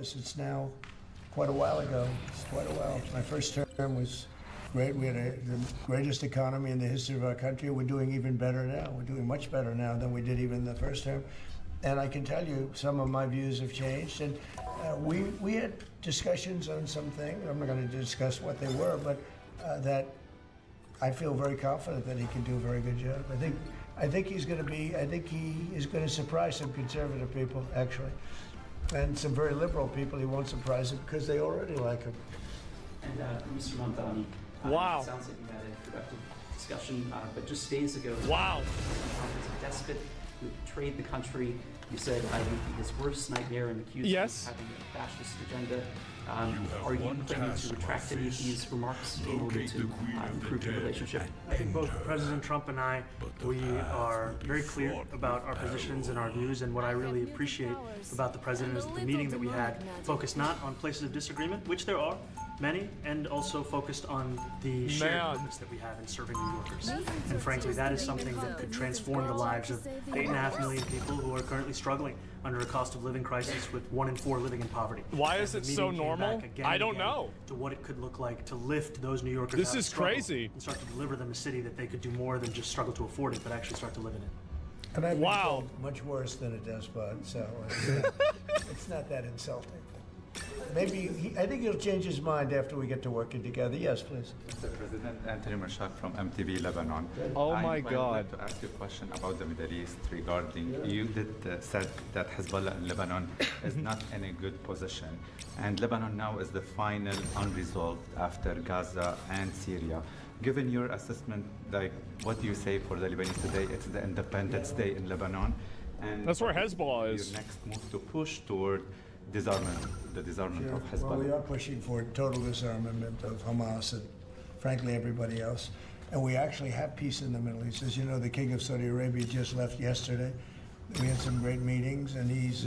office. It's now quite a while ago. It's quite a while. My first term was great. We had the greatest economy in the history of our country. We're doing even better now. We're doing much better now than we did even the first term. And I can tell you some of my views have changed. And we had discussions on some things. I'm not going to discuss what they were, but that I feel very confident that he can do a very good job. I think he's going to be. I think he is going to surprise some conservative people, actually, and some very liberal people. He won't surprise them because they already like him. And Mr. Mamdani, wow. It sounds like you had a productive discussion, but just days ago, wow. Trump is a despot who betrayed the country. You said I would be his worst nightmare and accused yes. of having a fascist agenda. Are you planning to retract any of these remarks in order to improve the relationship? I think both President Trump and I, we are very clear about our positions and our views, and what I really appreciate about the President is the meeting that we had focused not on places of disagreement, which there are many, and also focused on the shared purpose that we have in serving New Yorkers. And frankly, that is something that could transform the lives of 8.5 million people who are currently struggling under a cost of living crisis with 1 in 4 living in poverty. Why is it so normal? I don't know. To what it could look like to lift those New Yorkers This out of is struggle crazy. and start to deliver them a city that they could do more than just struggle to afford it, but actually start to live in it. And I've been wow. told much worse than a despot, so it's not that insulting. Maybe I think he'll change his mind after we get to working together. Yes, please. Mr. President, Anthony Mershak from MTV Lebanon. Oh my God. I would like to ask you a question about the Middle East regarding, you did said that Hezbollah in Lebanon is not in a good position. And Lebanon now is the final unresolved after Gaza and Syria. Given your assessment, like, what do you say for the Lebanese today? It's the Independence Day in Lebanon. And that's where Hezbollah is. Your next move to push toward disarmament, the disarmament Sure. of Hezbollah. Well, we are pushing for total disarmament of Hamas and, frankly, everybody else. And we actually have peace in the Middle East. As you know, the King of Saudi Arabia just left yesterday. We had some great meetings, and he's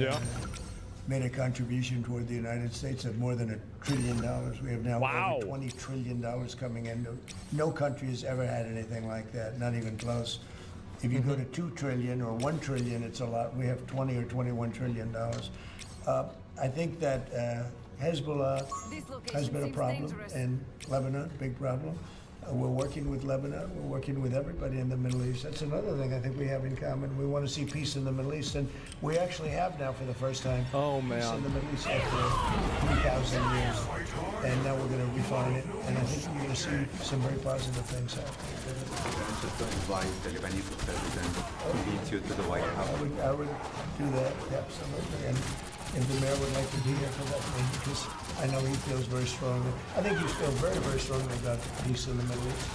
made a contribution toward the United States of more than $1 trillion. We have now over $20 trillion coming in. No country has ever had anything like that, not even close. If you go to 2 trillion or 1 trillion, it's a lot. We have 20 or 21 trillion dollars. I think that Hezbollah has been a problem in Lebanon, big problem. We're working with Lebanon. We're working with everybody in the Middle East. That's another thing I think we have in common. We want to see peace in the Middle East, and we actually have now for the first time peace in the Middle East after 3,000 years. And now we're going to refine it, and I think you're going to see some very positive things happen. Just to invite the Lebanese president to meet you to the White House. I would do that, absolutely. And if the mayor would like to be here for that meeting, because I know he feels very strongly. I think he feels very, very strongly about peace in the Middle East.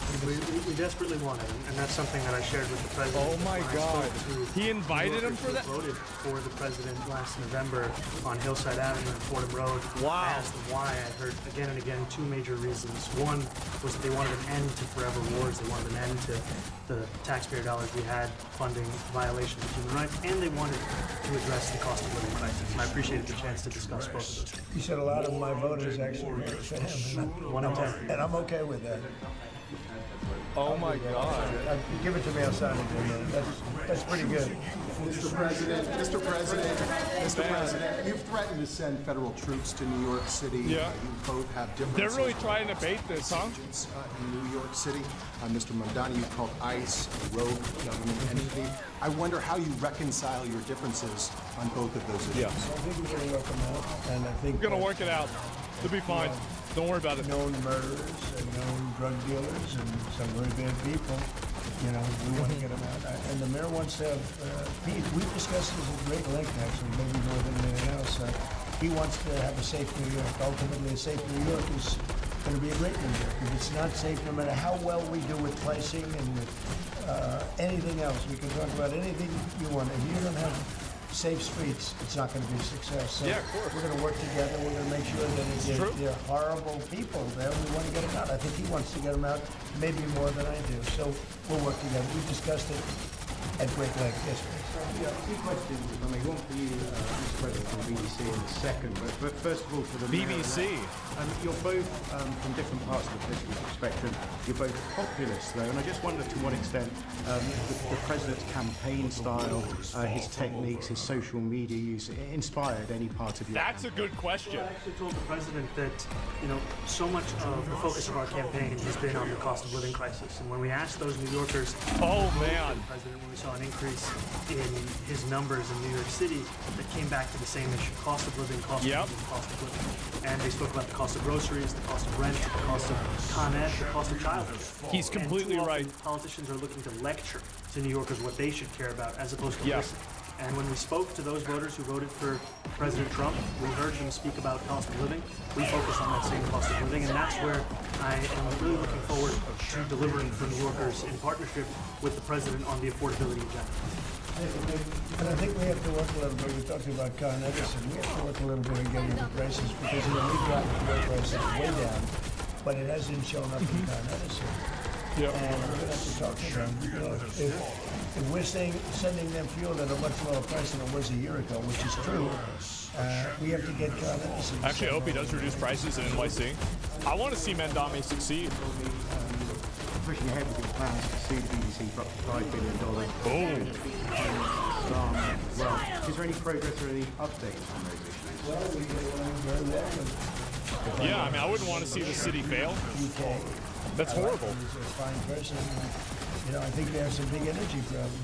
We desperately want it, and that's something that I shared with the president. Oh my God! He invited him for that? Voted for the president last November on Hillside Avenue and Fordham Road. Wow! I asked them why. I heard again and again 2 major reasons. One was that they wanted an end to forever wars. They wanted an end to the taxpayer dollars we had funding violations of human rights, and they wanted to address the cost of living crisis. And I appreciated the chance to discuss both of those. He said a lot of my voters actually voted for him, and I'm okay with that. Oh my God! Give it to me, I'll sign it in a minute. That's pretty good. Mr. President, you've threatened to send federal troops to New York City. Yeah. You both have different. They're really trying to bait this, huh? In New York City. Mr. Mamdani, you called ICE a rogue government entity. I wonder how you reconcile your differences on both of those issues. Yeah. I think we're going to work them out, and I think We're gonna work it out. It'll be fine. Don't worry about it. known murderers and known drug dealers and some very bad people. You know, we want to get them out. And the mayor wants to have peace. We've discussed this at great length, actually, maybe more than anything else. He wants to have a safe New York. Ultimately, a safe New York is going to be a great New York. If it's not safe, no matter how well we do with pricing and with anything else, we can talk about anything you want. If you don't have safe streets, it's not going to be a success. So Yeah, of course. we're going to work together. We're going to make sure that they're horrible people there. We want to get them out. I think he wants to get them out maybe more than I do. So we'll work together. We discussed it at great length yesterday. Yeah, two questions, if I may. One for you, Mr. President, from the BBC in a second. But first of all, for the BBC. You're both from different parts of the political spectrum. You're both populists, though, and I just wonder to what extent the president's campaign style, his techniques, his social media use inspired any part of your That's a good question. I actually told the president that, so much of the focus of our campaign has been on the cost of living crisis. And when we asked those New Yorkers, Oh, man. the president, when we saw an increase in his numbers in New York City, that came back to the same issue: cost of living, cost Yep. of living, cost of living. And they spoke about the cost of groceries, the cost of rent, the cost of Con Ed, the cost of childhood. He's completely and too right. often, politicians are looking to lecture to New Yorkers what they should care about, as opposed to Yeah. listen. And when we spoke to those voters who voted for President Trump, we heard them speak about cost of living. We focus on that same cost of living, and that's where I am really looking forward to delivering for New Yorkers in partnership with the president on the affordability agenda. And I think we have to work a little bit, we talked about Con Edison, we have to work a little bit on getting the prices, because we've gotten the oil prices way down, but it hasn't shown up in Con Edison. Yep. And we're gonna have to talk to them. If we're sending them fuel at a much lower price than it was a year ago, which is true, we have to get Con Edison. Actually, I hope he does reduce prices in NYC. I want to see Mandami succeed. pushing ahead with your plans to sue the BBC for up to $5 billion. Boom. Well, is there any progress or any updates on those issues? Well, we're very welcome. Yeah, I mean, I wouldn't want to see the city fail. UK. That's horrible. He's a fine person. I think they have some big energy problems.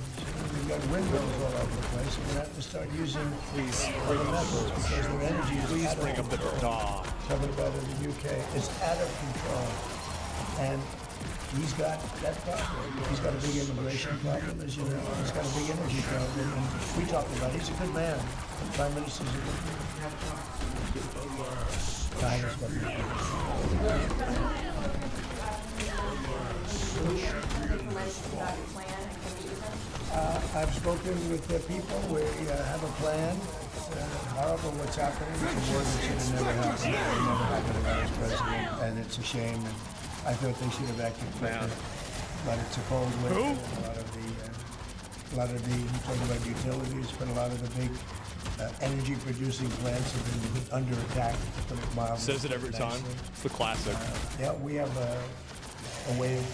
We've got windmills all over the place. We're going to have to start using other methods because their energy is Please out bring of up the control. Talking about in the UK, it's out of control. And he's got that problem. He's got a big immigration problem, as you know. He's got a big energy problem. And we talked about it. He's a good man. The Prime Minister's a good man. China's got a good man. I've spoken with the people. We have a plan. However, what's happening is a war that should have never happened. It never happened when I was president, and it's a shame. And I thought they should have acted quicker. But it's a cold winter. A lot of the you talk about utilities, but a lot of the big energy-producing plants have been under attack. To put it mildly. Says it every time. It's the classic. Yeah, we have a way of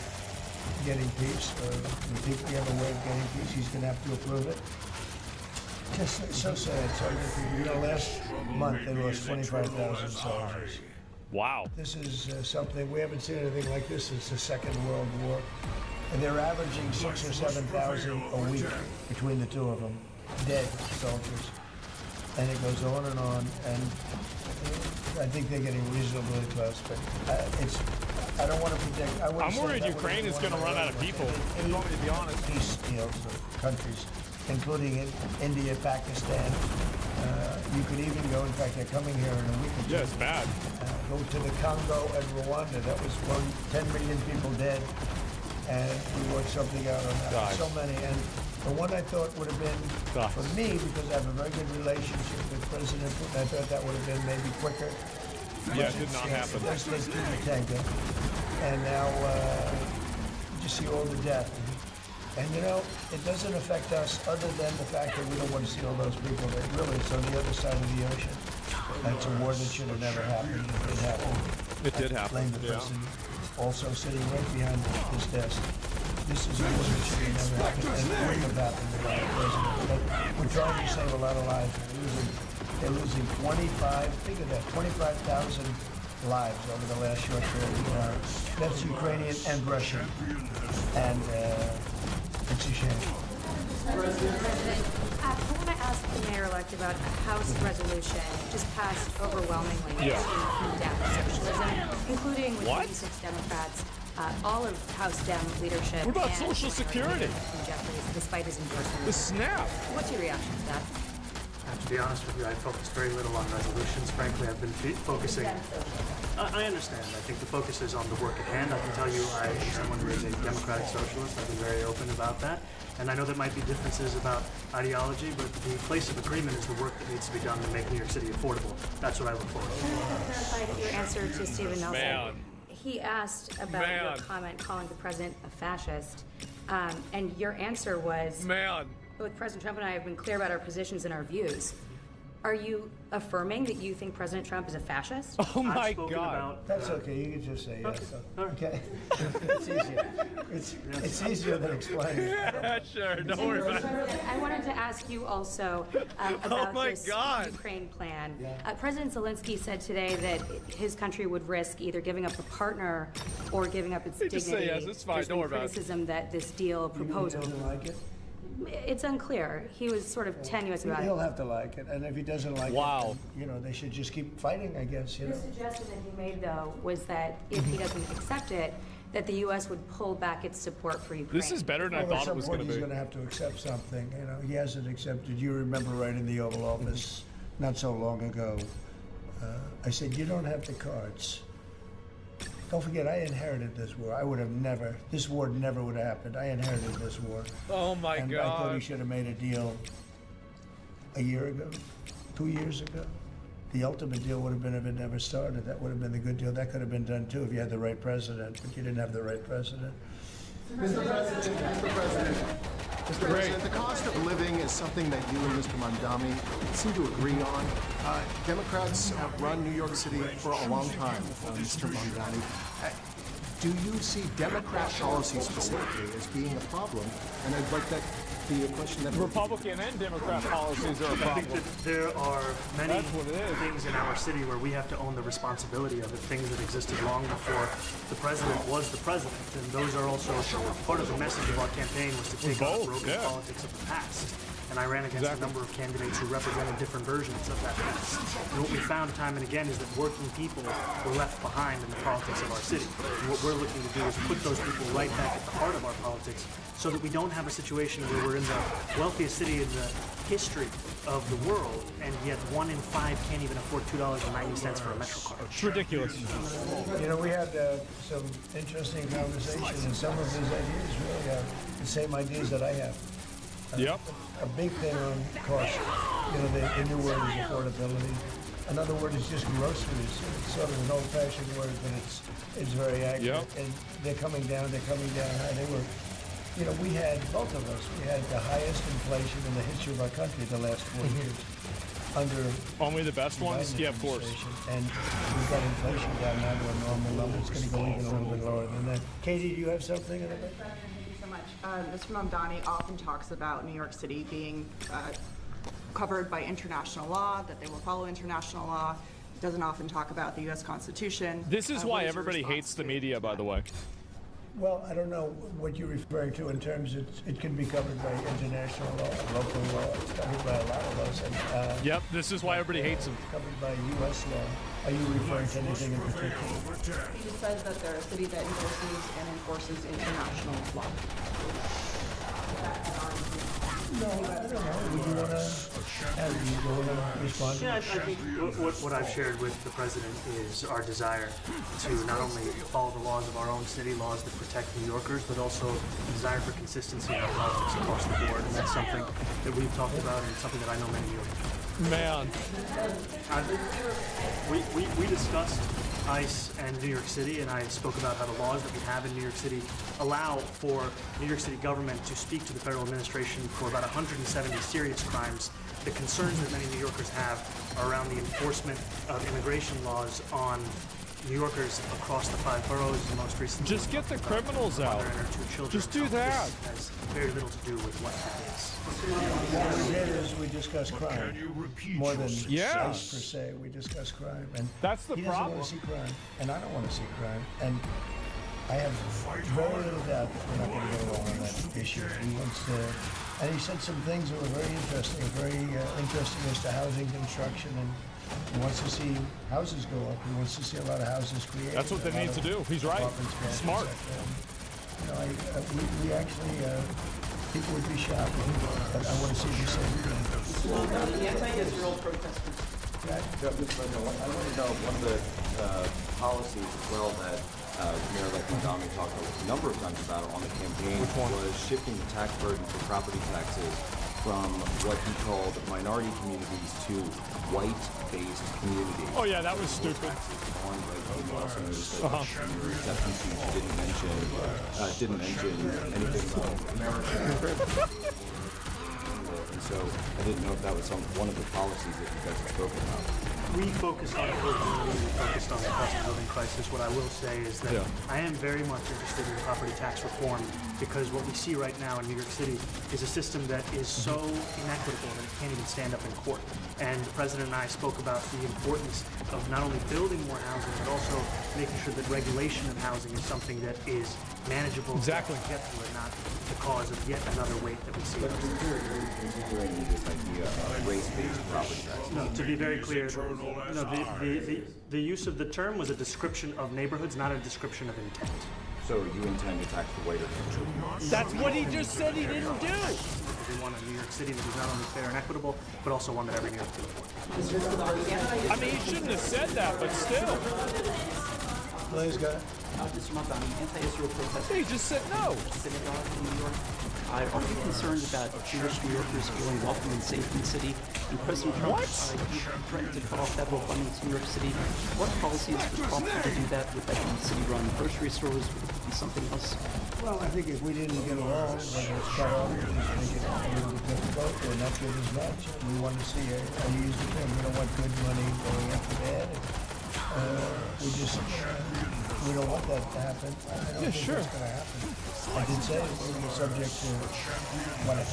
getting peace. We have a way of getting peace. He's going to have to approve it. Just so sad. So, last month they lost 25,000 soldiers. Wow. This is something, we haven't seen anything like this since the Second World War. And they're averaging 6,000 or 7,000 a week between the two of them, dead soldiers. And it goes on. And I think they're getting reasonably close, but I don't want to predict. I'm worried Ukraine is going to run out of people. If you want me to be honest. Peace deals of countries, including India, Pakistan. You could even go, in fact, they're coming here in a week or two. Yeah, it's bad. Go to the Congo and Rwanda. That was 10 million people dead. And we worked something out on that. Gosh. So many. And the one I thought would have been, Gosh. for me, because I have a very good relationship with President Putin, I thought that would have been maybe quicker. Yeah, it did not happen. Let's keep the tanker. And now you just see all the death. And it doesn't affect us other than the fact that we don't want to see all those people that really it's on the other side of the ocean. That's a war that should have never happened. It happened. It did I blame happen. the Yeah. person also sitting right behind this desk. This is a war that should have never happened, and it wouldn't have happened without the president. But we're trying to save a lot of lives. They're losing 25,000 lives over the last short period of time. That's Ukrainian and Russian. And it's a shame. President, I want to ask the mayor-elect about a House resolution just passed overwhelmingly to condemn socialism, including with What? 26 Democrats, all of House Dem leadership. What about and Social Security? From Jeffries, despite his endorsement. The snap. What's your reaction to that? To be honest with you, I focused very little on resolutions. Frankly, I've been focusing. I understand. I think the focus is on the work at hand. I can tell you, I am someone who is a democratic socialist. I've been very open about that. And I know there might be differences about ideology, but the place of agreement is the work that needs to be done to make New York City affordable. That's what I look forward to. Clarify your answer to Stephen Nelson. Man. He asked about your comment calling the president a fascist, and your answer was, Man. both President Trump and I have been clear about our positions and our views. Are you affirming that you think President Trump is a fascist? Oh my I've spoken God. about, That's okay, you can just say yes. all right. Okay? It's easier. It's easier than explaining. Yeah, sure. Don't worry about it. I wanted to ask you also about my this God. Ukraine plan. President Zelensky said today that his country would risk either giving up a partner or giving up its Just dignity. say yes, it's fine, There's don't been worry about it. criticism that this deal He proposal, doesn't like it? it's unclear. He was sort of tenuous about He'll it. have to like it, and if he doesn't like Wow. it, then, they should just keep fighting, I guess, The suggestion that he made, though, was that if he doesn't accept it, that the U.S. would pull back its support for Ukraine. This is better than I Well, at thought it some was point, going to he's be. going to have to accept something. He hasn't accepted. You remember right in the Oval Office not so long ago, I said, you don't have the cards. Don't forget, I inherited this war. This war never would have happened. I inherited this war. Oh my And I thought he God. should have made a deal a year ago, 2 years ago. The ultimate deal would have been if it never started. That would have been the good deal. That could have been done too if you had the right president, but you didn't have the right president. Mr. President, the cost of living is something that you and Mr. Mamdani seem to agree on. Democrats have run New York City for a long time, Mr. Mamdani. Do you see Democrat policy specifically as being a problem? And I'd like that to be a question that... Republican and Democrat policies are a I think problem. that there are many That's what it is. things in our city where we have to own the responsibility of it, things that existed long before the president was the president. And those are also part of the message of our campaign was to take on the Both, broken yeah. politics of the past. And I ran against Exactly. a number of candidates who represented different versions of that past. And what we found time and again is that working people were left behind in the politics of our city. And what we're looking to do is put those people right back at the heart of our politics so that we don't have a situation where we're in the wealthiest city in the history of the world, and yet 1 in 5 can't even afford $2.90 for a Metro card. It's ridiculous. We had some interesting conversations, and some of his ideas really are the same ideas that I have. Yep. A big thing on cost. The new word is affordability. Another word is just groceries. It's sort of an old-fashioned word, but it's very accurate. Yep. And they're coming down high. They were, we had, both of us, we had the highest inflation in the history of our country the last 4 years. Under Only the best ones? Biden Yeah, of course. administration. And we've got inflation down now to a normal level. It's going to go even a little bit lower than that. Katie, do you have something in it? Thank you so much. Mr. Mamdani often talks about New York City being covered by international law, that they will follow international law. He doesn't often talk about the U.S. Constitution. This is What why is your everybody response hates the to media, by the way. Well, I don't know what you're referring to in terms it can be covered by international law, local law. It's covered by a lot of those. And, Yep, this is why everybody hates him. covered by U.S. law. Are you referring to anything in particular? He just says that they're a city that endorses and enforces international law. No, I don't know. Would you want to respond? Yeah, I think what I've shared with the president is our desire to not only follow the laws of our own city, laws that protect New Yorkers, but also a desire for consistency in our politics across the board. And that's something that we've talked about and something that I know many of you have. Man. We discussed ICE and New York City, and I spoke about how the laws that we have in New York City allow for New York City government to speak to the federal administration for about 170 serious crimes. The concerns that many New Yorkers have are around the enforcement of immigration laws on New Yorkers across the 5 boroughs, and most recently... Just get the criminals out. mother and her 2 children. Just do So that. This has very little to do with what that is. What we did is we discussed crime more than Yeah. ICE per se. We discussed crime, and That's the he doesn't problem. want to see crime, and I don't want to see crime, and I have very little doubt that we're not going to get along on that issue. He wants to, and he said some things that were very interesting as to housing construction, and he wants to see houses go up. He wants to see a lot of houses created. That's what they a lot need to of do. He's right. apartments built, Smart. et cetera. We actually, people would be shocked, but I want to see you say The anti-Israel protesters. I want to know one of the policies as well that Mayor Mamdani talked a number of times about on the campaign was shifting the tax burden for property taxes from what he called minority communities to white-based communities. Oh, yeah, that was stupid. On, but you also noticed that in your acceptance speech you didn't mention anything about American And so I didn't know if that was one of the policies that you guys have spoken about. We focused on affordability, we focused on the cost of living crisis. What I will say is that I am very much interested in property tax reform because what we see right now in New York City is a system that is so inequitable that it can't even stand up in court. And the President and I spoke about the importance of not only building more housing, but also making sure that regulation of housing is something that is manageable to get through and not the cause of yet another weight that we see. But you're considering this idea of race-based property tax. No, to be very clear, no, the use of the term was a description of neighborhoods, not a description of intent. So you intend to tax the whiter culture? That's what he just said he didn't do. We want a New York City that is not only fair and equitable, but also one that every New York can afford. I mean, he shouldn't have said that, but still. Blaze got it. Mr. Mamdani, anti-Israel protesters. He just said no. Synagogue in New York. Are you concerned about Jewish New Yorkers feeling welcome and safe in the city? And President Trump threatened to cut off federal funding to New York City. What policies would prompt you to do that? Would that be city-run grocery stores? Would it be something else? Well, I think if we didn't get along, whether it's cut off, we just make it a little bit difficult or not give as much. We want to see, I use the term, we don't want good money going after bad. We don't want that to happen. I don't think that's going to happen. I did say we were subject to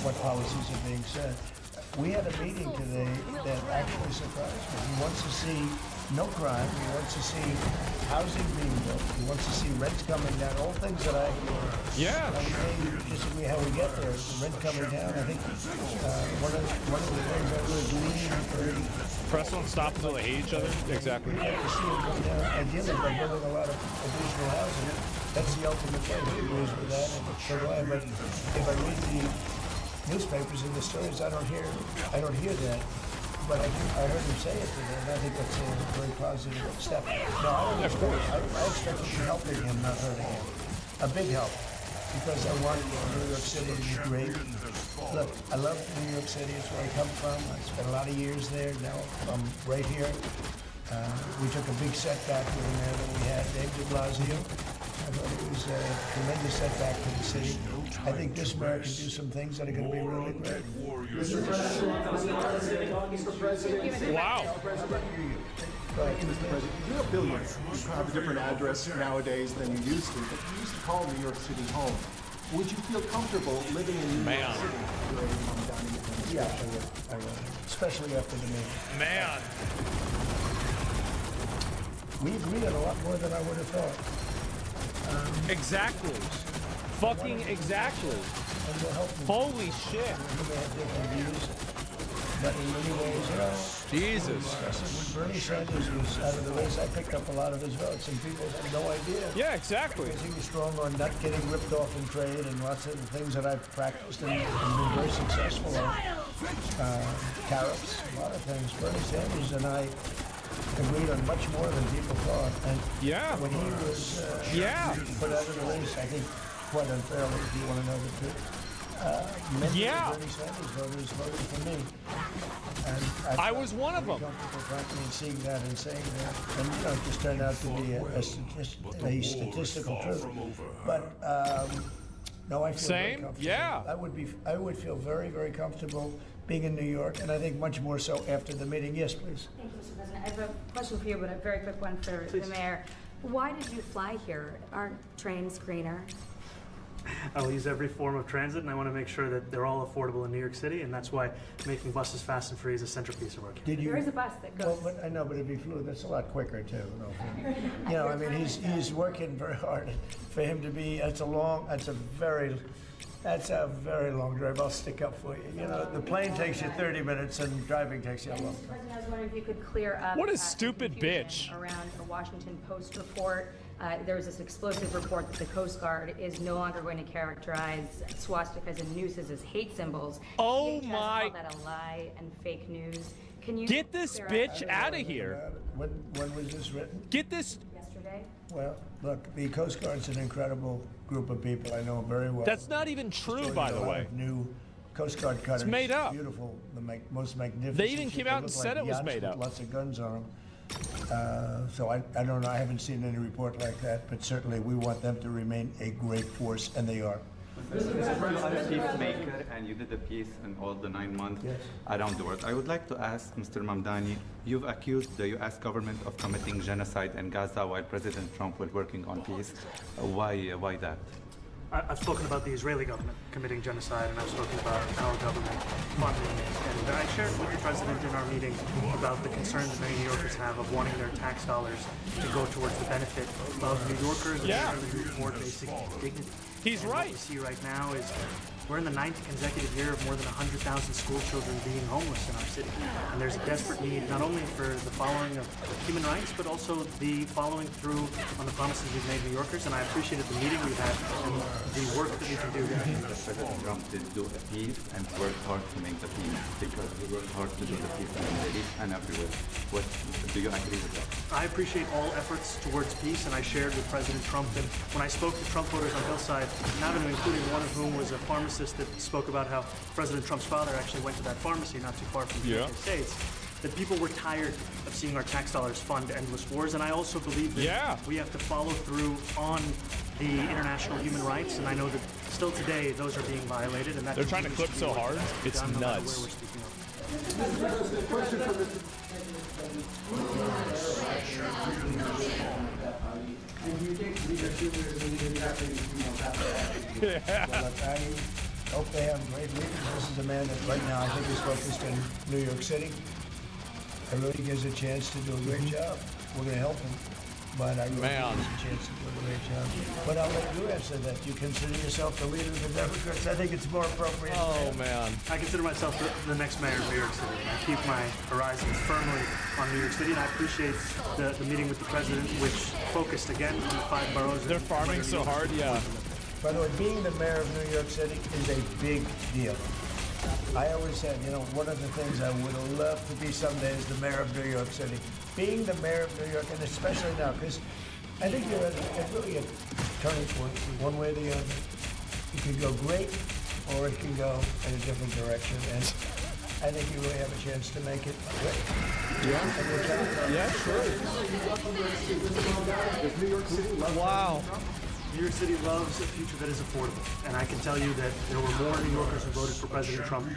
what policies are being said. We had a meeting today that actually surprised me. He wants to see no crime. He wants to see housing being built. He wants to see rents coming down. All things that I may disagree how we get there. The rent coming down. I think one of the things I really believe Press don't stop until they hate each other. Exactly. we have to see it come down. Ideally, by building a lot of additional housing, that's the ultimate thing. He agrees with that, and so do I. But if I read the newspapers and the stories, I don't hear that. But I heard him say it today, and I think that's a very positive step. No, I expect to be helping him, not hurting him. A big help, because I want New York City to be great. Look, I love New York City. It's where I come from. I spent a lot of years there. Now I'm right here. We took a big setback with the mayor that we had, Dave de Blasio. I thought it was a tremendous setback to the city. I think this mayor can do some things that are going to be really great. Mr. President. Wow. Mr. President, you're a billionaire. You have a different address nowadays than you used to, but you used to call New York City home. Would you feel comfortable living in New York City? Yeah, I will. Especially after the meeting. Man. We agree on a lot more than I would have thought. Exactly. Fucking exactly. And will help me. Holy shit. We may have different views, but in many ways, Jesus. when Bernie Sanders was out of the race, I picked up a lot of his votes, and people had no idea. Yeah, exactly. Because he was strong on not getting ripped off in trade and lots of the things that I've practiced and been very successful on. Tariffs, a lot of things. Bernie Sanders and I agreed on much more than people thought. And when he was put out of the race, I think quite unfairly, if you want to know the truth. Many of the Bernie Sanders voters voted for me. And I was one of them. Comfortable, frankly, in seeing that and saying that. And, it just turned out to be a statistical truth. But, no, I feel very comfortable. Yeah. I would feel very, very comfortable being in New York, and I think much more so after the meeting. Yes, please. Thank you, Mr. President. I have a question for you, but a very quick one for the mayor. Why did you fly here? Aren't trains greener? I'll use every form of transit, and I want to make sure that they're all affordable in New York City, and that's why making buses fast and free is a centerpiece of our campaign. There is a bus that goes. Well, but I know, but if he flew, that's a lot quicker too. I mean, he's working very hard for him to be. That's a very long drive. I'll stick up for you. The plane takes you 30 minutes, and driving takes you a long time. Mr. President, I was wondering if you could clear up. What a stupid bitch. Around a Washington Post report. There was this explosive report that the Coast Guard is no longer going to characterize swastikas and nooses as hate symbols. Oh DHS my! Called that a lie and fake news. Can you get this bitch out of here? When was this written? Get this. Yesterday. Well, look, the Coast Guard's an incredible group of people. I know them very well. That's not even true, by the way. New Coast Guard cutters. It's made up. Beautiful, most magnificent. They even came out and look said like it was yachts made with up. Lots of guns on them. So I don't know. I haven't seen any report like that, but certainly we want them to remain a great force, and they are. You are a peacemaker and you did a peace in all the 9 months around the world. I would like to ask Mr. Mamdani, you've accused the U.S. government of committing genocide in Gaza while President Trump was working on peace. Why that? I've spoken about the Israeli government committing genocide, and I've spoken about our government funding it. And I shared with the president in our meeting about the concern that many New Yorkers have of wanting their tax dollars to go towards the benefit of New Yorkers and their more basic dignity. He's And right. What we see right now is we're in the 9th consecutive year of more than 100,000 school children being homeless in our city. And there's a desperate need not only for the following of human rights, but also the following through on the promises we've made New Yorkers. And I appreciated the meeting we had and the work that we can do. President Trump did do a peace and worked hard to make the peace because he worked hard to do the peace in the Middle East and everywhere. Do you agree with that? I appreciate all efforts towards peace, and I shared with President Trump. And when I spoke to Trump voters on Hillside, not even including one of whom was a pharmacist that spoke about how President Trump's father actually went to that pharmacy not too far from the United States, that people were tired of seeing our tax dollars fund endless wars. And I also believe that we have to follow through on the international human rights, and I know that still today those are being violated. And that They're trying to clip so hard, it's done no matter nuts. where we're speaking of. Well, look, I hope they have great leaders. This is a man that right now I think is focused in New York City. I really gives a chance to do a great job. We're going to help him, but I really Man. think he has a chance to do a great job. But I'll let you answer that. You consider yourself the leader of the Democrats? I think it's more appropriate. Oh, man. I consider myself the next mayor of New York City. I keep my horizons firmly on New York City, and I appreciate the meeting with the president, which focused again on the 5 boroughs. They're farming so hard, yeah. By the way, being the mayor of New York City is a big deal. I always said, you know, one of the things I would love to be someday is the mayor of New York City. Being the mayor of New York, and especially now, because I think you're at really a turning point, one way or the other. It can go great, or it can go in a different direction, and I think you really have a chance to make it great. Yeah, sure. Does New York City love Wow. New York City loves a future that is affordable, and I can tell you that there were more New Yorkers who voted for President Trump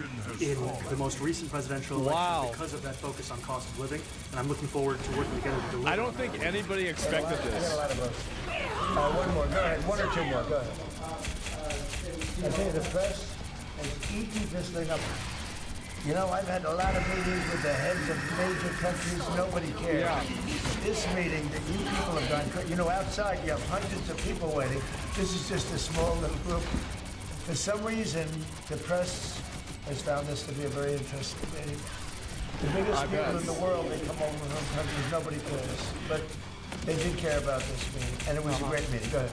in the most recent presidential election because of that focus on cost of living, and I'm looking forward to working together to deliver. I don't think anybody expected I got a this. lot of votes. One more, go ahead, one or two more, go ahead. I tell you, the press has eaten this thing up. You know, I've had a lot of meetings with the heads of major countries. Nobody cares. This meeting that you people have done, you know, outside you have hundreds of people waiting. This is just a small little group. For some reason, the press has found this to be a very interesting meeting. The biggest people in the world, they come over from countries nobody cares. But they did care about this meeting, and it was a great meeting. Go ahead.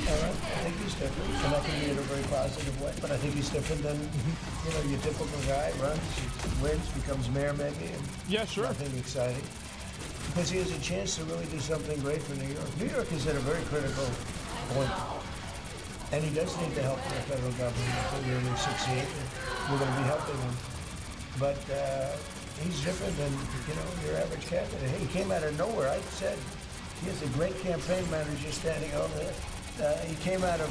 All right. I think he's different, and that can be in a very positive way. But I think he's different than, you know, your typical guy. Runs, wins, becomes mayor maybe, and nothing exciting. Because he has a chance to really do something great for New York. New York is at a very critical point, and he does need the help from the federal government to really succeed. We're going to be helping him, but he's different than, you know, your average candidate. He came out of nowhere. I said he has a great campaign manager standing over there. He came out of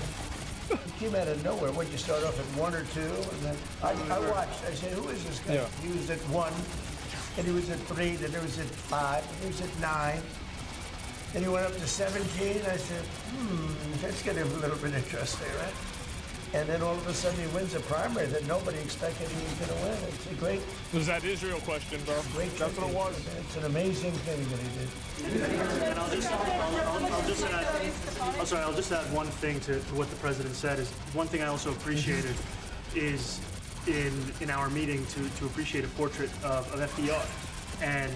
nowhere. When you start off at 1 or 2, and then I watched. I said, "Who is this guy?" He was at 1, and he was at 3, then he was at 5, he was at 9. Then he went up to 17. I said, that's getting a little bit interesting, right? And then all of a sudden he wins a primary that nobody expected he was going to win. It's a great, Was that Israel question, bro? great That's what it was. It's an amazing thing that he did. And I'll just add one thing to what the president said. Is one thing I also appreciated is in our meeting to appreciate a portrait of FDR and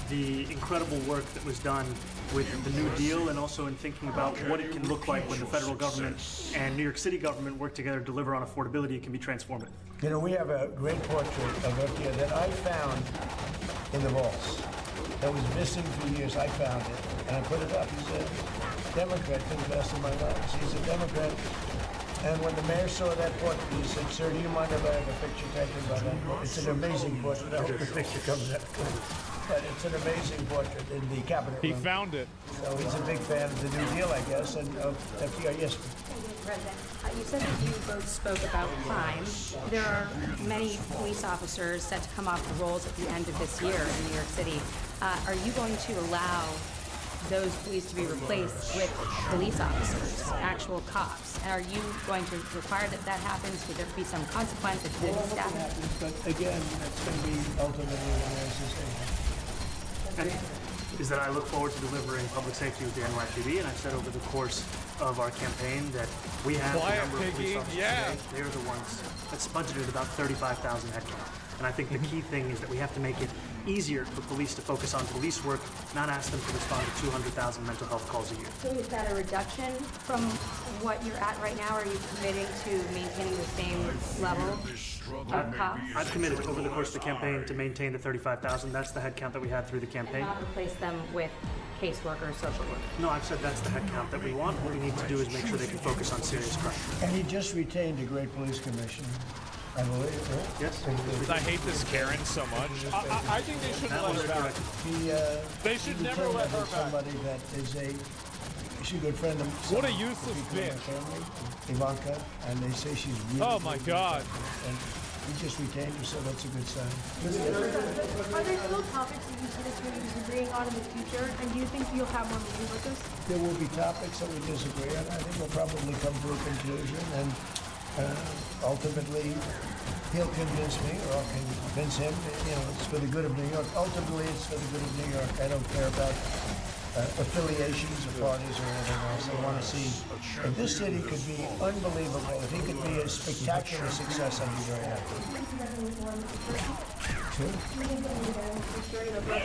the incredible work that was done with the New Deal, and also in thinking about what it can look like when the federal government and New York City government work together to deliver on affordability. It can be transformative. You know, we have a great portrait of FDR that I found in the vaults. That was missing for years. I found it, and I put it up. He's a Democrat for the best of my lives. He's a Democrat. And when the mayor saw that portrait, he said, "Sir, do you mind if I have a picture taken by that?" It's an amazing portrait. I hope the picture comes out. but it's an amazing portrait in the cabinet He room. found it. So he's a big fan of the New Deal, I guess, and of FDR. Yes. President, you said that you both spoke about crime. There are many police officers set to come off the rolls at the end of this year in New York City. Are you going to allow those police to be replaced with police officers, actual cops? And are you going to require that that happens? Would there be some consequence if the staff? But again, it's going to be ultimately the mayor's decision. Is that I look forward to delivering public safety with the NYPD, and I've said over the course of our campaign that we have Quiet, a number of police Piggy. officers Yeah. today. They're the ones that's budgeted about 35,000 headcount. And I think the key thing is that we have to make it easier for police to focus on police work, not ask them to respond to 200,000 mental health calls a year. So is that a reduction from what you're at right now? Are you committing to maintaining the same level of cops? I've committed over the course of the campaign to maintain the 35,000. That's the headcount that we had through the campaign. Not replace them with caseworkers, social workers? No, I've said that's the headcount that we want. What we need to do is make sure they can focus on serious crime. And he just retained a great police commissioner, I believe, right? Yes. I hate this Karen so much. I think they should That let was her back. correct. They should never let her back. Somebody that is she's a good friend of What a some useless people in my bitch. family, Ivanka, and they say she's really. Oh my God. And he just retained her, so that's a good sign. Are there still topics that you see this really disagreeing on in the future? And do you think you'll have more meetings like this? There will be topics that we disagree on. I think we'll probably come to a conclusion, and ultimately, he'll convince me, or I'll convince him. You know, it's for the good of New York. Ultimately, it's for the good of New York. I don't care about affiliations or parties or anything else. I want to see if this city could be unbelievable. If he could be a spectacular success, I'd be very happy. Sure. I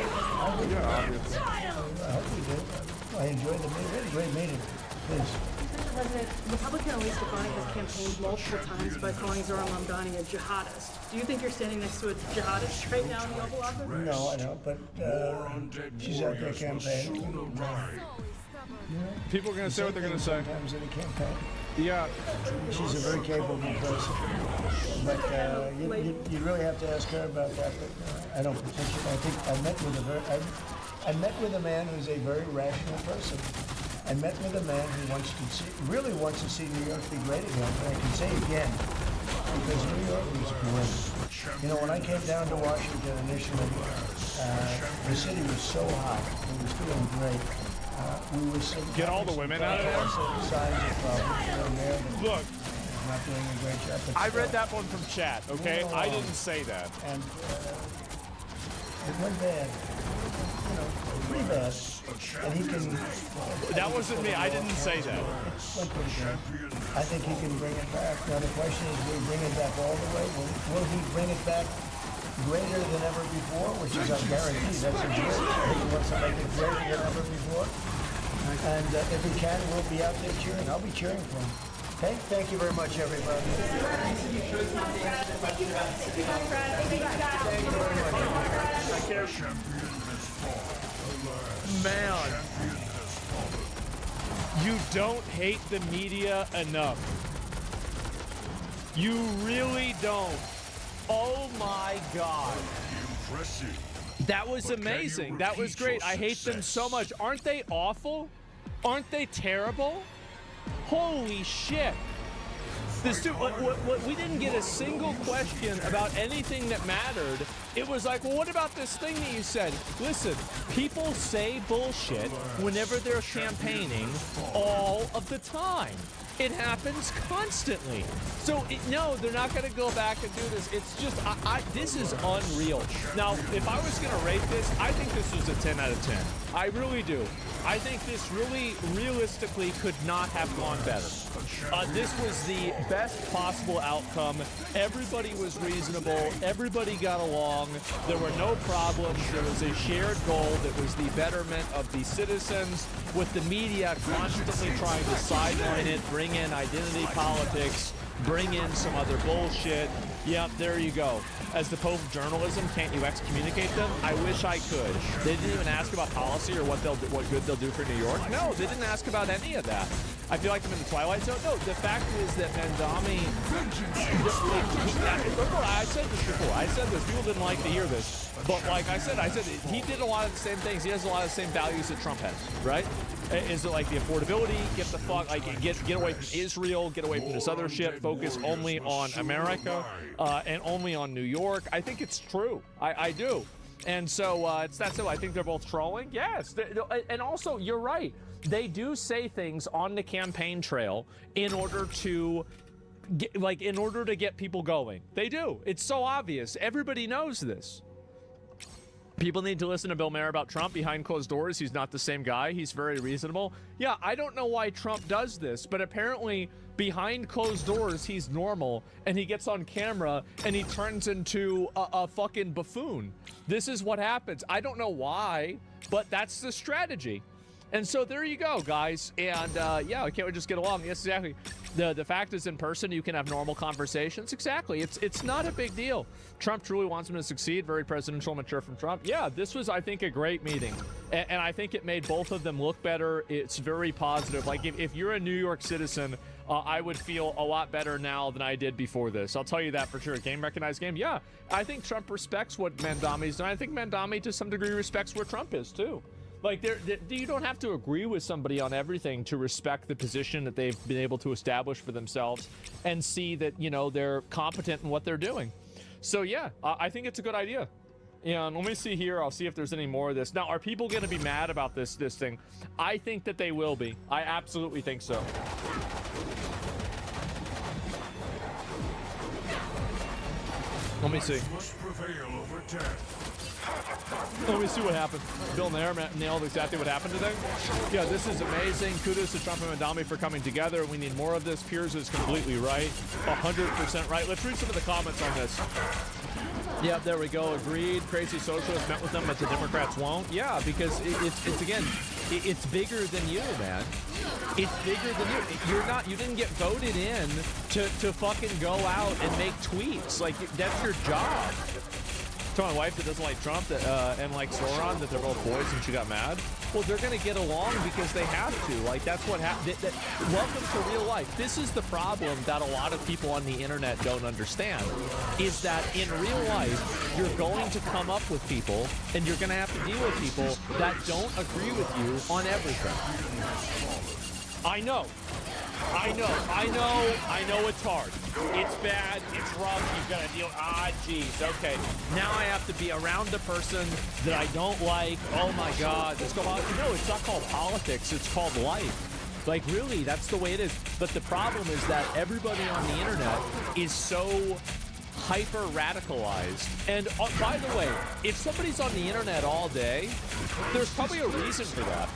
hope we do. I enjoyed the meeting. We had a great meeting. Please. Mr. President, Republican Elise Stefanik has campaigned multiple times by calling Zohran Mamdani a jihadist. Do you think you're standing next to a jihadist right now in the Oval Office? No, I don't, but she's out there campaigning. People are going to say what they're going to say. Sometimes in a campaign. Yeah. She's a very capable person. But you really have to ask her about that. But I don't particularly. I think I met with I met with a man who's a very rational person. I met with a man who really wants to see New York be great again. And I can say again, because New York was great. You know, when I came down to Washington initially, the city was so hot. It was doing great. We were Get all the women out of there? Signs of problems. You know, Mayor Look, not doing a great job. But I still, read that one from chat, okay? I didn't say that. And it went bad. You know, pretty bad. And he can. That wasn't me. I didn't say that. Went pretty good. I think he can bring it back. Now the question is, will he bring it back all the way? Will he bring it back greater than ever before? Which is, I guarantee, that's a great. He wants to make it greater than ever before. And if he can, we'll be out there cheering. I'll be cheering for him. Okay? Thank you very much, everybody. Man, you don't hate the media enough. You really don't. Oh my God. That was amazing. That was great. I hate them so much. Aren't they awful? Aren't they terrible? Holy shit. This dude, we didn't get a single question about anything that mattered. It was like, well, what about this thing that you said? Listen, people say bullshit whenever they're campaigning all of the time. It happens constantly. So, no, they're not going to go back and do this. It's just, this is unreal. Now, if I was going to rate this, I think this was a 10 out of 10. I really do. I think this really, realistically, could not have gone better. This was the best possible outcome. Everybody was reasonable. Everybody got along. There were no problems. There was a shared goal that was the betterment of the citizens, with the media constantly trying to sideline it, bring in identity politics, bring in some other bullshit. Yep, there you go. As the Pope of journalism, can't you excommunicate them? I wish I could. They didn't even ask about policy or what good they'll do for New York. No, they didn't ask about any of that. I feel like I'm in the Twilight Zone. No, the fact is that Mandami... I said this before. I said this. People didn't like to hear this. But like I said he did a lot of the same things. He has a lot of the same values that Trump has, right? Is it like the affordability, get the fuck, like get away from Israel, get away from this other shit, focus only on America and only on New York? I think it's true. I do. And so it's that simple. I think they're both trolling. Yes. And also, you're right. They do say things on the campaign trail in order to get people going. They do. It's so obvious. Everybody knows this. People need to listen to Bill Maher about Trump behind closed doors. He's not the same guy. He's very reasonable. Yeah, I don't know why Trump does this, but apparently behind closed doors, he's normal, and he gets on camera, and he turns into a fucking buffoon. This is what happens. I don't know why, but that's the strategy. And so there you go, guys. And yeah, can't we just get along? Yes, exactly. The fact is, in person, you can have normal conversations. Exactly. It's not a big deal. Trump truly wants him to succeed. Very presidential, mature from Trump. Yeah, this was, I think, a great meeting. And I think it made both of them look better. It's very positive. Like, if you're a New York citizen, I would feel a lot better now than I did before this. I'll tell you that for sure. Game recognized game. Yeah, I think Trump respects what Mandami's done. I think Mandami, to some degree, respects where Trump is, too. Like, you don't have to agree with somebody on everything to respect the position that they've been able to establish for themselves and see that, you know, they're competent in what they're doing. So, yeah, I think it's a good idea. And let me see here. I'll see if there's any more of this. Now, are people going to be mad about this thing? I think that they will be. I absolutely think so. Let me see. Let me see what happened. Bill Maher nailed exactly what happened today. Yeah, this is amazing. Kudos to Trump and Mandami for coming together. We need more of this. Piers is completely right. 100% right. Let's read some of the comments on this. Yeah, there we go. Agreed. Crazy socialists met with them, but the Democrats won't. Yeah, because it's again, it's bigger than you, man. It's bigger than you. You didn't get voted in to fucking go out and make tweets. Like, that's your job. To my wife that doesn't like Trump and like Sauron, that they're both boys and she got mad. Well, they're going to get along because they have to. Like, that's what happened. Welcome to real life. This is the problem that a lot of people on the internet don't understand, is that in real life, you're going to come up with people and you're going to have to deal with people that don't agree with you on everything. I know it's hard. It's bad, it's rough, you've got to deal, geez, okay. Now I have to be around a person that I don't like. Oh my God, let's go on. No, it's not called politics, it's called life. Like, really, that's the way it is. But the problem is that everybody on the internet is so hyper radicalized. And by the way, if somebody's on the internet all day, there's probably a reason for that.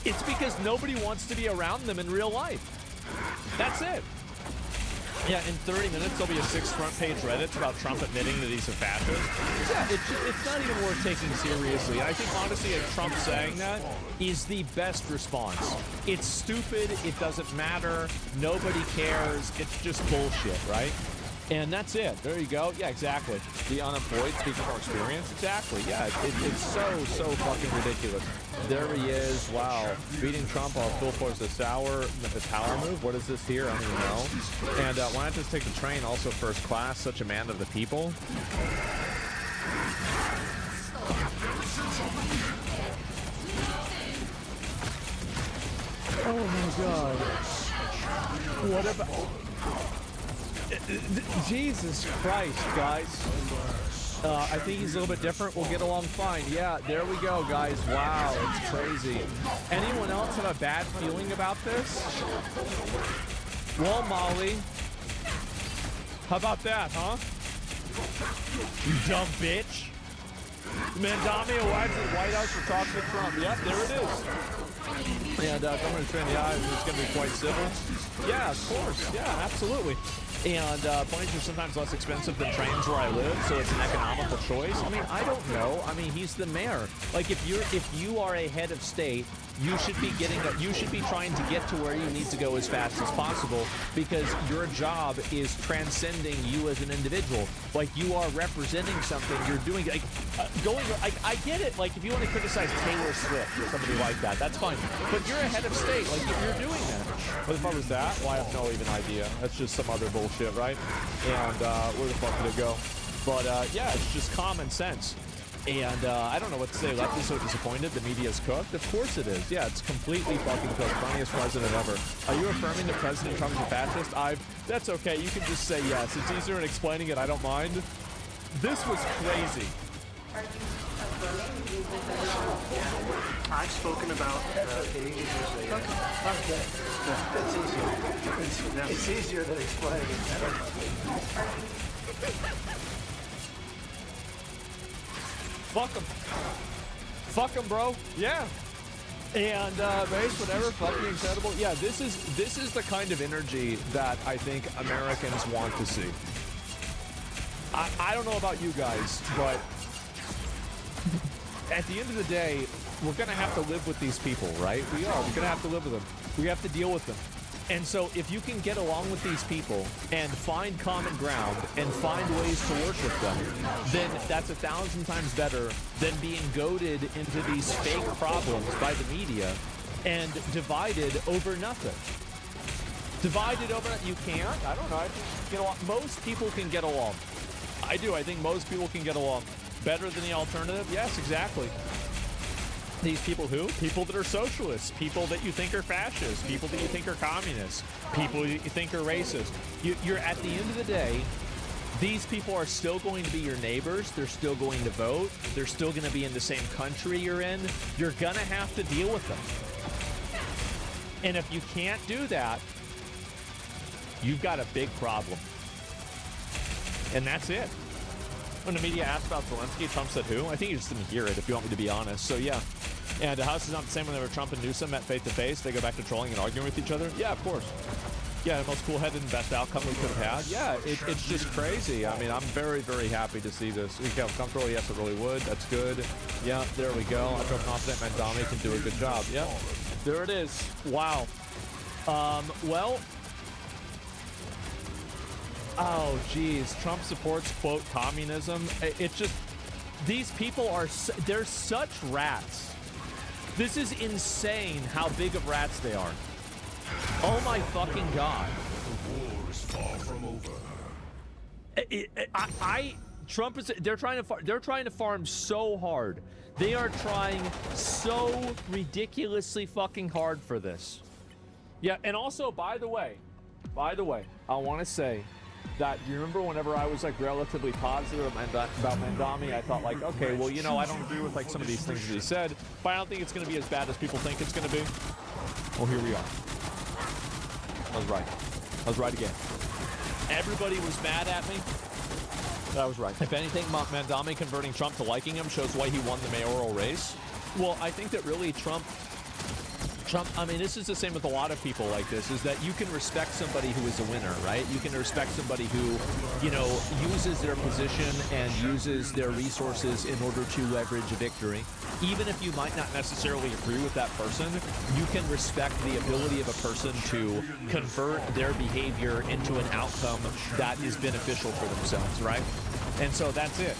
It's because nobody wants to be around them in real life. That's it. Yeah, in 30 minutes, there'll be a 6 front-page Reddit about Trump admitting that he's a fascist. Yeah, it's not even worth taking seriously. And I think, honestly, Trump saying that is the best response. It's stupid. It doesn't matter. Nobody cares. It's just bullshit, right? And that's it. There you go. Yeah, exactly. The unemployed, speaking from experience. Exactly. Yeah, it's so fucking ridiculous. There he is. Wow. Beating Trump while Phil Force a power move. What is this here? I don't even know. And why not just take the train? Also first class. Such a man of the people. Oh my God. What about... Jesus Christ, guys. I think he's a little bit different. We'll get along fine. Yeah, there we go, guys. Wow, it's crazy. Anyone else have a bad feeling about this? Well, Molly. How about that, huh? You dumb bitch. Mandami arrives at the White House for talks with Trump. Yep, there it is. And I'm going to train the eyes. It's going to be quite civil. Yeah, of course. Yeah, absolutely. And planes are sometimes less expensive than trains where I live, so it's an economical choice. I mean, I don't know. I mean, he's the mayor. Like, if you are a head of state, you should be trying to get to where you need to go as fast as possible, because your job is transcending you as an individual. Like, you are representing something. You're doing like I get it. Like, if you want to criticize Taylor Swift or somebody like that, that's fine. But you're a head of state. Like, if you're doing that. What the fuck was that? Well, I have no even idea. That's just some other bullshit, right? And where the fuck did it go? But yeah, it's just common sense. And I don't know what to say. Left is so disappointed. The media's cooked. Of course it is. Yeah, it's completely fucking cooked. Funniest president ever. Are you affirming that President Trump is a fascist? That's okay. You can just say yes. It's easier in explaining it. I don't mind. This was crazy. I've spoken about. It's easier than explaining it. Fuck him. Fuck him, bro. Yeah. And race, whatever, fucking incredible. Yeah, this is the kind of energy that I think Americans want to see. I don't know about you guys, but at the end of the day, we're gonna have to live with these people, right? We are. We're gonna have to live with them. We have to deal with them. And so if you can get along with these people and find common ground and find ways to work with them, then that's 1,000 times better than being goaded into these fake problems by the media and divided over nothing. Divided over, you can't? I don't know. I think, most people can get along. I do. I think most people can get along. Better than the alternative? Yes, exactly. These people who? People that are socialists, people that you think are fascists, people that you think are communists, people you think are racist. You're at the end of the day, these people are still going to be your neighbors. They're still going to vote. They're still going to be in the same country you're in. You're going to have to deal with them. And if you can't do that, you've got a big problem. And that's it. When the media asked about Zelensky, Trump said who? I think he just didn't hear it, if you want me to be honest. So, yeah. And the House is not the same when they were Trump and Newsom met face-to-face. They go back to trolling and arguing with each other. Yeah, of course. Yeah, the most cool-headed and best outcome we could have had. Yeah, it's just crazy. I mean, I'm very, very happy to see this. We feel comfortable. Yes, it really would. That's good. Yeah, there we go. I feel confident Mandami can do a good job. Yeah, there it is. Wow. Well... Oh, geez. Trump supports, quote, communism. It's just, these people are, they're such rats. This is insane how big of rats they are. Oh my fucking God. The war is far from over. Trump is, they're trying to farm so hard. They are trying so ridiculously fucking hard for this. Yeah, and also, by the way, I want to say, that you remember whenever I was like relatively positive about Mandami, I thought like, okay, well, you know, I don't agree with like some of these things that he said, but I don't think it's going to be as bad as people think it's going to be. Well, here we are. I was right. I was right again. Everybody was mad at me. I was right. If anything, Mandami converting Trump to liking him shows why he won the mayoral race. Well, I think that really Trump, I mean, this is the same with a lot of people like this, is that you can respect somebody who is a winner, right? You can respect somebody who, you know, uses their position and uses their resources in order to leverage a victory. Even if you might not necessarily agree with that person, you can respect the ability of a person to convert their behavior into an outcome that is beneficial for themselves, right? And so that's it.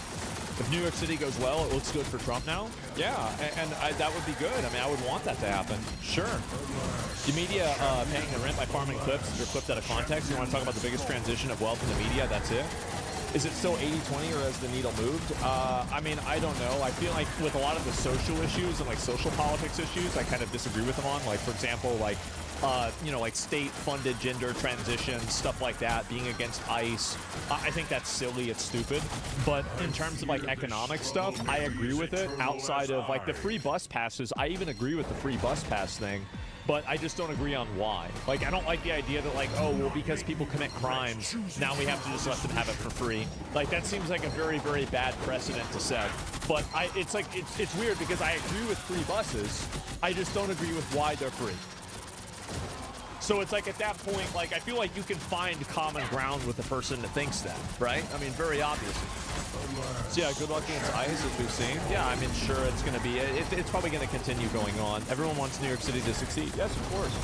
If New York City goes well, it looks good for Trump now. Yeah, and that would be good. I mean, I would want that to happen. Sure. The media paying the rent by farming clips are clipped out of context. You want to talk about the biggest transition of wealth in the media? That's it. Is it still 80-20 or has the needle moved? I mean, I don't know. I feel like with a lot of the social issues and like social politics issues, I kind of disagree with them on. Like, for example, like, you know, like state-funded gender transition, stuff like that, being against ICE. I think that's silly, it's stupid. But in terms of like economic stuff, I agree with it. Outside of like the free bus passes, I even agree with the free bus pass thing. But I just don't agree on why. Like, I don't like the idea that like, oh, well, because people commit crimes, now we have to just let them have it for free. Like, that seems like a very, very bad precedent to set. But it's like, it's weird because I agree with free buses. I just don't agree with why they're free. So it's like at that point, like I feel like you can find common ground with the person that thinks that, right? I mean, very obvious. So yeah, good luck against ICE as we've seen. Yeah, I mean, sure, it's going to be, it's probably going to continue going on. Everyone wants New York City to succeed. Yes, of course.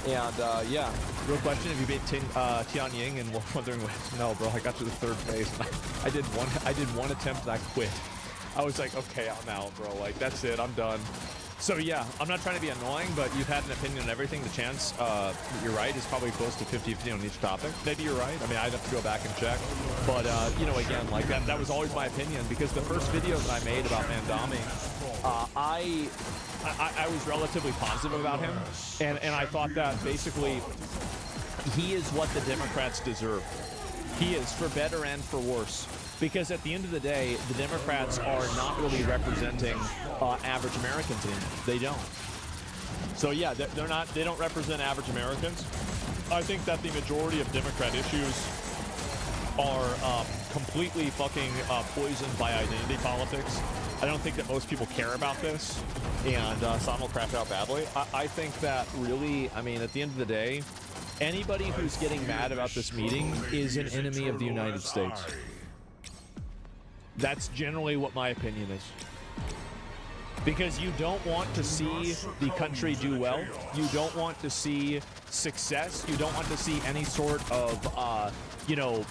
And yeah, real question: have you beat Tianying and wondering what? No, bro, I got to the third phase. And I did one attempt and I quit. I was like, okay, I'm out, bro. Like that's it, I'm done. So yeah, I'm not trying to be annoying, but you've had an opinion on everything. The chance that you're right is probably close to 50-50 on each topic. Maybe you're right. I mean, I'd have to go back and check. But you know, again, like that was always my opinion because the first video that I made about Mandami, I was relatively positive about him, and I thought that basically he is what the Democrats deserve. He is, for better and for worse. Because at the end of the day, the Democrats are not really representing average Americans anymore. They don't. So yeah, they're not. They don't represent average Americans. I think that the majority of Democrat issues are completely fucking poisoned by identity politics. I don't think that most people care about this, and some will crash out badly. I think that really, I mean, at the end of the day, anybody who's getting mad about this meeting is an enemy of the United States. That's generally what my opinion is. Because you don't want to see the country do well. You don't want to see success. You don't want to see any sort of, you know,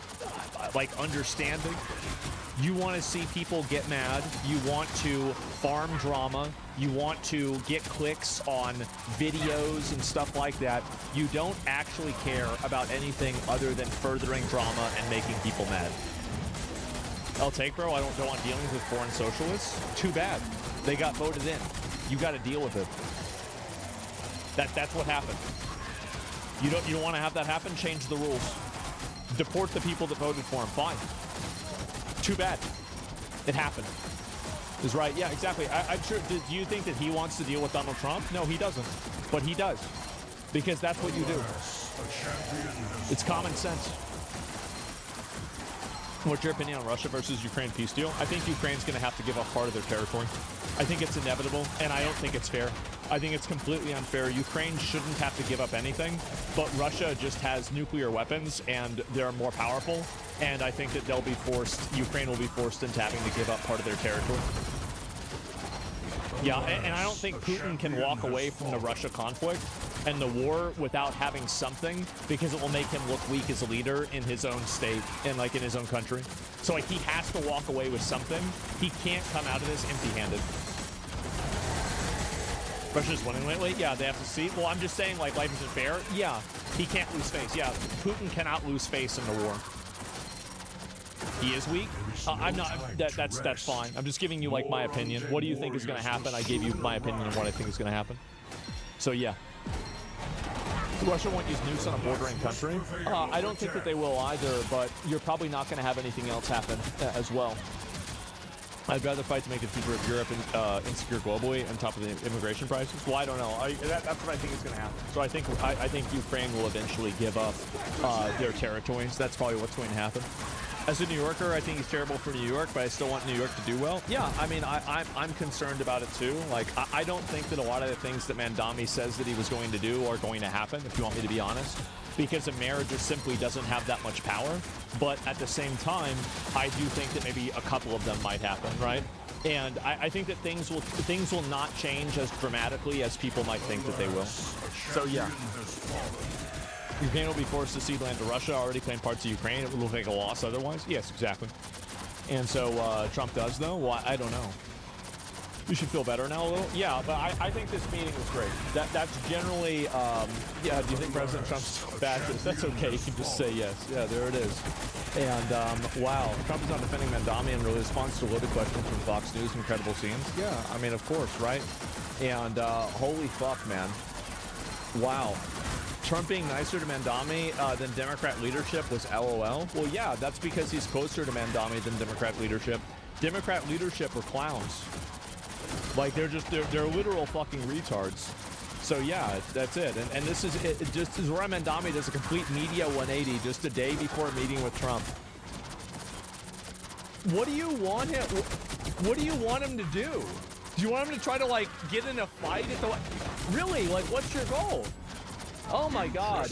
like understanding. You want to see people get mad. You want to farm drama. You want to get clicks on videos and stuff like that. You don't actually care about anything other than furthering drama and making people mad. I'll take, bro. I don't want dealings with foreign socialists. Too bad. They got voted in. You got to deal with it. That's what happened. You don't want to have that happen? Change the rules. Deport the people that voted for him. Fine. Too bad. It happened. Is right. Yeah, exactly. I'm sure. Do you think that he wants to deal with Donald Trump? No, he doesn't. But he does. Because that's what you do. It's common sense. What's your opinion on Russia versus Ukraine peace deal? I think Ukraine's going to have to give up part of their territory. I think it's inevitable, and I don't think it's fair. I think it's completely unfair. Ukraine shouldn't have to give up anything, but Russia just has nuclear weapons, and they're more powerful, and I think that Ukraine will be forced into having to give up part of their territory. Yeah, and I don't think Putin can walk away from the Russia conflict and the war without having something, because it will make him look weak as a leader in his own state and like in his own country. So like he has to walk away with something. He can't come out of this empty-handed. Russia's winning lately? Yeah, they have to see. Well, I'm just saying, like, life isn't fair. Yeah, he can't lose face. Yeah, Putin cannot lose face in the war. He is weak. I'm not. That's fine. I'm just giving you like my opinion. What do you think is going to happen? I gave you my opinion on what I think is going to happen. So yeah. Russia won't use nukes on a bordering country. I don't think that they will either, but you're probably not going to have anything else happen as well. I'd rather fight to make the future of Europe insecure globally on top of the immigration crisis. Well, I don't know. That's what I think is going to happen. So I think Ukraine will eventually give up their territories. That's probably what's going to happen. As a New Yorker, I think it's terrible for New York, but I still want New York to do well. Yeah, I mean, I'm concerned about it too. Like, I don't think that a lot of the things that Mandami says that he was going to do are going to happen, if you want me to be honest, because a mayor just simply doesn't have that much power. But at the same time, I do think that maybe a couple of them might happen, right? And I think that things will not change as dramatically as people might think that they will. So yeah. Ukraine will be forced to cede land to Russia, already claimed parts of Ukraine. It will take a loss otherwise. Yes, exactly. And so Trump does, though? Well, I don't know. You should feel better now a little? Yeah, but I think this meeting was great. That's generally, yeah, do you think President Trump's fascist? That's okay. You can just say yes. Yeah, there it is. And, wow, Trump is not defending Mandami in response to a loaded question from Fox News and Credible Scenes. Yeah, I mean, of course, right? And holy fuck, man. Wow. Trump being nicer to Mandami than Democrat leadership was LOL. Well, yeah, that's because he's closer to Mandami than Democrat leadership. Democrat leadership are clowns. Like, they're literal fucking retards. So yeah, that's it. And this is it. Just Zoran Mandami does a complete media 180 just a day before meeting with Trump. What do you want him? What do you want him to do? Do you want him to try to like get in a fight at the? Really? Like, what's your goal? Oh my God.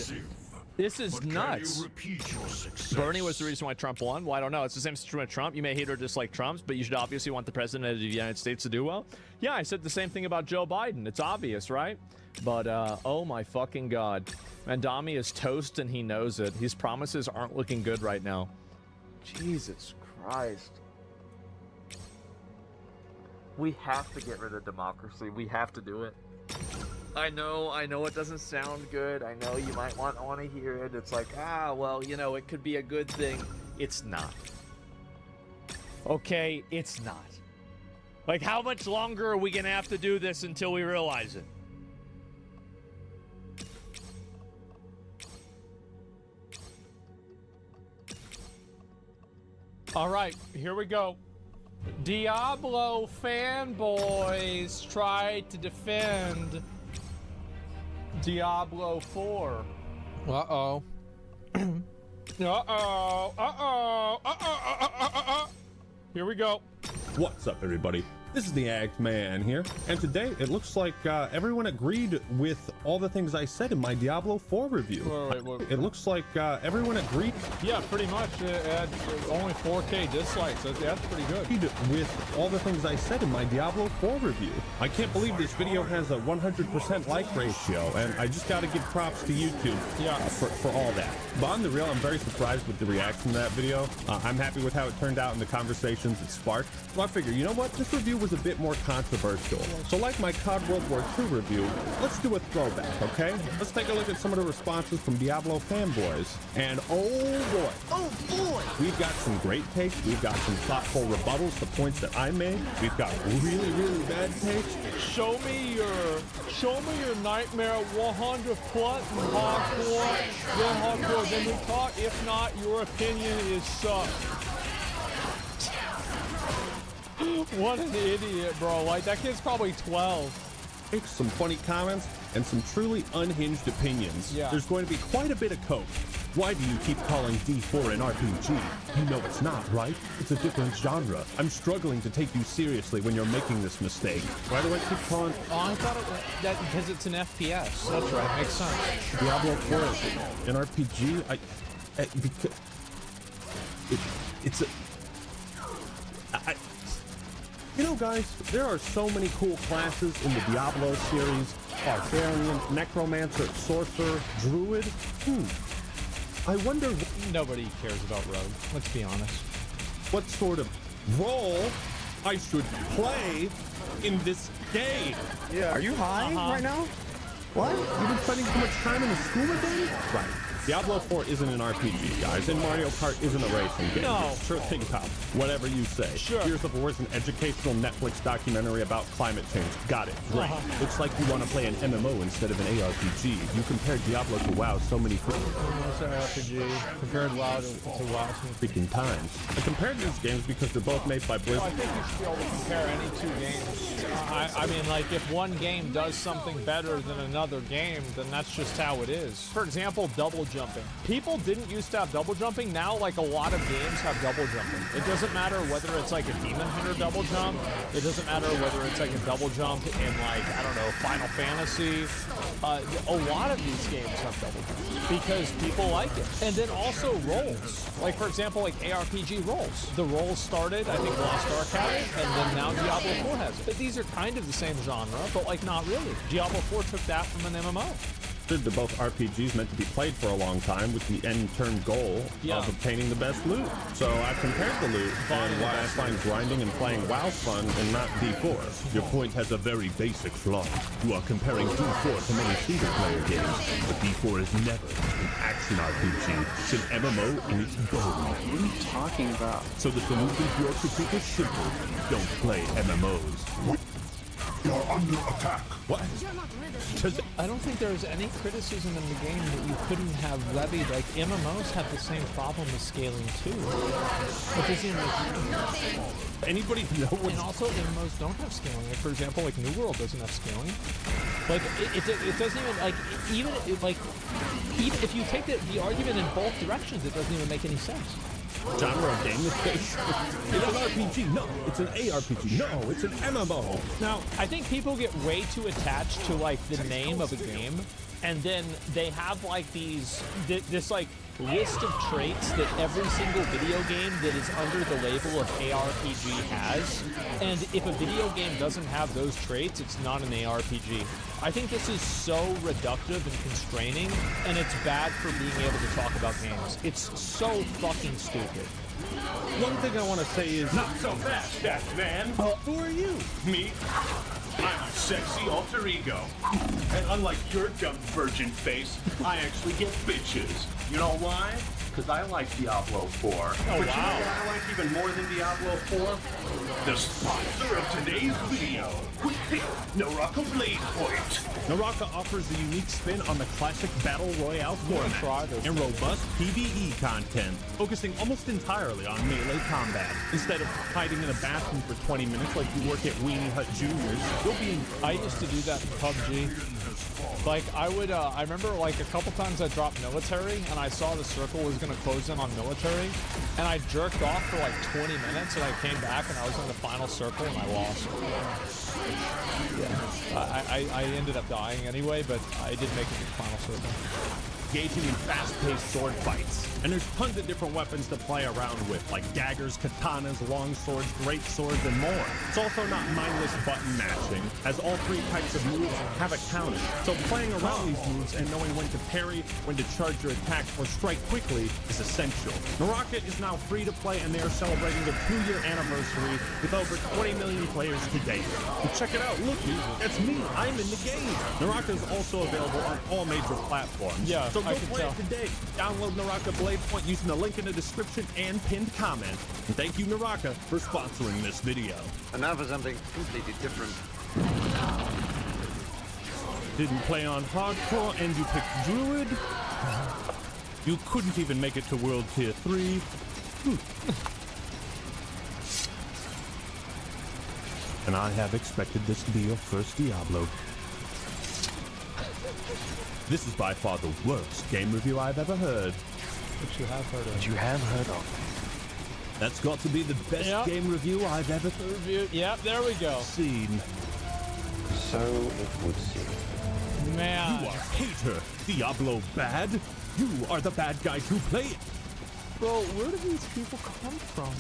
This is But can nuts. you repeat your success? Bernie was the reason why Trump won. Well, I don't know. It's the same situation with Trump. You may hate or dislike Trump's, but you should obviously want the president of the United States to do well. Yeah, I said the same thing about Joe Biden. It's obvious, right? But, oh my fucking God. Mandami is toast and he knows it. His promises aren't looking good right now. Jesus Christ. We have to get rid of democracy. We have to do it. I know it doesn't sound good. I know you might want to hear it. It's like, well, you know, it could be a good thing. It's not. Okay, it's not. Like, how much longer are we gonna have to do this until we realize it? All right, here we go. Diablo fanboys tried to defend Diablo 4. Uh-oh. Here we go. What's up, everybody? This is the Act Man here, and today it looks like everyone agreed with all the things I said in my Diablo 4 review. Wait. It looks like everyone agreed. Yeah, pretty much. It had only 4K dislikes. That's pretty good. With all the things I said in my Diablo 4 review. I can't believe this video has a 100% like ratio, and I just got to give props to YouTube for all that. But on the real, I'm very surprised with the reaction to that video. I'm happy with how it turned out and the conversations it sparked. So I figure, you know what? This review was a bit more controversial. So like my COD World War II review, let's do a throwback, okay? Let's take a look at some of the responses from Diablo fanboys. And oh boy, we've got some great takes. We've got some thoughtful rebuttals to points that I made. We've got really bad takes. Show me your nightmare 100 plus hardcore, then we talk. If not, your opinion is sucked. What an idiot, bro. Like, that kid's probably 12. Some funny comments and some truly unhinged opinions. Yeah. There's going to be quite a bit of coke. Why do you keep calling D4 an RPG? You know it's not, right? It's a different genre. I'm struggling to take you seriously when you're making this mistake. Why do I keep calling... Oh, I thought that because it's an FPS. That's right. Makes sense. Diablo 4 is an RPG? Because... It's a... You know, guys, there are so many cool classes in the Diablo series. Barbarian, Necromancer, Sorcerer, Druid. I wonder... Nobody cares about Rogue. Let's be honest. What sort of role I should play in this game. Yeah. Are you high right now? What? You've been spending too much time in the school again? Right. Diablo 4 isn't an RPG, guys, and Mario Kart isn't a racing game. No. Sure thing, Tom. Whatever you say. Sure. Gears of War is an educational Netflix documentary about climate change. Got it. Great. Looks like you want to play an MMO instead of an ARPG. You compared Diablo to WoW so many It's an RPG. Compared WoW to WoW. freaking times. I compared these games because they're both made by Blizzard. I think you should be able to compare any two games. I mean, like, if one game does something better than another game, then that's just how it is. For example, double jumping. People didn't used to have double jumping. Now, like, a lot of games have double jumping. It doesn't matter whether it's like a Demon Hunter double jump. It doesn't matter whether it's like a double jump in, like, I don't know, Final Fantasy. A lot of these games have double jumps because people like it. And then also rolls. Like, for example, like ARPG rolls. The rolls started, I think, Lost Ark had it, and then now Diablo 4 has it. But these are kind of the same genre, but, like, not really. Diablo 4 took that from an MMO. They're both RPGs meant to be played for a long time with the end-term goal of obtaining the best loot. So I compared the loot and why I find grinding and playing WoW fun and not D4. Your point has a very basic flaw. You are comparing D4 to many single-player games, but D4 is never an action RPG. It's an MMO in its goal. What are you talking about? So the solution to your critique is simple. Don't play MMOs. You're under attack. What? I don't think there's any criticism in the game that you couldn't have levied. Like, MMOs have the same problem with scaling too. But doesn't even make anybody know what? And also, MMOs don't have scaling. Like, for example, like New World doesn't have scaling. Like, it doesn't even, like, even if you take the argument in both directions, it doesn't even make any sense. Genre of game is based. It's an RPG. No, it's an ARPG. No, it's an MMO. Now, I think people get way too attached to, like, the name of a game and then they have like this like list of traits that every single video game that is under the label of ARPG has, and if a video game doesn't have those traits, it's not an ARPG. I think this is so reductive and constraining, and it's bad for being able to talk about games. It's so fucking stupid. One thing I want to say is... Not so fast, Shaft Man. Who are you? Me? I'm a sexy alter ego. And unlike your dumb virgin face, I actually get bitches. You know why? Because I like Diablo 4. But you know what I like even more than Diablo 4? The sponsor of today's video. Quick pick, Naraka Blade Point. Naraka offers a unique spin on the classic Battle Royale format and robust PvE content, focusing almost entirely on melee combat. Instead of hiding in a bathroom for 20 minutes like you work at Weenie Hut Juniors, you'll be in... I used to do that in PUBG. Like, I remember like a couple times I dropped military and I saw the circle was gonna close in on military, and I jerked off for like 20 minutes and I came back and I was in the final circle and I lost. Yeah. I ended up dying anyway, but I did make it to the final circle. Engaging in fast-paced sword fights. And there's tons of different weapons to play around with, like daggers, katanas, long swords, great swords, and more. It's also not mindless button matching, as all three types of moves have a counter. So playing around these moves and knowing when to parry, when to charge your attack, or strike quickly is essential. Naraka is now free to play, and they are celebrating their 2-year anniversary with over 20 million players to date. And check it out, look, that's me, I'm in the game. Naraka is also available on all major platforms. Yeah, so go I can play tell. it today. Download Naraka Blade Point using the link in the description and pinned comment. And thank you, Naraka, for sponsoring this video. And now for something completely different. Didn't play on hardcore and you picked Druid? You couldn't even make it to World Tier 3? And I have expected this to be your first Diablo. This is by far the worst game review I've ever heard. Which you have heard of. Which you have heard of. That's got to be the best game review I've ever Review. Yep, there we go. seen. So it would seem. Man. You are hater. Diablo bad? You are the bad guys who play it. Bro, where do these people come from?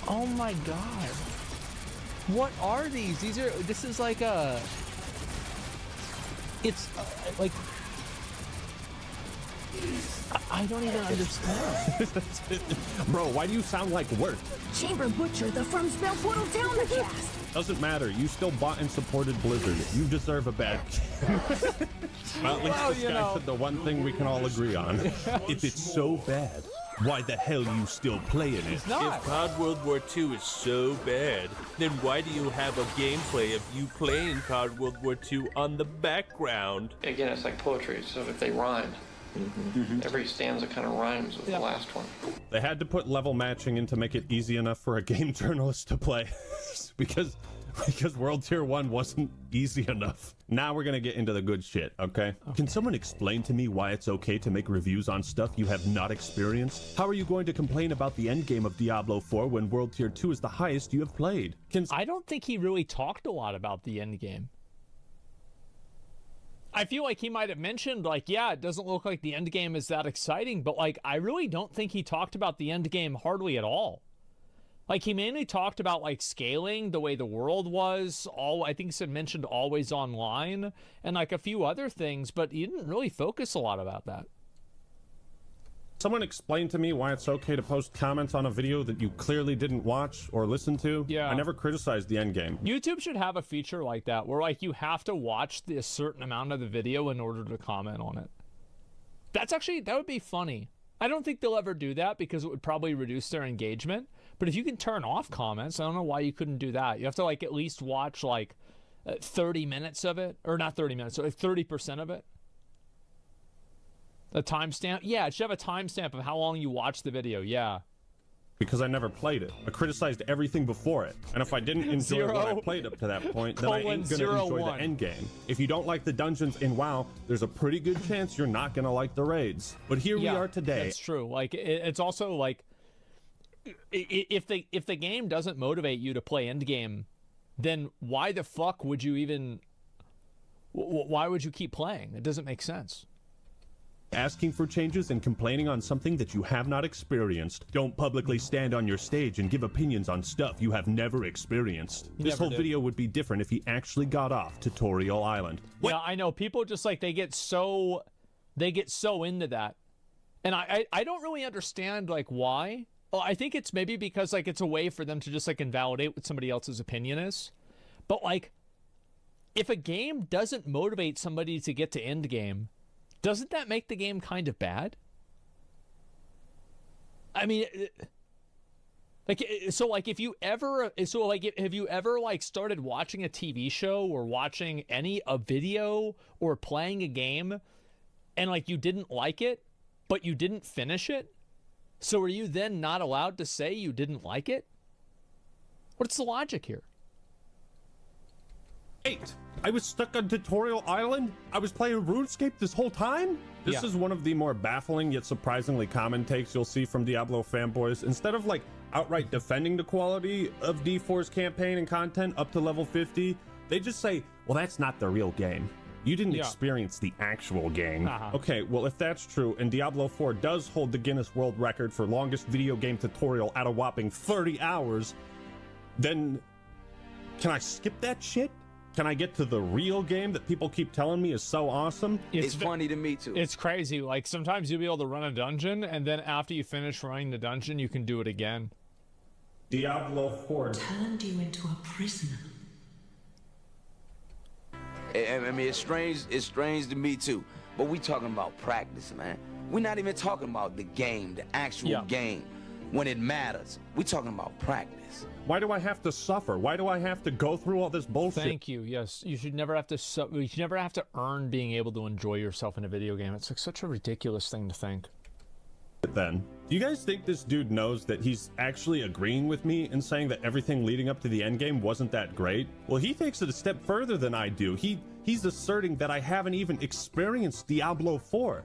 Oh my god. What are these? This is like a... It's like... I don't even understand. Bro, why do you sound like Wirt? Chamber Butcher, the firm spell portal down the cast. Doesn't matter. You still bought and supported Blizzard. You deserve a bad game. Well, at least this guy said the one thing we can all agree on. If it's so bad, why the hell you still playing it? It's not. If COD World War II is so bad, then why do you have a gameplay of you playing COD World War II on the background? Again, it's like poetry, so if they rhyme, every stanza kind of rhymes with the last one. They had to put level matching in to make it easy enough for a game journalist to play. because World Tier 1 wasn't easy enough. Now we're gonna get into the good shit, okay? Can someone explain to me why it's okay to make reviews on stuff you have not experienced? How are you going to complain about the endgame of Diablo 4 when World Tier 2 is the highest you have played? I don't think he really talked a lot about the endgame. I feel like he might have mentioned, like, yeah, it doesn't look like the endgame is that exciting, but, like, I really don't think he talked about the endgame hardly at all. Like, he mainly talked about, like, scaling, the way the world was, I think he said mentioned always online, and, like, a few other things, but he didn't really focus a lot about that. Someone explain to me why it's okay to post comments on a video that you clearly didn't watch or listen to? Yeah. I never criticized the endgame. YouTube should have a feature like that, where, like, you have to watch a certain amount of the video in order to comment on it. That would be funny. I don't think they'll ever do that because it would probably reduce their engagement. But if you can turn off comments, I don't know why you couldn't do that. You have to, like, at least watch, like, 30 minutes of it. Or not 30 minutes, so like 30% of it. A timestamp? Yeah, it should have a timestamp of how long you watched the video, yeah. Because I never played it. I criticized everything before it. And if I didn't enjoy what I played up to that point, then I ain't gonna enjoy the end game. If you don't like the dungeons in WoW, there's a pretty good chance you're not gonna like the raids. But here we are today. That's true. Like, it's also like, if the game doesn't motivate you to play endgame, then why the fuck would you even Why would you keep playing? It doesn't make sense. Asking for changes and complaining on something that you have not experienced. Don't publicly stand on your stage and give opinions on stuff you have never experienced. He This never whole did. video would be different if he actually got off Tutorial Island. Yeah, I know. People just like they get so into that. And I don't really understand like why. Well, I think it's maybe because like it's a way for them to just like invalidate what somebody else's opinion is. But like if a game doesn't motivate somebody to get to end game, doesn't that make the game kind of bad? I mean, like, so like if you ever, so like have you ever like started watching a TV show or watching a video or playing a game and like you didn't like it, but you didn't finish it? So are you then not allowed to say you didn't like it? What's the logic here? 8. I was stuck on Tutorial Island? I was playing RuneScape this whole time? This is one of the more baffling yet surprisingly common takes you'll see from Diablo fanboys. Instead of like outright defending the quality of D4's campaign and content up to level 50, they just say, well, that's not the real game. You didn't experience the actual game. Okay, well, if that's true, and Diablo 4 does hold the Guinness World Record for longest video game tutorial at a whopping 30 hours, then can I skip that shit? Can I get to the real game that people keep telling me is so awesome? It's funny to me too. It's crazy. Like sometimes you'll be able to run a dungeon, and then after you finish running the dungeon, you can do it again. Diablo 4 turned you into a prisoner. I mean, it's strange to me too. But we talking about practice, man. We're not even talking about the game, the actual game, when it matters. We talking about practice. Why do I have to suffer? Why do I have to go through all this bullshit? Thank you. Yes, you should never have to. You should never have to earn being able to enjoy yourself in a video game. It's like such a ridiculous thing to think. Then, do you guys think this dude knows that he's actually agreeing with me and saying that everything leading up to the endgame wasn't that great? Well, he takes it a step further than I do. He's asserting that I haven't even experienced Diablo 4.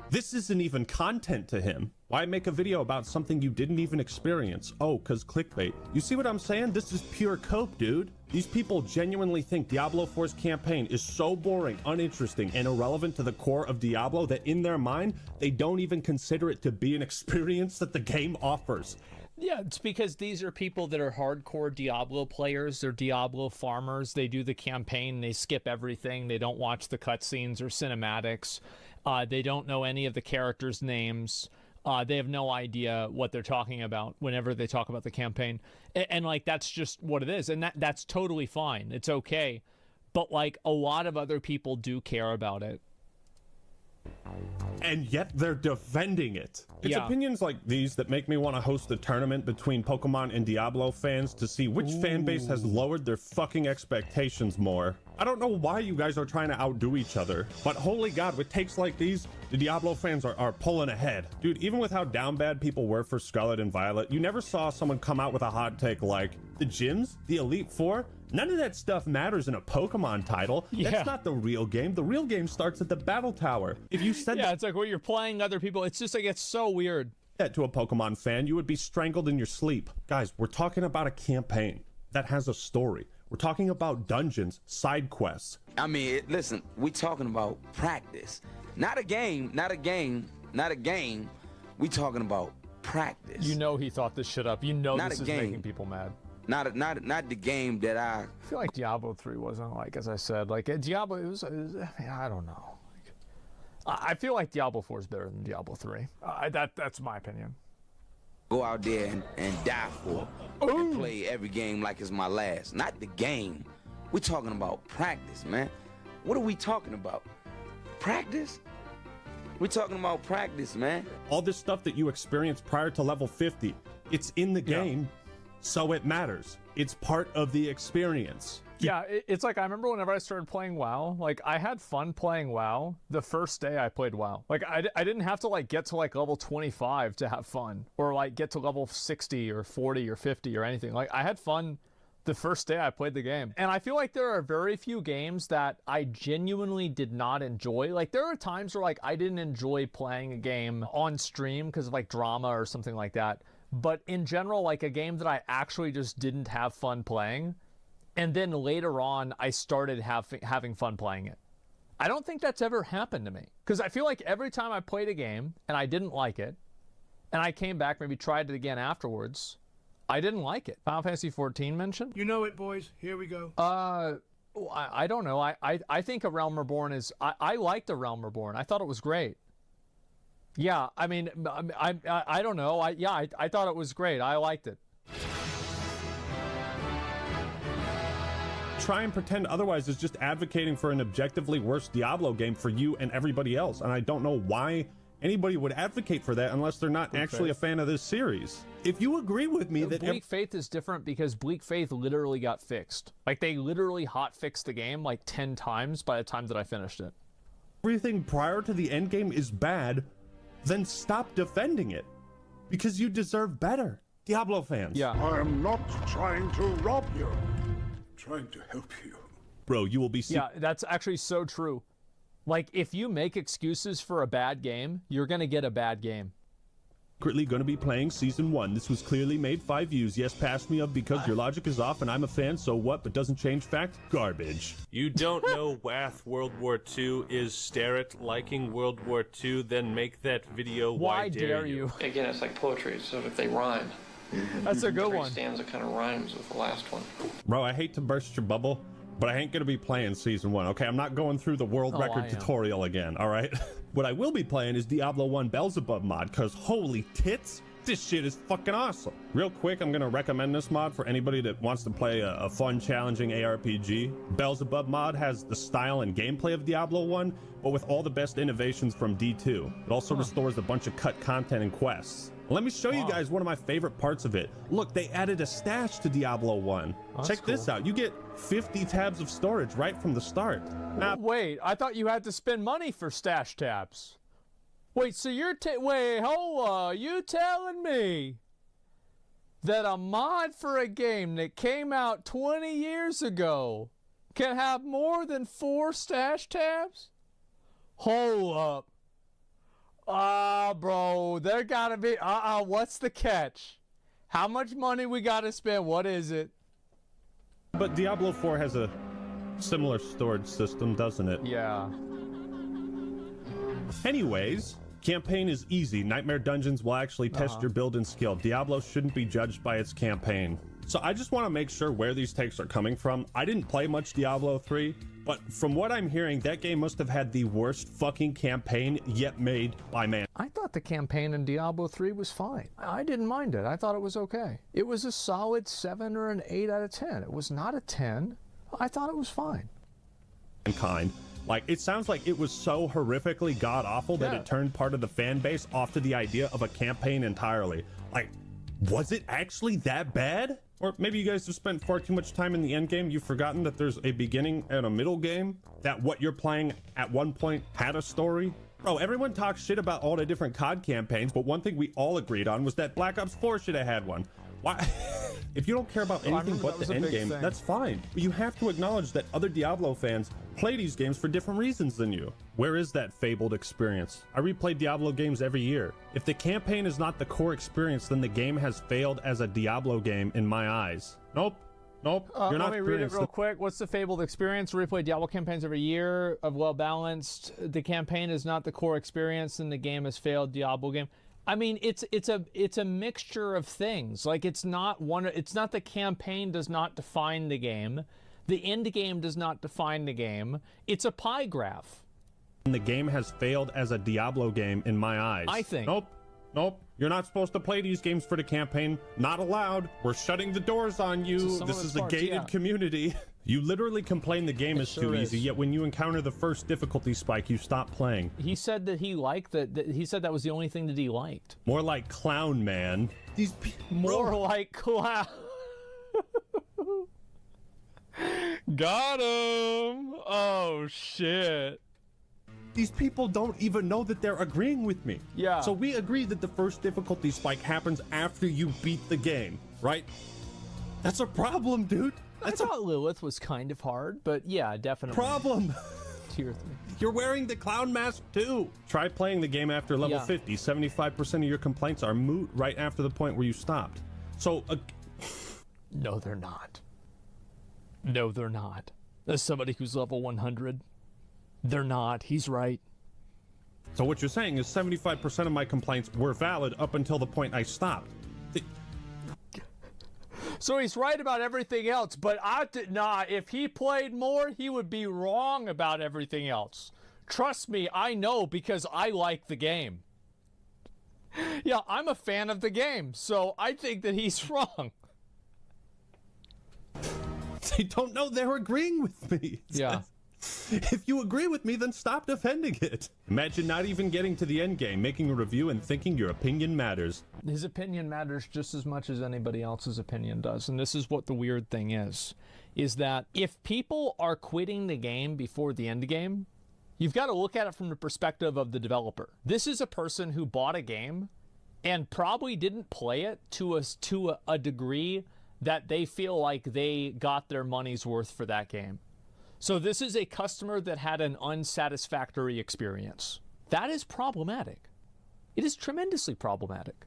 This isn't even content to him. Why make a video about something you didn't even experience? Oh, cause clickbait. You see what I'm saying? This is pure cope, dude. These people genuinely think Diablo 4's campaign is so boring, uninteresting, and irrelevant to the core of Diablo that in their mind, they don't even consider it to be an experience that the game offers. Yeah, it's because these are people that are hardcore Diablo players. They're Diablo farmers. They do the campaign. They skip everything. They don't watch the cutscenes or cinematics. They don't know any of the characters' names. They have no idea what they're talking about whenever they talk about the campaign. And like, that's just what it is. And that's totally fine. It's okay. But like, a lot of other people do care about it. And yet they're defending it. It's opinions like these that make me want to host a tournament between Pokemon and Diablo fans to see which fan base has lowered their fucking expectations more. I don't know why you guys are trying to outdo each other, but holy god, with takes like these, the Diablo fans are pulling ahead. Dude, even with how down bad people were for Scarlet and Violet, you never saw someone come out with a hot take like, the gyms, the Elite Four, none of that stuff matters in a Pokemon title. That's not the real game. The real game starts at the Battle Tower. If you said it's like where you're playing other people, it's just like, it's so weird. That to a Pokemon fan, you would be strangled in your sleep. Guys, we're talking about a campaign that has a story. We're talking about dungeons, side quests. I mean, listen, we talking about practice. Not a game. We talking about practice. You know he thought this shit up. You know Not this a is game. making people mad. Not the game that I feel like Diablo 3 wasn't like, as I said, like Diablo, it was I mean, I don't know. I feel like Diablo 4 is better than Diablo 3. That's my opinion. go out there and die for and play every game like it's my last. Not the game. We're talking about practice, man. What are we talking about? Practice? We're talking about practice, man. All this stuff that you experienced prior to level 50, it's in the game, so it matters. It's part of the experience. Yeah, it's like I remember whenever I started playing WoW, like I had fun playing WoW the first day I played WoW. Like I didn't have to like get to like level 25 to have fun, or like get to level 60 or 40 or 50 or anything. Like I had fun the first day I played the game. And I feel like there are very few games that I genuinely did not enjoy. Like there are times where like I didn't enjoy playing a game on stream because of like drama or something like that. But in general, like a game that I actually just didn't have fun playing. And then later on, I started having fun playing it. I don't think that's ever happened to me. Because I feel like every time I played a game and I didn't like it, and I came back, maybe tried it again afterwards, I didn't like it. Final Fantasy 14 mentioned? You know it, boys. Here we go. I don't know. I think A Realm Reborn is... I liked A Realm Reborn. I thought it was great. Yeah, I mean, I don't know. I thought it was great. I liked it. Try and pretend otherwise is just advocating for an objectively worse Diablo game for you and everybody else. And I don't know why anybody would advocate for that unless they're not actually a fan of this series. If you agree with me that Bleak Faith is different because Bleak Faith literally got fixed. Like, they literally hot fixed the game like 10 times by the time that I finished it. Everything prior to the end game is bad, then stop defending it. Because you deserve better. Diablo fans. Yeah. I'm not trying to rob you. I'm trying to help you. Bro, you will be... Yeah, that's actually so true. Like, if you make excuses for a bad game, you're gonna get a bad game. Secretly gonna be playing Season 1. This was clearly made 5 views. Yes, pass me up because your logic is off and I'm a fan, so what? But doesn't change fact? Garbage. You don't know Wath World War II is stare at liking World War II, then make that video. Why dare you? Again, it's like poetry, so if they rhyme. That's a good Every one. stanza kind of rhymes with the last one. Bro, I hate to burst your bubble, but I ain't gonna be playing Season 1, okay? I'm not going through the world record tutorial again, alright? What I will be playing is Diablo 1 Beelzebub mod, because holy tits, this shit is fucking awesome. Real quick, I'm gonna recommend this mod for anybody that wants to play a fun, challenging ARPG. Beelzebub mod has the style and gameplay of Diablo 1, but with all the best innovations from D2. It also restores a bunch of cut content and quests. Let me show you guys one of my favorite parts of it. Look, they added a stash to Diablo 1. Check this out. You get 50 tabs of storage right from the start. Now, wait, I thought you had to spend money for stash tabs. Wait, so you're wait, hold on. You telling me that a mod for a game that came out 20 years ago can have more than 4 stash tabs? Hold up. Bro, there gotta be, what's the catch? How much money we gotta spend? What is it? but Diablo 4 has a similar storage system, doesn't it? Yeah. Anyways, campaign is easy. Nightmare Dungeons will actually test your build and skill. Diablo shouldn't be judged by its campaign. So I just want to make sure where these takes are coming from. I didn't play much Diablo 3, but from what I'm hearing, that game must have had the worst fucking campaign yet made by man. I thought the campaign in Diablo 3 was fine. I didn't mind it. I thought it was okay. It was a solid 7 or an 8 out of 10. It was not a 10. I thought it was fine. Like, it sounds like it was so horrifically god-awful that it turned part of the fan base off to the idea of a campaign entirely. Like, was it actually that bad? Or maybe you guys have spent far too much time in the end game. You've forgotten that there's a beginning and a middle game, that what you're playing at one point had a story. Bro, everyone talks shit about all the different COD campaigns, but one thing we all agreed on was that Black Ops 4 should have had one. Why? If you don't care about anything but the end game, that's fine. But you have to acknowledge that other Diablo fans play these games for different reasons than you. Where is that fabled experience? I replay Diablo games every year. If the campaign is not the core experience, then the game has failed as a Diablo game in my eyes. Nope. Nope. You're not let me read it real quick. What's the fabled experience? Replay Diablo campaigns every year of well balanced. The campaign is not the core experience, and the game has failed. Diablo game. I mean, it's a mixture of things. Like, it's not the campaign does not define the game. The end game does not define the game. It's a pie graph. The game has failed as a Diablo game in my eyes. I think. Nope. Nope. You're not supposed to play these games for the campaign. Not allowed. We're shutting the doors on you. This is a gated community. You literally complain the game is too easy, yet when you encounter the first difficulty spike, you stop playing. He said that he liked that. He said that was the only thing that he liked. More like Clown Man. More like Clown. Got him. Oh shit. These people don't even know that they're agreeing with me. Yeah. So we agree that the first difficulty spike happens after you beat the game, right? That's a problem, dude. I thought Lilith was kind of hard, but yeah, definitely. Problem. Tier 3. You're wearing the clown mask too. Try playing the game after level 50. 75% of your complaints are moot right after the point where you stopped. So, no, they're not. No, they're not. As somebody who's level 100. They're not. He's right. So what you're saying is 75% of my complaints were valid up until the point I stopped. So he's right about everything else, but if he played more, he would be wrong about everything else. Trust me, I know because I like the game. Yeah, I'm a fan of the game, so I think that he's wrong. They don't know they're agreeing with me. Yeah. If you agree with me, then stop defending it. Imagine not even getting to the end game, making a review and thinking your opinion matters. His opinion matters just as much as anybody else's opinion does. And this is what the weird thing is that if people are quitting the game before the end game, you've got to look at it from the perspective of the developer. This is a person who bought a game and probably didn't play it to a degree that they feel like they got their money's worth for that game. So this is a customer that had an unsatisfactory experience. That is problematic. It is tremendously problematic.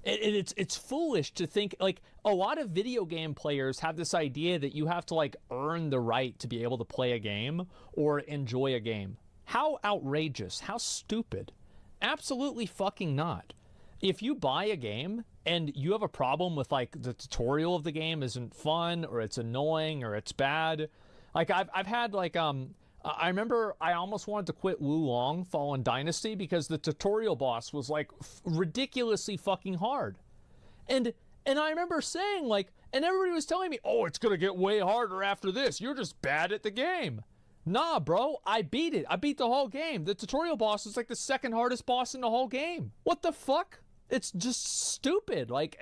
It's foolish to think, like, a lot of video game players have this idea that you have to, like, earn the right to be able to play a game or enjoy a game. How outrageous, how stupid. Absolutely fucking not. If you buy a game and you have a problem with, like, the tutorial of the game isn't fun or it's annoying or it's bad, like, I've had, like, I remember I almost wanted to quit Wu Long Fallen Dynasty because the tutorial boss was, like, ridiculously fucking hard. And I remember saying, like, and everybody was telling me, oh, it's gonna get way harder after this. You're just bad at the game. Nah, bro, I beat it. I beat the whole game. The tutorial boss is, like, the second hardest boss in the whole game. What the fuck? It's just stupid. Like,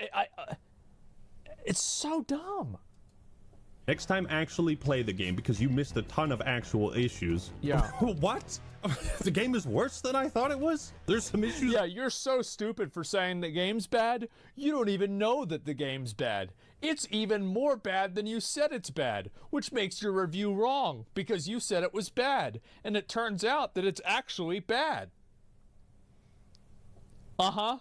it's so dumb. Next time, actually play the game because you missed a ton of actual issues. Yeah. What? The game is worse than I thought it was? There's some issues? Yeah, you're so stupid for saying the game's bad. You don't even know that the game's bad. It's even more bad than you said it's bad, which makes your review wrong because you said it was bad, and it turns out that it's actually bad. Uh-huh.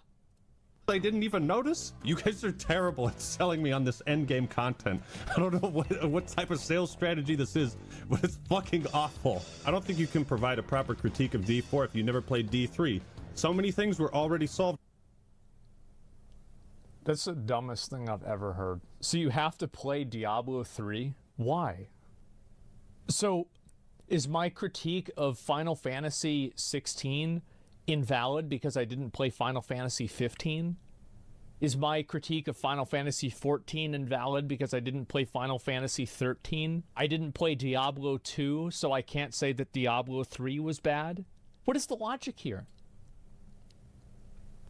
I didn't even notice? You guys are terrible at selling me on this endgame content. I don't know what type of sales strategy this is, but it's fucking awful. I don't think you can provide a proper critique of D4 if you never played D3. So many things were already solved. That's the dumbest thing I've ever heard. So you have to play Diablo 3? Why? So is my critique of Final Fantasy 16 invalid because I didn't play Final Fantasy 15? Is my critique of Final Fantasy 14 invalid because I didn't play Final Fantasy 13? I didn't play Diablo 2, so I can't say that Diablo 3 was bad? What is the logic here?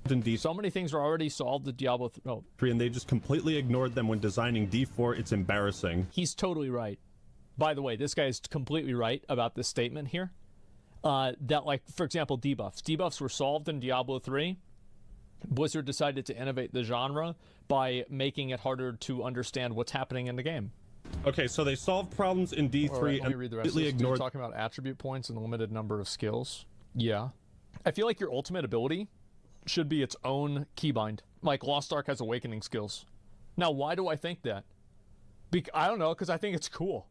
Indeed. So many things are already solved with Diablo 3, and they just completely ignored them when designing D4. It's embarrassing. He's totally right. By the way, this guy is completely right about this statement here. That, like, for example, debuffs. Debuffs were solved in Diablo 3. Blizzard decided to innovate the genre by making it harder to understand what's happening in the game. Okay, so they solved problems in D3 Let me read the rest of completely this. ignored. Talking about attribute points and the limited number of skills. Yeah. I feel like your ultimate ability should be its own keybind. Like Lost Ark has awakening skills. Now, why do I think that? I don't know, because I think it's cool.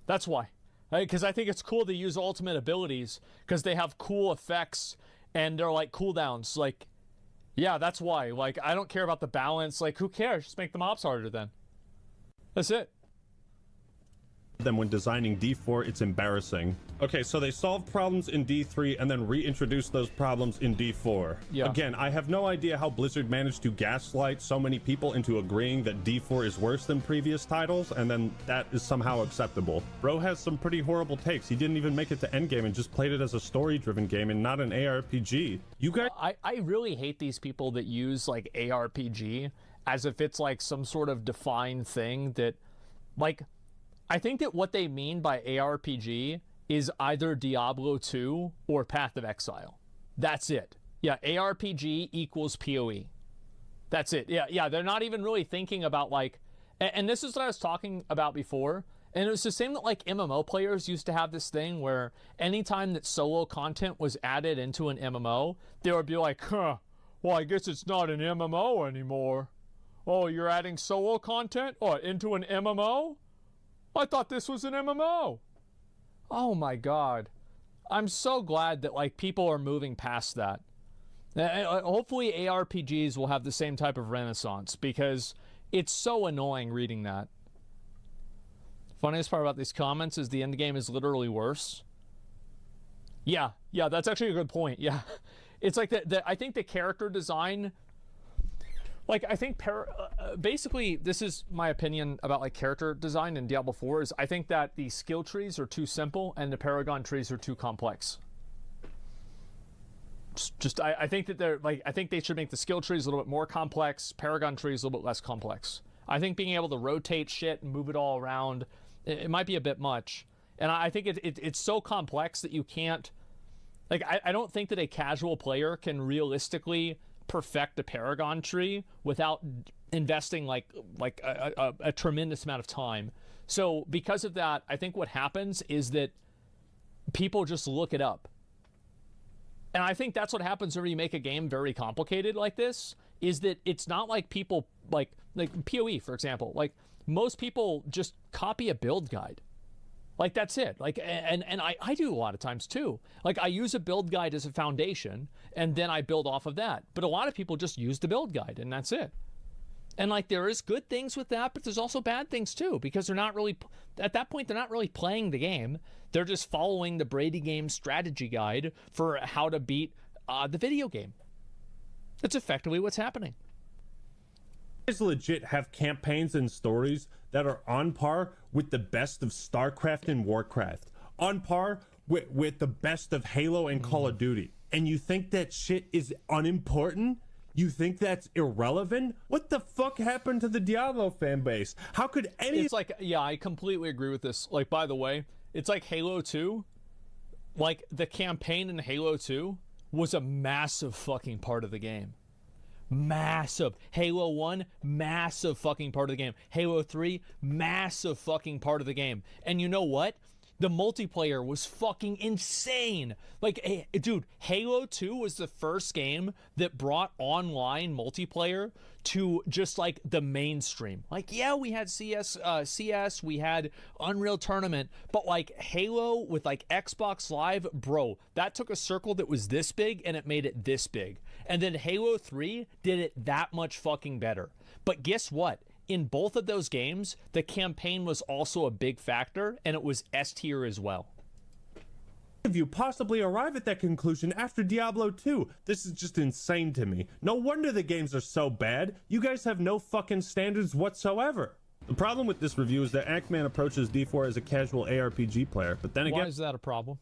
That's why. Because I think it's cool to use ultimate abilities because they have cool effects and they're like cooldowns. Like, yeah, that's why. Like, I don't care about the balance. Like, who cares? Just make the mobs harder then. That's it. Them when designing D4, it's embarrassing. Okay, so they solved problems in D3 and then reintroduced those problems in D4. Yeah. Again, I have no idea how Blizzard managed to gaslight so many people into agreeing that D4 is worse than previous titles, and then that is somehow acceptable. Bro has some pretty horrible takes. He didn't even make it to endgame and just played it as a story-driven game and not an ARPG. You guys... I really hate these people that use, like, ARPG as if it's, like, some sort of defined thing that, like... I think that what they mean by ARPG is either Diablo 2 or Path of Exile. That's it. Yeah, ARPG equals PoE. That's it. Yeah, they're not even really thinking about, like... And this is what I was talking about before. And it was the same that, like, MMO players used to have this thing where anytime that solo content was added into an MMO, they would be like, well, I guess it's not an MMO anymore. Oh, you're adding solo content? Into an MMO? I thought this was an MMO. Oh my God. I'm so glad that like people are moving past that. Hopefully ARPGs will have the same type of renaissance, because it's so annoying reading that. Funniest part about these comments is the end game is literally worse. Yeah, that's actually a good point. Yeah. It's like I think the character design, like I think basically this is my opinion about like character design in Diablo 4 is I think that the skill trees are too simple and the Paragon trees are too complex. I think that I think they should make the skill trees a little bit more complex, Paragon trees a little bit less complex. I think being able to rotate shit and move it all around, it might be a bit much. And I think it's so complex that you can't, like, I don't think that a casual player can realistically perfect a Paragon tree without investing like a tremendous amount of time. So because of that, I think what happens is that people just look it up. And I think that's what happens when you make a game very complicated like this, is that it's not like people like PoE, for example, like most people just copy a build guide. Like that's it. Like, and I do a lot of times too. Like I use a build guide as a foundation and then I build off of that. But a lot of people just use the build guide and that's it. And like there is good things with that, but there's also bad things too, because they're not really, at that point, they're not really playing the game. They're just following the Brady Game strategy guide for how to beat the video game. That's effectively what's happening. You guys legit have campaigns and stories that are on par with the best of StarCraft and Warcraft, on par with the best of Halo and Call of Duty, and you think that shit is unimportant? You think that's irrelevant? What the fuck happened to the Diablo fan base? How could any... It's like, yeah, I completely agree with this. Like, by the way, it's like Halo 2. Like, the campaign in Halo 2 was a massive fucking part of the game. Massive. Halo 1, massive fucking part of the game. Halo 3, massive fucking part of the game. And you know what? The multiplayer was fucking insane. Like, dude, Halo 2 was the first game that brought online multiplayer to just like the mainstream. Like, yeah, we had CS, we had Unreal Tournament, but like Halo with like Xbox Live, bro, that took a circle that was this big and it made it this big. And then Halo 3 did it that much fucking better. But guess what? In both of those games, the campaign was also a big factor, and it was S tier as well. If you possibly arrive at that conclusion after Diablo 2, this is just insane to me. No wonder the games are so bad. You guys have no fucking standards whatsoever. The problem with this review is that Ackman approaches D4 as a casual ARPG player, but then again... Why is that a problem?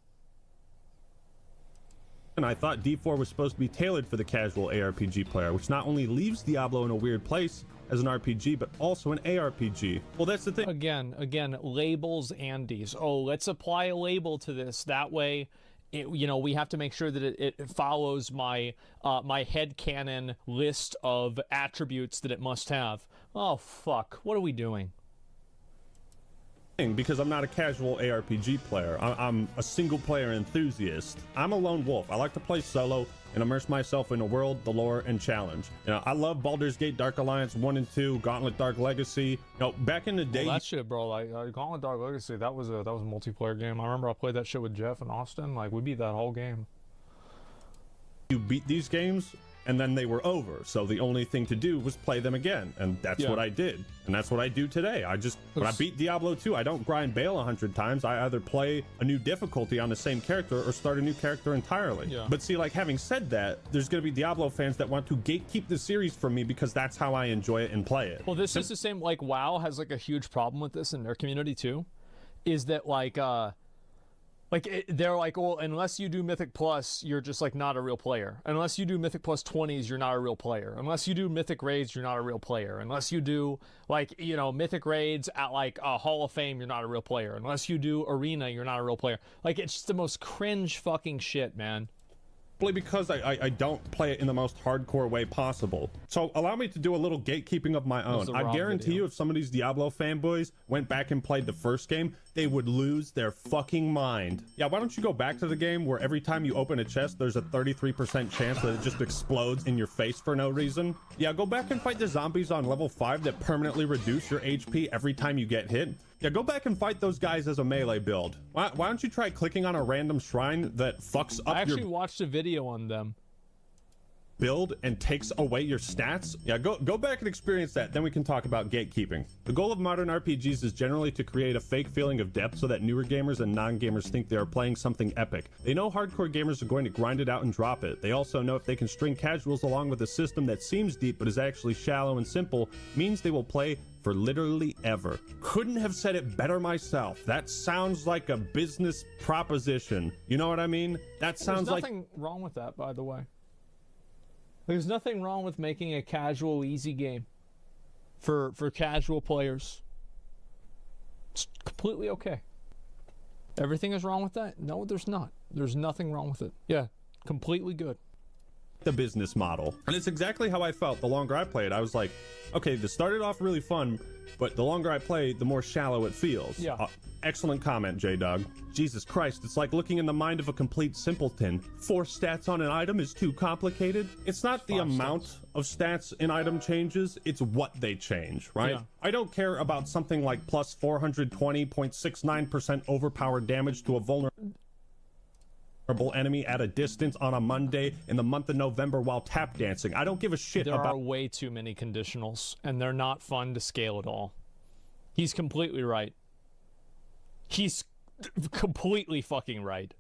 And I thought D4 was supposed to be tailored for the casual ARPG player, which not only leaves Diablo in a weird place as an RPG, but also an ARPG. Well, that's the thing. Again, labels, Andes. Oh, let's apply a label to this. That way, we have to make sure that it follows my my headcanon list of attributes that it must have. Oh, fuck. What are we doing? Because I'm not a casual ARPG player. I'm a single player enthusiast. I'm a lone wolf. I like to play solo and immerse myself in the world, the lore, and challenge. I love Baldur's Gate Dark Alliance 1 and 2, Gauntlet Dark Legacy. Back in the day... Well, that shit, bro, like Gauntlet Dark Legacy, that was a multiplayer game. I remember I played that shit with Jeff and Austin. Like, we beat that whole game. You beat these games, and then they were over. So the only thing to do was play them again. And that's what I did. And that's what I do today. When I beat Diablo 2, I don't grind Baal 100 times. I either play a new difficulty on the same character or start a new character entirely. Yeah. But see, like, having said that, there's going to be Diablo fans that want to gatekeep the series from me because that's how I enjoy it and play it. Well, this is the same, like, WoW has, like, a huge problem with this in their community, too. Is that, they're like, well, unless you do Mythic Plus, you're just like not a real player. Unless you do Mythic Plus 20s, you're not a real player. Unless you do Mythic Raids, you're not a real player. Unless you do Mythic Raids at like a Hall of Fame, you're not a real player. Unless you do Arena, you're not a real player. Like, it's just the most cringe fucking shit, man. Because I don't play it in the most hardcore way possible. So allow me to do a little gatekeeping of my own. I guarantee you if some of these Diablo fanboys went back and played the first game, they would lose their fucking mind. Yeah, why don't you go back to the game where every time you open a chest, there's a 33% chance that it just explodes in your face for no reason? Yeah, go back and fight the zombies on level 5 that permanently reduce your HP every time you get hit. Yeah, go back and fight those guys as a melee build. Why don't you try clicking on a random shrine that fucks up I actually your watched a video on them. build and takes away your stats? Yeah, go back and experience that, then we can talk about gatekeeping. The goal of modern RPGs is generally to create a fake feeling of depth so that newer gamers and non-gamers think they are playing something epic. They know hardcore gamers are going to grind it out and drop it. They also know if they can string casuals along with a system that seems deep but is actually shallow and simple, means they will play for literally ever. Couldn't have said it better myself. That sounds like a business proposition. You know what I mean? That sounds There's like... nothing wrong with that, by the way. There's nothing wrong with making a casual, easy game for casual players. It's completely okay. Everything is wrong with that? No, there's not. There's nothing wrong with it. Yeah, completely good. The business model. And it's exactly how I felt the longer I played. I was like, okay, this started off really fun, but the longer I play, the more shallow it feels. Yeah. Excellent comment, J-Dog. Jesus Christ, it's like looking in the mind of a complete simpleton. 4 stats on an item is too complicated. It's not the amount of stats in item changes, it's what they change, right? Yeah. I don't care about something like plus 420.69% overpowered damage to a vulnerable enemy at a distance on a Monday in the month of November while tap dancing. I don't give a shit There about... are way too many conditionals, and they're not fun to scale at all. He's completely right. He's completely fucking right.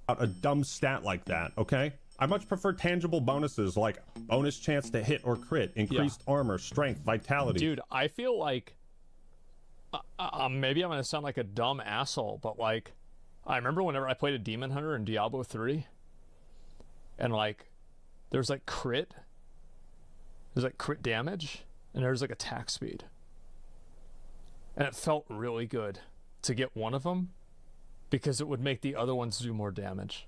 A dumb stat like that, okay? I much prefer tangible bonuses like bonus chance to hit or crit, increased armor, strength, vitality. Dude, I feel like... maybe I'm gonna sound like a dumb asshole, but like... I remember whenever I played a Demon Hunter in Diablo 3, and like, there's like crit damage, and there's like attack speed. And it felt really good to get one of them, because it would make the other ones do more damage.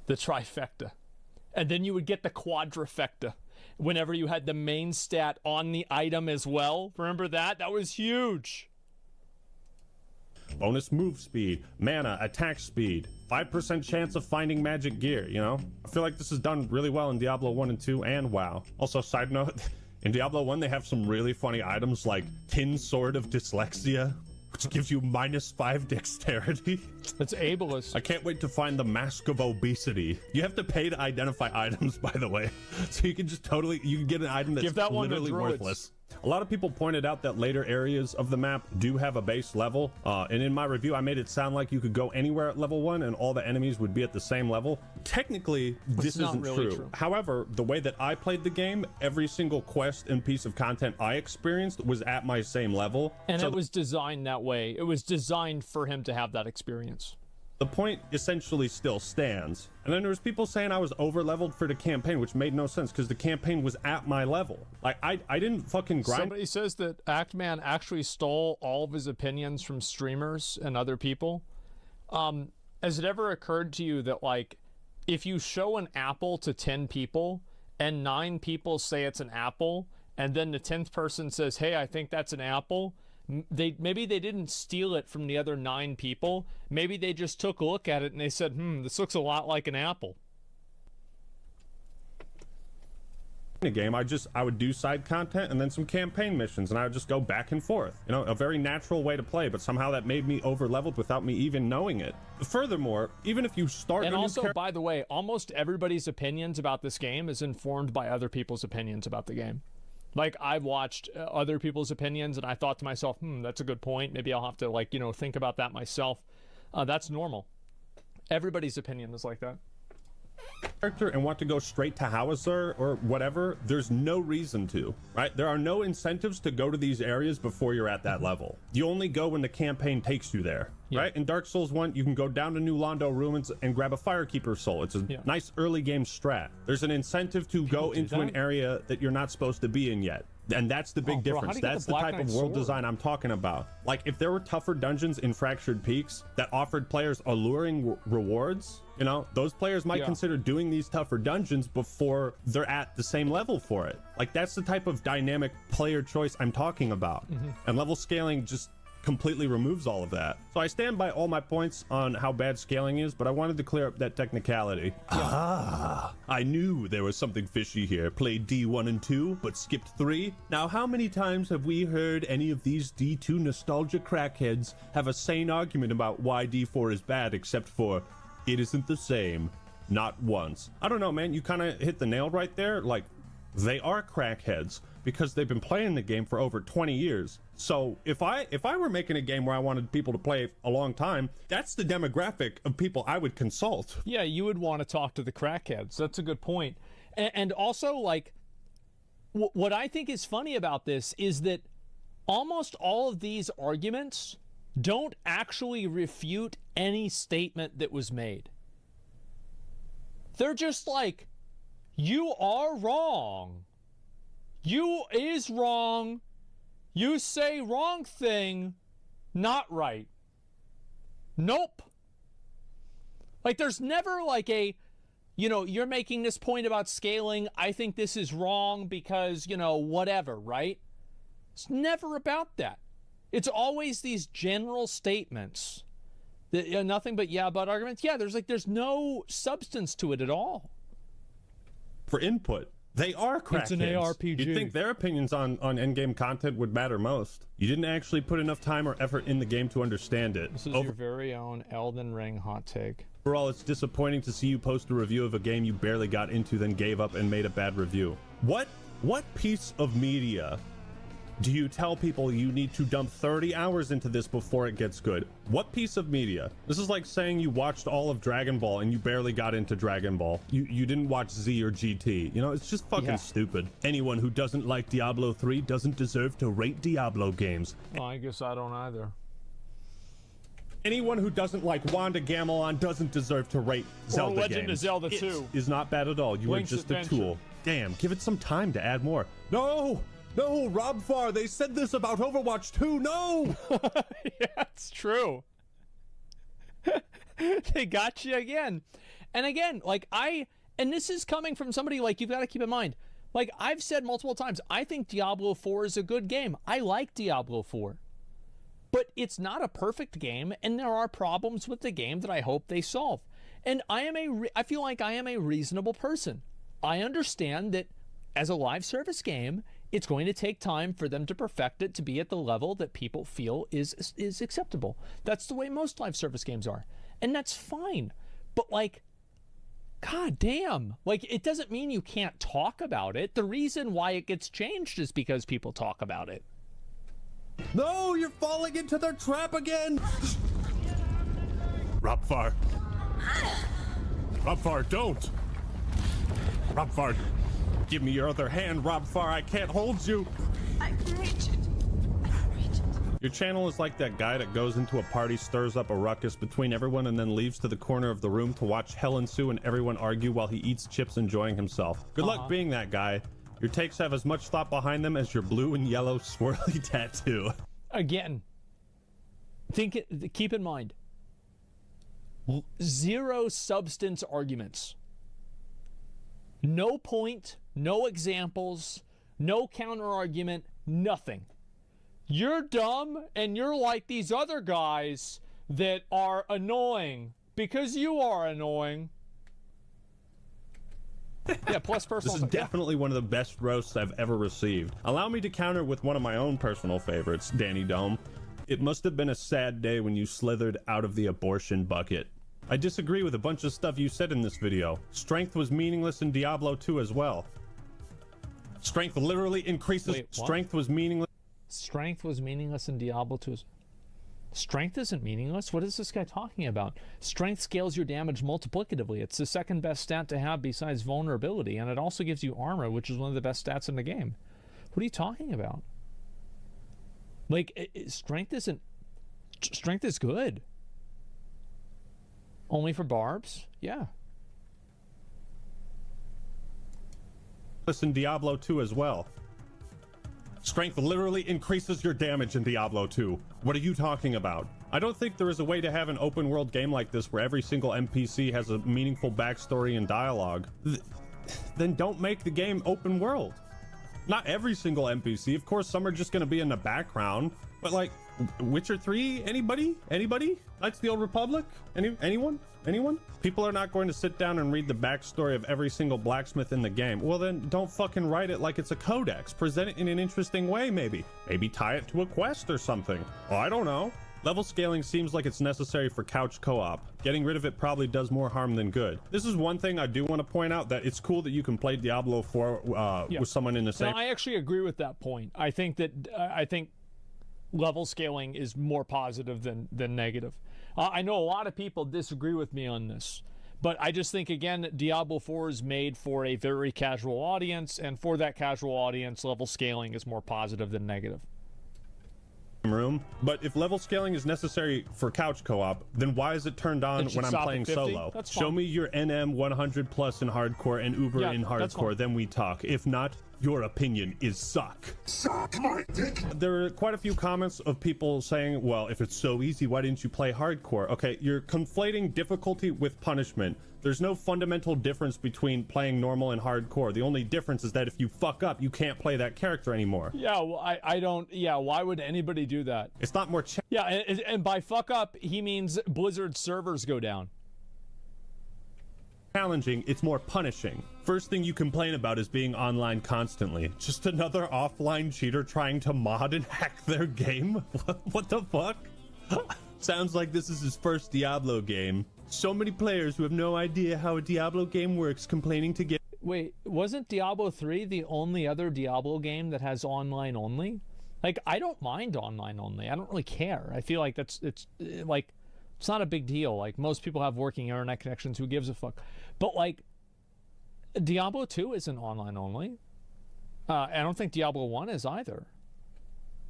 The trifecta. And then you would get the quadrifecta whenever you had the main stat on the item as well. Remember that? That was huge. Bonus move speed, mana, attack speed, 5% chance of finding magic gear, you know? I feel like this is done really well in Diablo 1 and 2 and WoW. Also, side note, in Diablo 1 they have some really funny items like Tin Sword of Dyslexia, which gives you -5 dexterity. That's ableist. I can't wait to find the Mask of Obesity. You have to pay to identify items, by the way. So you can just you can get an item that's Give that one to literally druids. worthless. A lot of people pointed out that later areas of the map do have a base level, and in my review I made it sound like you could go anywhere at level 1 and all the enemies would be at the same level. Technically, this isn't really true. However, the way that I played the game, every single quest and piece of content I experienced was at my same level. And So it was designed that way. It was designed for him to have that experience. the point essentially still stands. And then there was people saying I was over leveled for the campaign, which made no sense because the campaign was at my level. Like I didn't fucking grind. Somebody says that Actman actually stole all of his opinions from streamers and other people. Has it ever occurred to you that, like, if you show an apple to 10 people and 9 people say it's an apple, and then the 10th person says, hey, I think that's an apple, maybe they didn't steal it from the other 9 people. Maybe they just took a look at it and they said, this looks a lot like an apple. In a game, I would do side content and then some campaign missions, and I would just go back and forth. You know, a very natural way to play, but somehow that made me over leveled without me even knowing it. Furthermore, even if you start and also, by the way, almost everybody's opinions about this game is informed by other people's opinions about the game. Like, I've watched other people's opinions and I thought to myself, that's a good point. Maybe I'll have to, like, think about that myself. That's normal. Everybody's opinion is like that. Character and want to go straight to Howitzer or whatever, there's no reason to, right? There are no incentives to go to these areas before you're at that level. You only go when the campaign takes you there, right? In Dark Souls 1, you can go down to New Londo Ruins and grab a Firekeeper soul. It's a nice early game strat. There's an incentive to go into an area that you're not supposed to be in yet. And that's the big difference. That's the type of world design I'm talking about. Like, if there were tougher dungeons in Fractured Peaks that offered players alluring rewards, those players might consider doing these tougher dungeons before they're at the same level for it. Like, that's the type of dynamic player choice I'm talking about. And level scaling just completely removes all of that. So I stand by all my points on how bad scaling is, but I wanted to clear up that technicality. Ah, I knew there was something fishy here. Played D1 and 2, but skipped 3. Now, how many times have we heard any of these D2 nostalgia crackheads have a sane argument about why D4 is bad, except for it isn't the same? Not once. I don't know, man. You kind of hit the nail right there. Like, they are crackheads because they've been playing the game for over 20 years. So if I were making a game where I wanted people to play a long time, that's the demographic of people I would consult. Yeah, you would want to talk to the crackheads. That's a good point. And also, like, what I think is funny about this is that almost all of these arguments don't actually refute any statement that was made. They're just like, you are wrong. You is wrong. You say wrong thing, not right. Nope. Like, there's never like a, you know, you're making this point about scaling. I think this is wrong because, you know, whatever, right? It's never about that. It's always these general statements that, nothing but yeah, but arguments. Yeah, there's no substance to it at all. For input. They are crackheads. It's an ARPG. You'd think their opinions on endgame content would matter most. You didn't actually put enough time or effort in the game to understand it. This is your very own Elden Ring hot take. Overall, it's disappointing to see you post a review of a game you barely got into, then gave up and made a bad review. What piece of media do you tell people you need to dump 30 hours into this before it gets good? What piece of media? This is like saying you watched all of Dragon Ball and you barely got into Dragon Ball. You didn't watch Z or GT. You know, it's just fucking stupid. Anyone who doesn't like Diablo 3 doesn't deserve to rate Diablo games. Well, I guess I don't either. Anyone who doesn't like Wanda Gamelon doesn't deserve to rate Zelda games. Or Legend of Zelda 2. Is not bad at all. You are just a tool. Damn, give it some time to add more. No, Rob Farr, they said this about Overwatch 2. No! Yeah, it's true. They got you again. And again, like and this is coming from somebody, like, you've got to keep in mind, like I've said multiple times, I think Diablo 4 is a good game. I like Diablo 4. But it's not a perfect game, and there are problems with the game that I hope they solve. And I feel like I am a reasonable person. I understand that as a live service game, it's going to take time for them to perfect it to be at the level that people feel is acceptable. That's the way most live service games are. And that's fine. But, like, god damn. Like, it doesn't mean you can't talk about it. The reason why it gets changed is because people talk about it. No, you're falling into their trap again! Rob Farr, don't! Rob Farr, give me your other hand, Rob Farr. I can't hold you. I can reach it. Your channel is like that guy that goes into a party, stirs up a ruckus between everyone, and then leaves to the corner of the room to watch hell ensue and everyone argue while he eats chips enjoying himself. Good luck being that guy. Your takes have as much thought behind them as your blue and yellow swirly tattoo. Again, keep in mind, zero substance arguments. No point, no examples, no counter argument, nothing. You're dumb and you're like these other guys that are annoying because you are annoying. Yeah, plus personal. This is definitely one of the best roasts I've ever received. Allow me to counter with one of my own personal favorites, Danny Dome. It must have been a sad day when you slithered out of the abortion bucket. I disagree with a bunch of stuff you said in this video. Strength was meaningless in Diablo 2 as well. Strength literally increases. Wait, what? Strength was meaningless. Strength was meaningless in Diablo 2. Strength isn't meaningless. What is this guy talking about? Strength scales your damage multiplicatively. It's the second best stat to have besides vulnerability, and it also gives you armor, which is one of the best stats in the game. What are you talking about? Like, strength isn't... Strength is good. Only for barbs? Yeah. In Diablo 2 as well. Strength literally increases your damage in Diablo 2. What are you talking about? I don't think there is a way to have an open world game like this where every single NPC has a meaningful backstory and dialogue. Then don't make the game open world. Not every single NPC. Of course, some are just going to be in the background. But, like, Witcher 3? Anybody? Knights of the Old Republic? Anyone? People are not going to sit down and read the backstory of every single blacksmith in the game. Well, then don't fucking write it like it's a codex. Present it in an interesting way, maybe. Maybe tie it to a quest or something. Oh, I don't know. Level scaling seems like it's necessary for couch co-op. Getting rid of it probably does more harm than good. This is one thing I do want to point out, that it's cool that you can play Diablo 4 with someone in the same... No, I actually agree with that point. I think level scaling is more positive than negative. I know a lot of people disagree with me on this, but I just think, again, Diablo 4 is made for a very casual audience, and for that casual audience, level scaling is more positive than negative. Room. But if level scaling is necessary for couch co-op, then why is it turned on when I'm playing solo? Show me your NM 100 plus in hardcore and Uber in hardcore, then we talk. If not, your opinion is suck. Suck my dick. There are quite a few comments of people saying, well, if it's so easy, why didn't you play hardcore? Okay, you're conflating difficulty with punishment. There's no fundamental difference between playing normal and hardcore. The only difference is that if you fuck up, you can't play that character anymore. Yeah, well, I don't... Yeah, why would anybody do that? It's not more... Yeah, and by fuck up, he means Blizzard servers go down. Challenging, it's more punishing. First thing you complain about is being online constantly. Just another offline cheater trying to mod and hack their game? What the fuck? Sounds like this is his first Diablo game. So many players who have no idea how a Diablo game works complaining to get... Wait, wasn't Diablo 3 the only other Diablo game that has online only? Like, I don't mind online only. I don't really care. I feel like it's not a big deal. Like, most people have working internet connections. Who gives a fuck? But, like, Diablo 2 isn't online only. I don't think Diablo 1 is either.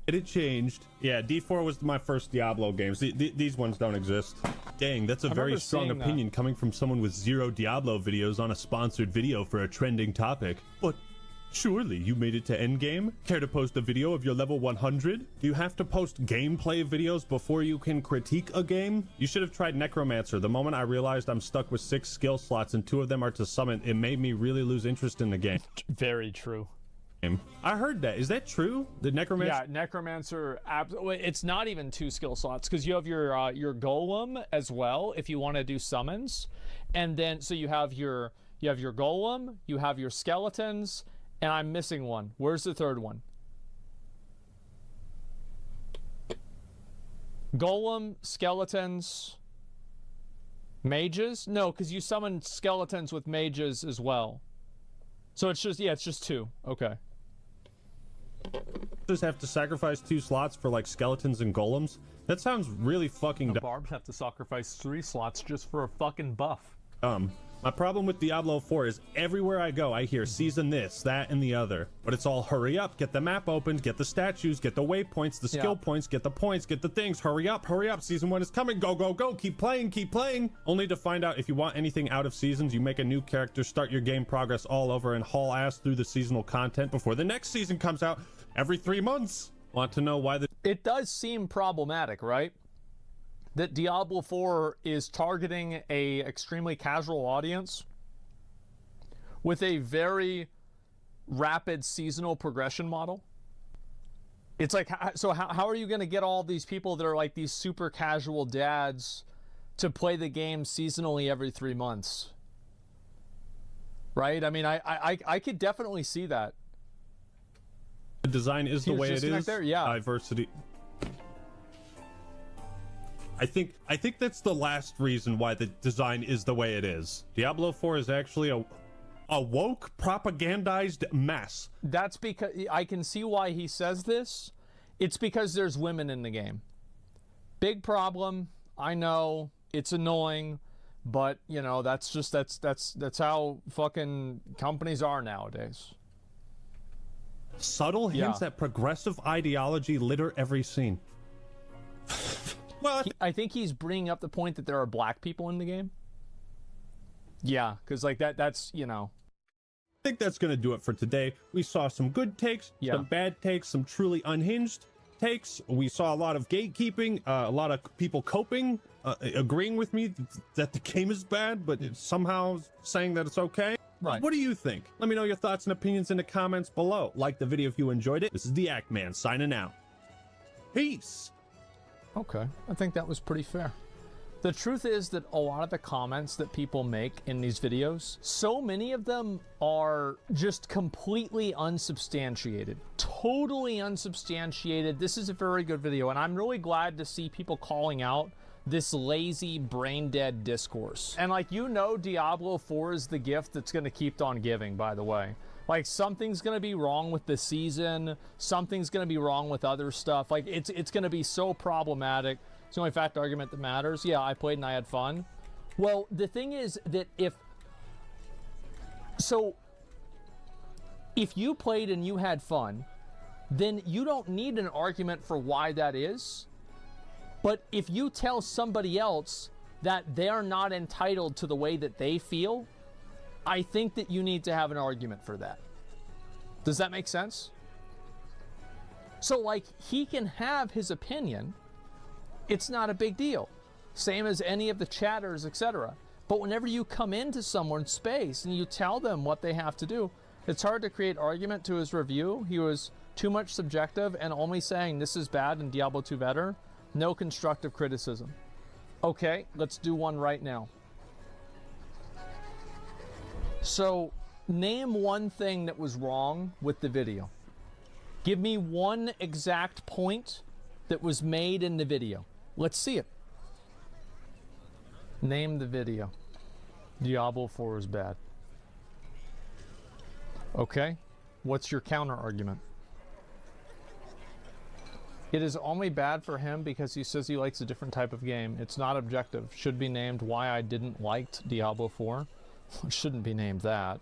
It changed. Yeah, D4 was my first Diablo games. These ones don't exist. Dang, that's a very strong opinion coming from someone with 0 Diablo videos on a sponsored video for a trending topic. But surely you made it to endgame? Care to post a video of your level 100? Do you have to post gameplay videos before you can critique a game? You should have tried Necromancer. The moment I realized I'm stuck with 6 skill slots and 2 of them are to summon, it made me really lose interest in the game. Very true. I heard that. Is that true? The Necromancer? Yeah, Necromancer. It's not even 2 skill slots, because you have your Golem as well if you want to do summons, and then so you have your Golem, you have your skeletons, and I'm missing one. Where's the third one? Golem, skeletons, mages? No, because you summon skeletons with mages as well. So it's just 2. Okay. Just have to sacrifice 2 slots for like skeletons and golems? That sounds really fucking dumb. Barbs have to sacrifice 3 slots just for a fucking buff. My problem with Diablo 4 is everywhere I go, I hear season this, that, and the other. But it's all hurry up, get the map opened, get the statues, get the waypoints, the skill points, get the points, get the things. Hurry up, season 1 is coming. Go, go, go, keep playing, keep playing. Only to find out if you want anything out of seasons, you make a new character, start your game progress all over, and haul ass through the seasonal content before the next season comes out every 3 months. Want to know why the... It does seem problematic, right? That Diablo 4 is targeting a extremely casual audience with a very rapid seasonal progression model. It's like, so how are you going to get all these people that are like these super casual dads to play the game seasonally every 3 months? Right? I mean, I could definitely see that. The design is the way it is. There? Yeah. Diversity. I think that's the last reason why the design is the way it is. Diablo 4 is actually a woke, propagandized mess. That's because I can see why he says this. It's because there's women in the game. Big problem. I know it's annoying, but you know that's how fucking companies are nowadays. Subtle hints at progressive ideology litter every scene. Well, I think he's bringing up the point that there are black people in the game. Yeah, because like that's, you know. I think that's going to do it for today. We saw some good takes, some bad takes, some truly unhinged takes. We saw a lot of gatekeeping, a lot of people coping, agreeing with me that the game is bad, but somehow saying that it's okay. Right. What do you think? Let me know your thoughts and opinions in the comments below. Like the video if you enjoyed it. This is the Act Man signing out. Peace. Okay, I think that was pretty fair. The truth is that a lot of the comments that people make in these videos, so many of them are just completely unsubstantiated. Totally unsubstantiated. This is a very good video, and I'm really glad to see people calling out this lazy, brain-dead discourse. And like, you know, Diablo 4 is the gift that's going to keep on giving, by the way. Like, something's going to be wrong with the season. Something's going to be wrong with other stuff. Like, it's going to be so problematic. It's the only fact argument that matters. Yeah, I played and I had fun. Well, the thing is that if you played and you had fun, then you don't need an argument for why that is. But if you tell somebody else that they're not entitled to the way that they feel, I think that you need to have an argument for that. Does that make sense? So, like, he can have his opinion. It's not a big deal. Same as any of the chatters, etc. But whenever you come into someone's space and you tell them what they have to do, it's hard to create argument to his review. He was too much subjective and only saying this is bad and Diablo 2 better. No constructive criticism. Okay, let's do one right now. So, name one thing that was wrong with the video. Give me one exact point that was made in the video. Let's see it. Name the video. Diablo 4 is bad. Okay, what's your counter argument? It is only bad for him because he says he likes a different type of game. It's not objective. Should be named why I didn't like Diablo 4. It shouldn't be named that.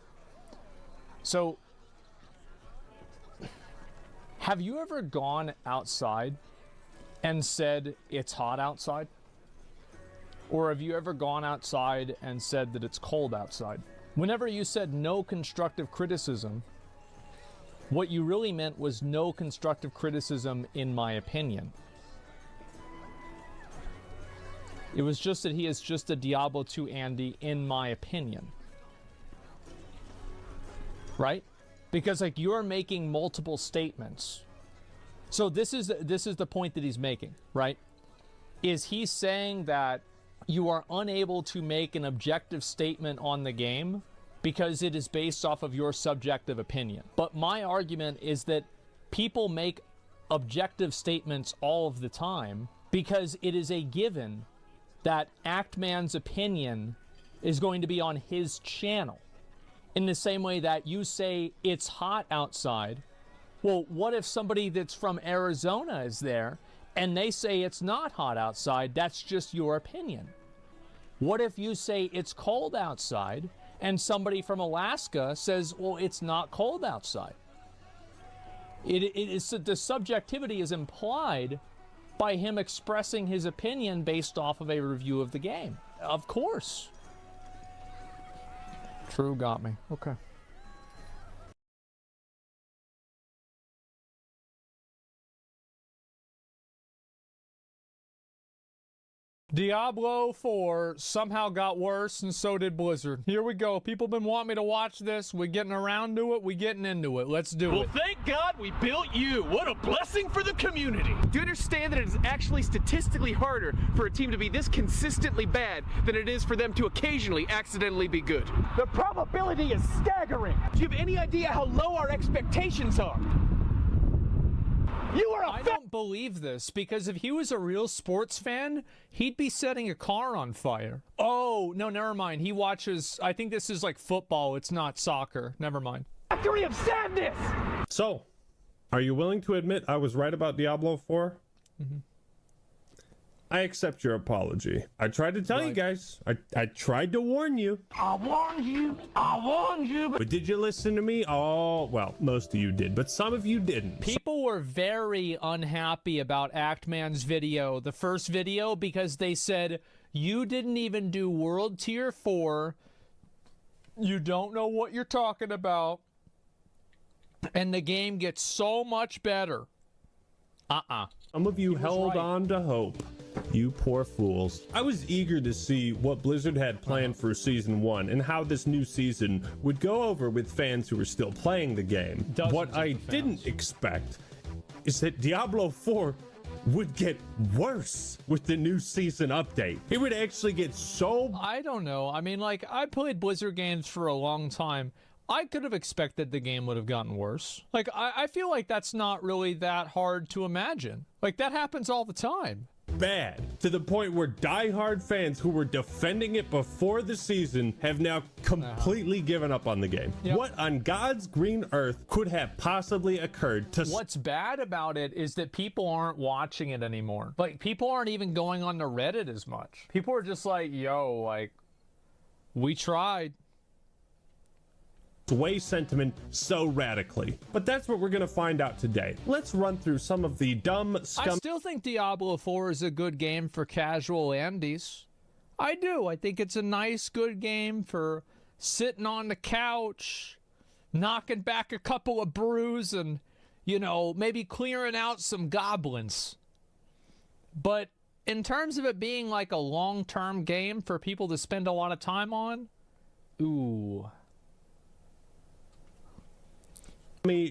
So, have you ever gone outside and said it's hot outside? Or have you ever gone outside and said that it's cold outside? Whenever you said no constructive criticism, what you really meant was no constructive criticism in my opinion. It was just that he is just a Diablo 2 Andy in my opinion. Right? Because like, you're making multiple statements. So this is the point that he's making, right? Is he saying that you are unable to make an objective statement on the game because it is based off of your subjective opinion. But my argument is that people make objective statements all of the time because it is a given that Actman's opinion is going to be on his channel. In the same way that you say it's hot outside. Well, what if somebody that's from Arizona is there and they say it's not hot outside? That's just your opinion. What if you say it's cold outside and somebody from Alaska says, well, it's not cold outside? The subjectivity is implied by him expressing his opinion based off of a review of the game. Of course. True, got me. Okay. Diablo 4 somehow got worse, and so did Blizzard. Here we go. People been wanting me to watch this. We're getting around to it. We're getting into it. Let's do it. Well, thank God we built you. What a blessing for the community. Do you understand that it is actually statistically harder for a team to be this consistently bad than it is for them to occasionally accidentally be good? The probability is staggering. Do you have any idea how low our expectations are? I don't believe this, because if he was a real sports fan, he'd be setting a car on fire. Oh, no, never mind. He watches, I think this is like football. It's not soccer. Never mind. Factory of sadness! So, are you willing to admit I was right about Diablo 4? Mm-hmm. I accept your apology. I tried to tell you guys. I tried to warn you. I warned you. I warned you. But did you listen to me? Oh, well, most of you did, but some of you didn't. People were very unhappy about Actman's video, the first video, because they said, you didn't even do World Tier 4. You don't know what you're talking about. And the game gets so much better. Some of you held on to hope. You poor fools. I was eager to see what Blizzard had planned for Season 1 and how this new season would go over with fans who were still playing the game. What I didn't expect is that Diablo 4 would get worse with the new season update. It would actually get so... I don't know. I mean, like, I played Blizzard games for a long time. I could have expected the game would have gotten worse. Like, I feel like that's not really that hard to imagine. Like, that happens all the time. Bad, to the point where diehard fans who were defending it before the season have now completely given up on the game. Yep. What on God's green earth could have possibly occurred to... What's bad about it is that people aren't watching it anymore. Like, people aren't even going on to Reddit as much. People are just like, yo, like, we tried. Sway sentiment so radically. But that's what we're gonna find out today. Let's run through some of the dumb scum... I still think Diablo 4 is a good game for casual Andes. I do. I think it's a nice, good game for sitting on the couch, knocking back a couple of brews, and, you know, maybe clearing out some goblins. But in terms of it being like a long-term game for people to spend a lot of time on, ooh...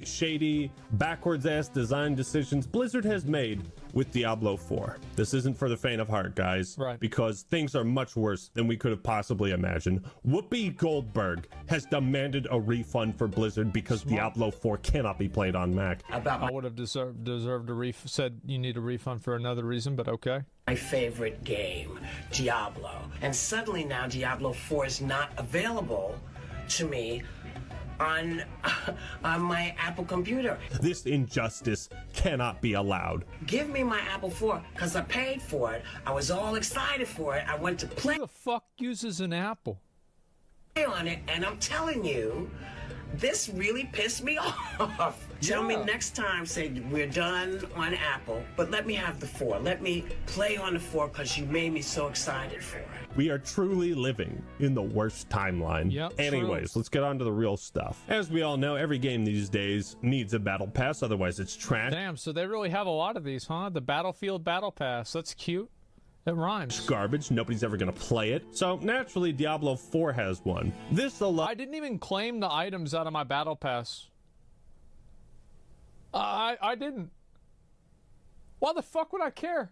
shady, backwards-ass design decisions Blizzard has made with Diablo 4. This isn't for the faint of heart, guys. Right. Because things are much worse than we could have possibly imagined. Whoopi Goldberg has demanded a refund for Blizzard because Diablo 4 cannot be played on Mac. I would have deserved a said you need a refund for another reason, but okay. My favorite game, Diablo. And suddenly now Diablo 4 is not available to me on my Apple computer. This injustice cannot be allowed. Give me my Apple 4, because I paid for it. I was all excited for it. I went to play. Who the fuck uses an Apple? On it, and I'm telling you, this really pissed me off. Tell me next time, say we're done on Apple, but let me have the 4. Let me play on the 4 because you made me so excited for it. We are truly living in the worst timeline. Yep, anyways, let's get on to the real stuff. As we all know, every game these days needs a battle pass, otherwise it's trash. Damn, so they really have a lot of these, huh? The Battlefield Battle Pass. That's cute. It rhymes. Garbage. Nobody's ever gonna play it. So naturally, Diablo 4 has one. I didn't even claim the items out of my Battle Pass. I didn't. Why the fuck would I care?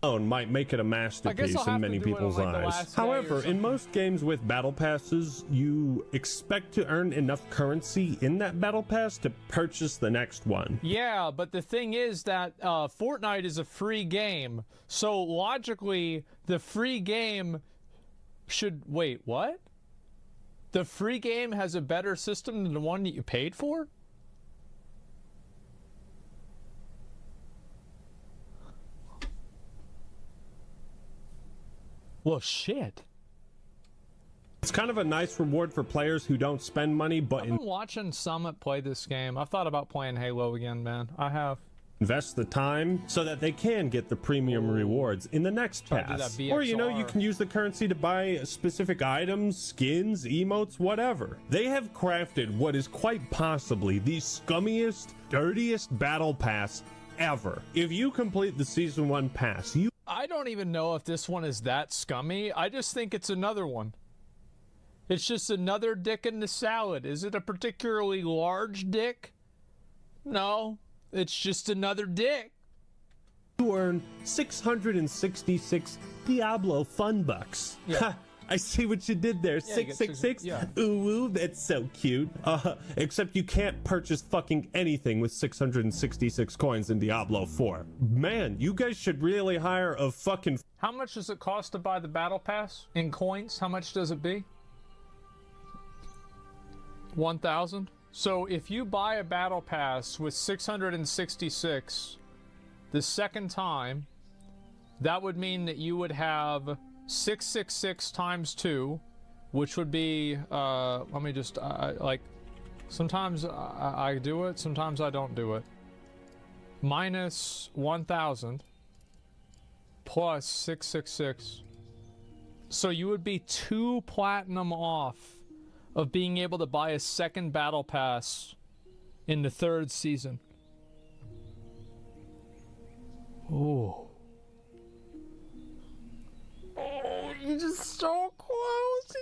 Might make it a masterpiece in many people's eyes. However, in most games with battle passes, you expect to earn enough currency in that battle pass to purchase the next one. Yeah, but the thing is that Fortnite is a free game, so logically the free game should... Wait, what? The free game has a better system than the one that you paid for? Well, shit. It's kind of a nice reward for players who don't spend money, but I've been watching Summit play this game. I've thought about playing Halo again, man. I have. Invest the time so that they can get the premium rewards in the next pass. Or, you know, you can use the currency to buy specific items, skins, emotes, whatever. They have crafted what is quite possibly the scummiest, dirtiest battle pass ever. If you complete the Season 1 pass, I don't even know if this one is that scummy. I just think it's another one. It's just another dick in the salad. Is it a particularly large dick? No, it's just another dick. You earn 666 Diablo fun bucks. Yeah. I see what you did there. 666. Yeah. Ooh, that's so cute. Except you can't purchase fucking anything with 666 coins in Diablo 4. Man, you guys should really hire a fucking... How much does it cost to buy the battle pass in coins? How much does it be? 1,000? So if you buy a battle pass with 666 the second time, that would mean that you would have 666 times 2, which would be, let me just, like, sometimes I do it, sometimes I don't do it. Minus 1,000 plus 666. So you would be 2 platinum off of being able to buy a second battle pass in the 3rd season. Ooh. Oh, you're just so close.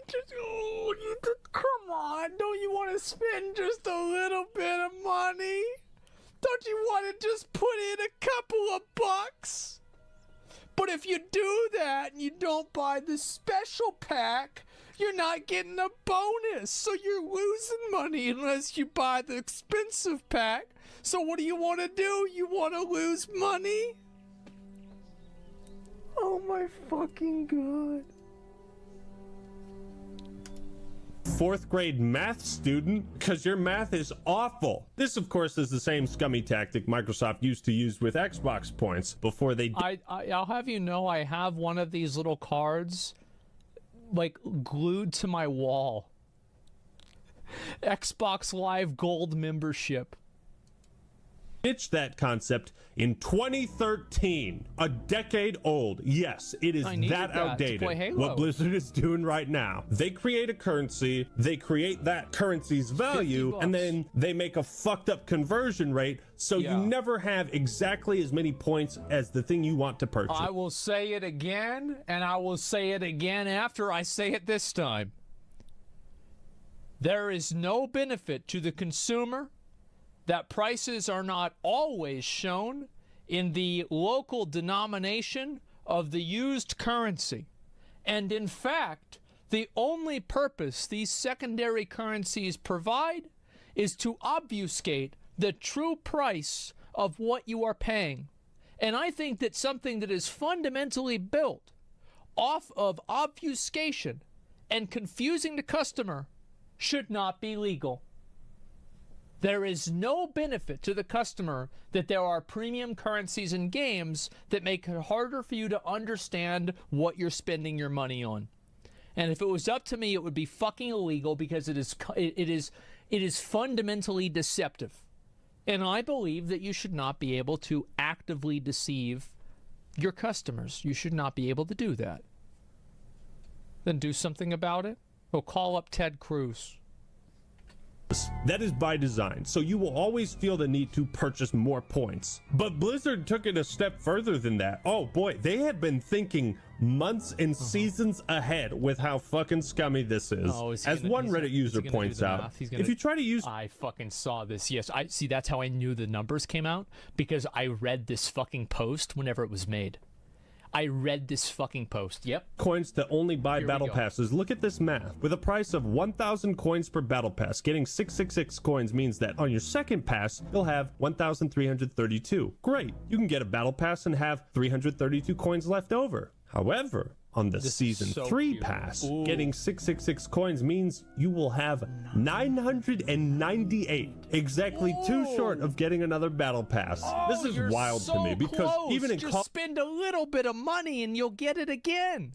Come on. Don't you want to spend just a little bit of money? Don't you want to just put in a couple of if you do that and you don't buy the special pack, you're not getting a bonus. So you're losing money unless you buy the expensive pack. So what do you want to do? You want to lose money? Oh my fucking god. Fourth grade math student, because your math is awful. This, of course, is the same scummy tactic Microsoft used to use with Xbox points before they... I'll have you know, I have one of these little cards, like, glued to my wall. Xbox Live Gold membership. Ditched that concept in 2013. A decade old. Yes, it is that outdated. To play Halo. What Blizzard is doing right now. They create a currency, they create that currency's value, and then they make a fucked up conversion rate, so you never have exactly as many points as the thing you want to purchase. I will say it again, and I will say it again after I say it this time. There is no benefit to the consumer that prices are not always shown in the local denomination of the used currency. And in fact, the only purpose these secondary currencies provide is to obfuscate the true price of what you are paying. And I think that something that is fundamentally built off of obfuscation and confusing the customer should not be legal. There is no benefit to the customer that there are premium currencies in games that make it harder for you to understand what you're spending your money on. And if it was up to me, it would be fucking illegal because it is fundamentally deceptive. And I believe that you should not be able to actively deceive your customers. You should not be able to do that. Then do something about it. Or call up Ted Cruz. That is by design, so you will always feel the need to purchase more points. But Blizzard took it a step further than that. Oh boy, they had been thinking months and seasons ahead with how fucking scummy this is. As one Reddit user points out, if you try to use... I fucking saw this, yes. I see, that's how I knew the numbers came out, because I read this fucking post whenever it was made. I read this fucking post. Yep. Coins to only buy battle passes. Look at this math. With a price of 1,000 coins per battle pass, getting 666 coins means that on your second pass, you'll have 1,332. Great. You can get a battle pass and have 332 coins left over. However, on the Season 3 pass, getting 666 coins means you will have 998. Exactly too short of getting another battle pass. This is wild to me because even in just spend a little bit of money and you'll get it again.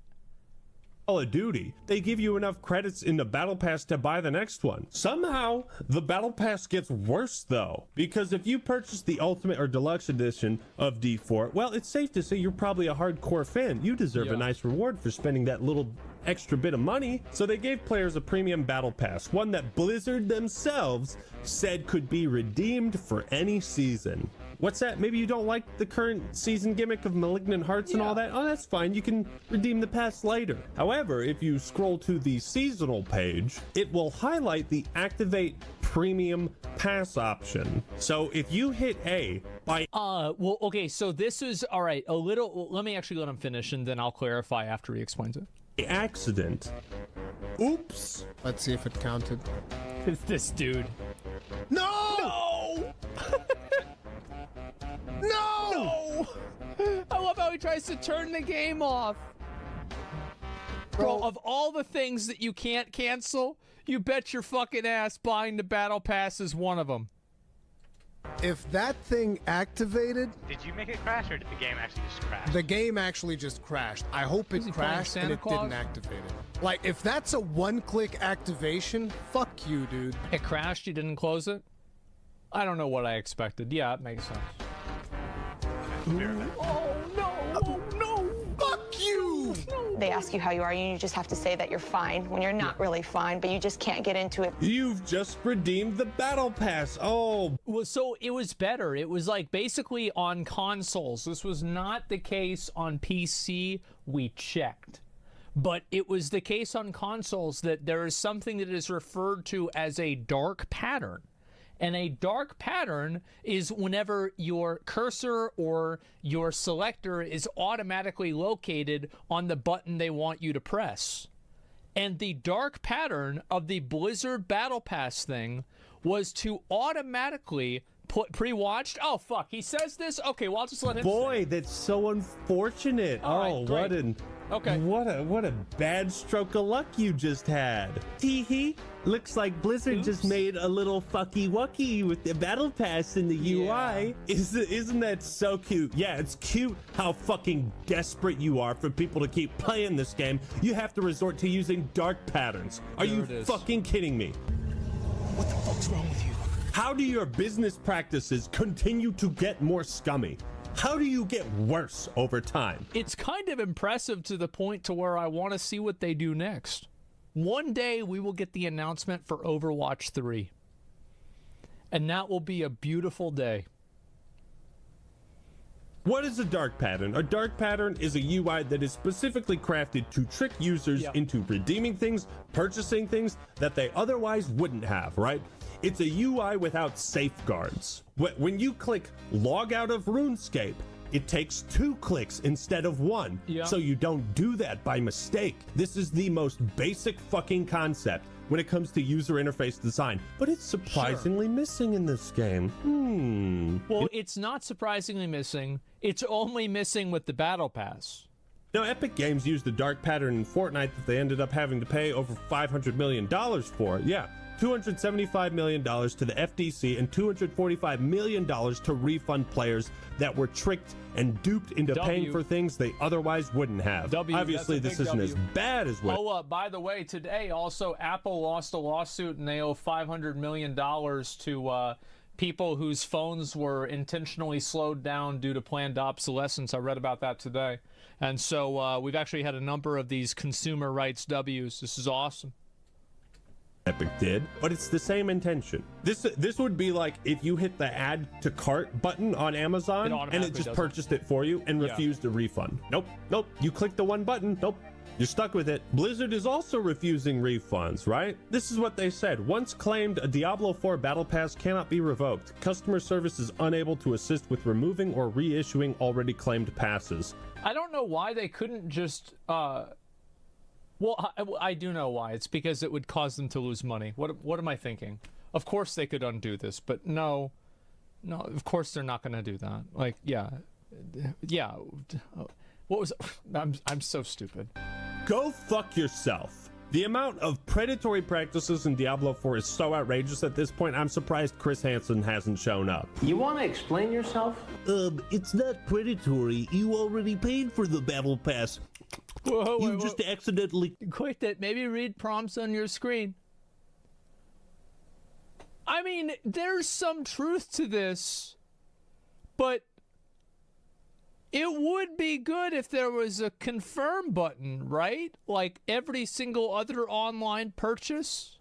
Call of Duty, they give you enough credits in the battle pass to buy the next one. Somehow, the battle pass gets worse though, because if you purchase the ultimate or deluxe edition of D4, well, it's safe to say you're probably a hardcore fan. You deserve a nice reward for spending that little extra bit of money. So they gave players a premium battle pass, one that Blizzard themselves said could be redeemed for any season. What's that? Maybe you don't like the current season gimmick of Malignant Hearts and all that? Oh, that's fine. You can redeem the pass later. However, if you scroll to the seasonal page, it will highlight the Activate Premium Pass option. So if you hit A by... Well, okay, so this is... All right, a little... Let me actually let him finish, and then I'll clarify after he explains it. Accident. Oops. Let's see if it counted. It's this dude. No! No! No! I love how he tries to turn the game off. Bro, of all the things that you can't cancel, you bet your fucking ass buying the battle pass is one of them. If that thing activated... Did you make it crash, or did the game actually just crash? The game actually just crashed. I hope it crashed and it didn't activate it. Like, if that's a one-click activation, fuck you, dude. It crashed, you didn't close it? I don't know what I expected. Yeah, it makes sense. Oh, no! Oh, no! Fuck you! They ask you how you are, and you just have to say that you're fine when you're not really fine, but you just can't get into it. You've just redeemed the battle pass. Oh. Well, so it was better. It was like basically on consoles. This was not the case on PC. We checked. But it was the case on consoles that there is something that is referred to as a dark pattern. And a dark pattern is whenever your cursor or your selector is automatically located on the button they want you to press. And the dark pattern of the Blizzard Battle Pass thing was to automatically put pre-watched. Oh, fuck. He says this? Okay, well, I'll just let him Boy, that's so unfortunate. All right, what a bad stroke of luck you just had. Tee hee. Looks like Blizzard just made a little fucky wucky with the battle pass in the UI. Isn't that so cute? Yeah, it's cute how fucking desperate you are for people to keep playing this game. You have to resort to using dark patterns. Are you fucking kidding me? What the fuck's wrong with you? How do your business practices continue to get more scummy? How do you get worse over time? It's kind of impressive to the point to where I want to see what they do next. One day we will get the announcement for Overwatch 3. And that will be a beautiful day. What is a dark pattern? A dark pattern is a UI that is specifically crafted to trick users into redeeming things, purchasing things that they otherwise wouldn't have, right? It's a UI without safeguards. When you click log out of RuneScape, it takes 2 clicks instead of 1. So you don't do that by mistake. This is the most basic fucking concept when it comes to user interface design, but it's surprisingly missing in this game. Well, it's not surprisingly missing. It's only missing with the Battle Pass. Now, Epic Games used a dark pattern in Fortnite that they ended up having to pay over $500 million for. Yeah. $275 million to the FTC and $245 million to refund players that were tricked and duped into paying for things they otherwise wouldn't have. Obviously, this isn't as bad as what... Oh, by the way, today also Apple lost a lawsuit and they owe $500 million to people whose phones were intentionally slowed down due to planned obsolescence. I read about that today. And so we've actually had a number of these consumer rights W's. This is awesome. Epic did, but it's the same intention. This would be like if you hit the add to cart button on Amazon and it just purchased it for you and refused a refund. Nope. You click the one button. Nope. You're stuck with it. Blizzard is also refusing refunds, right? This is what they said. Once claimed, a Diablo 4 Battle Pass cannot be revoked. Customer service is unable to assist with removing or reissuing already claimed passes. I don't know why they couldn't just... Well, I do know why. It's because it would cause them to lose money. What am I thinking? Of course they could undo this, but no, of course they're not going to do that. Like, yeah. What was... I'm so stupid. Go fuck yourself. The amount of predatory practices in Diablo 4 is so outrageous at this point, I'm surprised Chris Hansen hasn't shown up. You want to explain yourself? It's not predatory. You already paid for the Battle Pass. You just accidentally... Quit it. Maybe read prompts on your screen. I mean, there's some truth to this, but it would be good if there was a confirm button, right? Like every single other online purchase.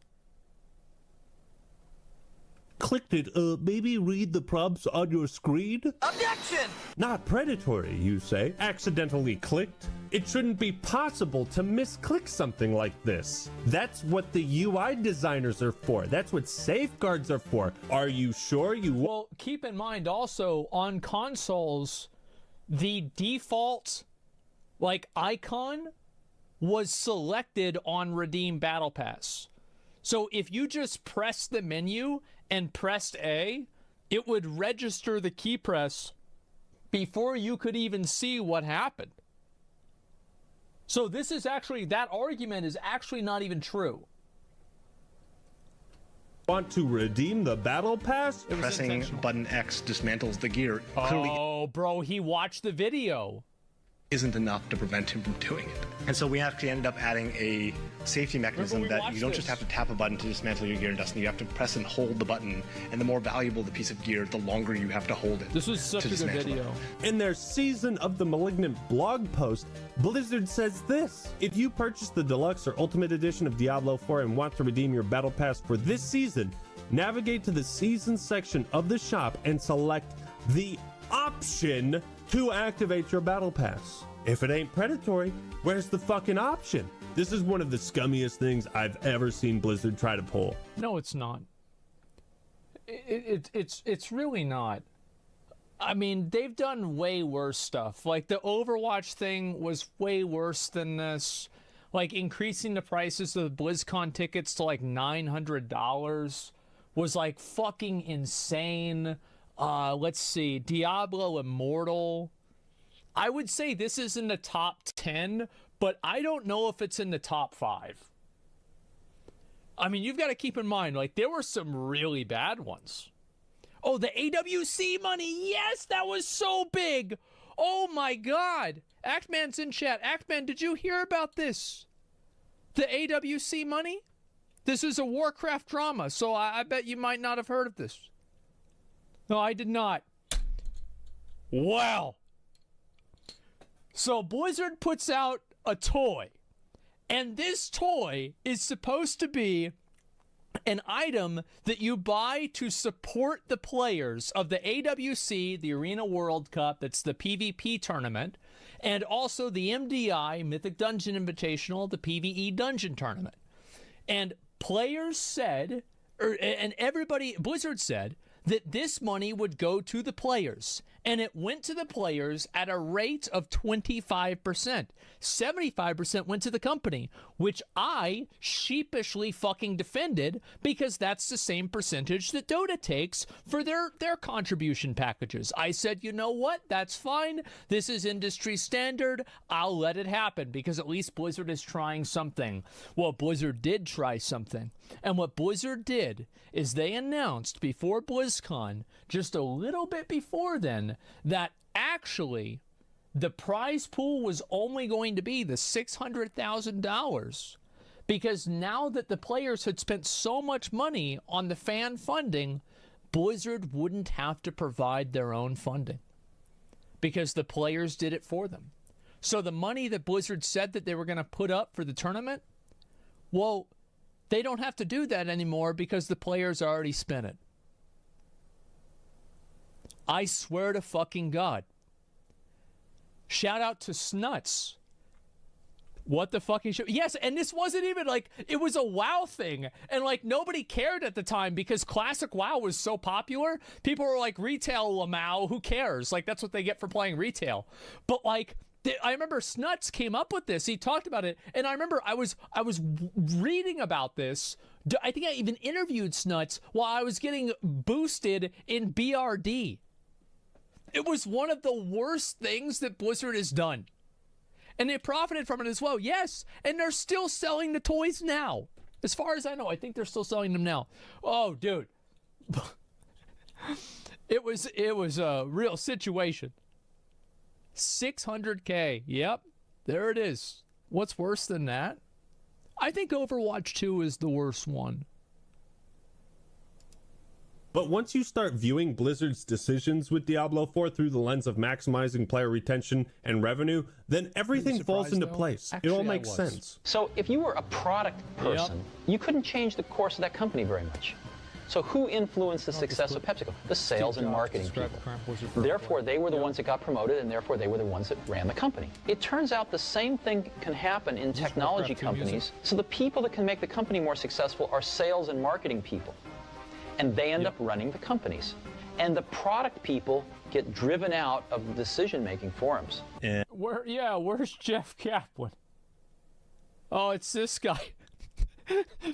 Clicked it. Maybe read the prompts on your screen? Objection! Not predatory, you say. Accidentally clicked. It shouldn't be possible to misclick something like this. That's what the UI designers are for. That's what safeguards are for. Are you sure you... Well, keep in mind also, on consoles, the default, icon was selected on Redeem Battle Pass. So if you just press the menu and pressed A, it would register the key press before you could even see what happened. So this is actually, that argument is actually not even true. Want to redeem the Battle Pass? Pressing button X dismantles the gear. Oh, bro, he watched the video. Isn't enough to prevent him from doing it. And so we actually ended up adding a safety mechanism that you don't just have to tap a button to dismantle your gear in Destiny, you have to press and hold the button, and the more valuable the piece of gear, the longer you have to hold it. This was such a good video. In their Season of the Malignant blog post, Blizzard says this: if you purchase the Deluxe or Ultimate Edition of Diablo 4 and want to redeem your Battle Pass for this season, navigate to the Season section of the shop and select the option to activate your Battle Pass. If it ain't predatory, where's the fucking option? This is one of the scummiest things I've ever seen Blizzard try to pull. No, it's not. it's really not. I mean, they've done way worse stuff. Like, the Overwatch thing was way worse than this. Like, increasing the prices of the BlizzCon tickets to, like, $900 was, like, fucking insane. Let's see. Diablo Immortal. I would say this is in the top 10, but I don't know if it's in the top 5. I mean, you've got to keep in mind, like, there were some really bad ones. Oh, the AWC money. Yes, that was so big. Oh, my God. Actman's in chat. Actman, did you hear about this? The AWC money? This is a Warcraft drama, so I bet you might not have heard of this. No, I did not. Wow. So Blizzard puts out a toy, and this toy is supposed to be an item that you buy to support the players of the AWC, the Arena World Cup, that's the PvP tournament, and also the MDI, Mythic Dungeon Invitational, the PvE Dungeon Tournament. And players said, and everybody, Blizzard said, that this money would go to the players, and it went to the players at a rate of 25%. 75% went to the company, which I sheepishly fucking defended because that's the same percentage that Dota takes for their contribution packages. I said, you know what? That's fine. This is industry standard. I'll let it happen because at least Blizzard is trying something. Well, Blizzard did try something. And what Blizzard did is they announced before BlizzCon, just a little bit before then, that actually the prize pool was only going to be the $600,000 because now that the players had spent so much money on the fan funding, Blizzard wouldn't have to provide their own funding because the players did it for them. So the money that Blizzard said that they were going to put up for the tournament, well, they don't have to do that anymore because the players already spent it. I swear to fucking God. Shout out to Snuts. What the fucking shit? Yes, and this wasn't even like, it was a WoW thing. And like nobody cared at the time because classic WoW was so popular. People were like, retail Lamau, who cares? Like that's what they get for playing retail. But like, I remember Snuts came up with this. He talked about it. And I remember I was reading about this. I think I even interviewed Snuts while I was getting boosted in BRD. It was one of the worst things that Blizzard has done. And they profited from it as well. Yes, and they're still selling the toys now. As far as I know, I think they're still selling them now. Oh, dude. It was a real situation. 600K. Yep, there it is. What's worse than that? I think Overwatch 2 is the worst one. But once you start viewing Blizzard's decisions with Diablo 4 through the lens of maximizing player retention and revenue, then everything falls into place. It all makes sense. So if you were a product person, you couldn't change the course of that company very much. So who influenced the success of PepsiCo? The sales and marketing people. Therefore, they were the ones that got promoted, and therefore they were the ones that ran the company. It turns out the same thing can happen in technology companies. So the people that can make the company more successful are sales and marketing people. And they end up running the companies. And the product people get driven out of the decision-making forums. Where's Jeff Kaplan? Oh, it's this guy.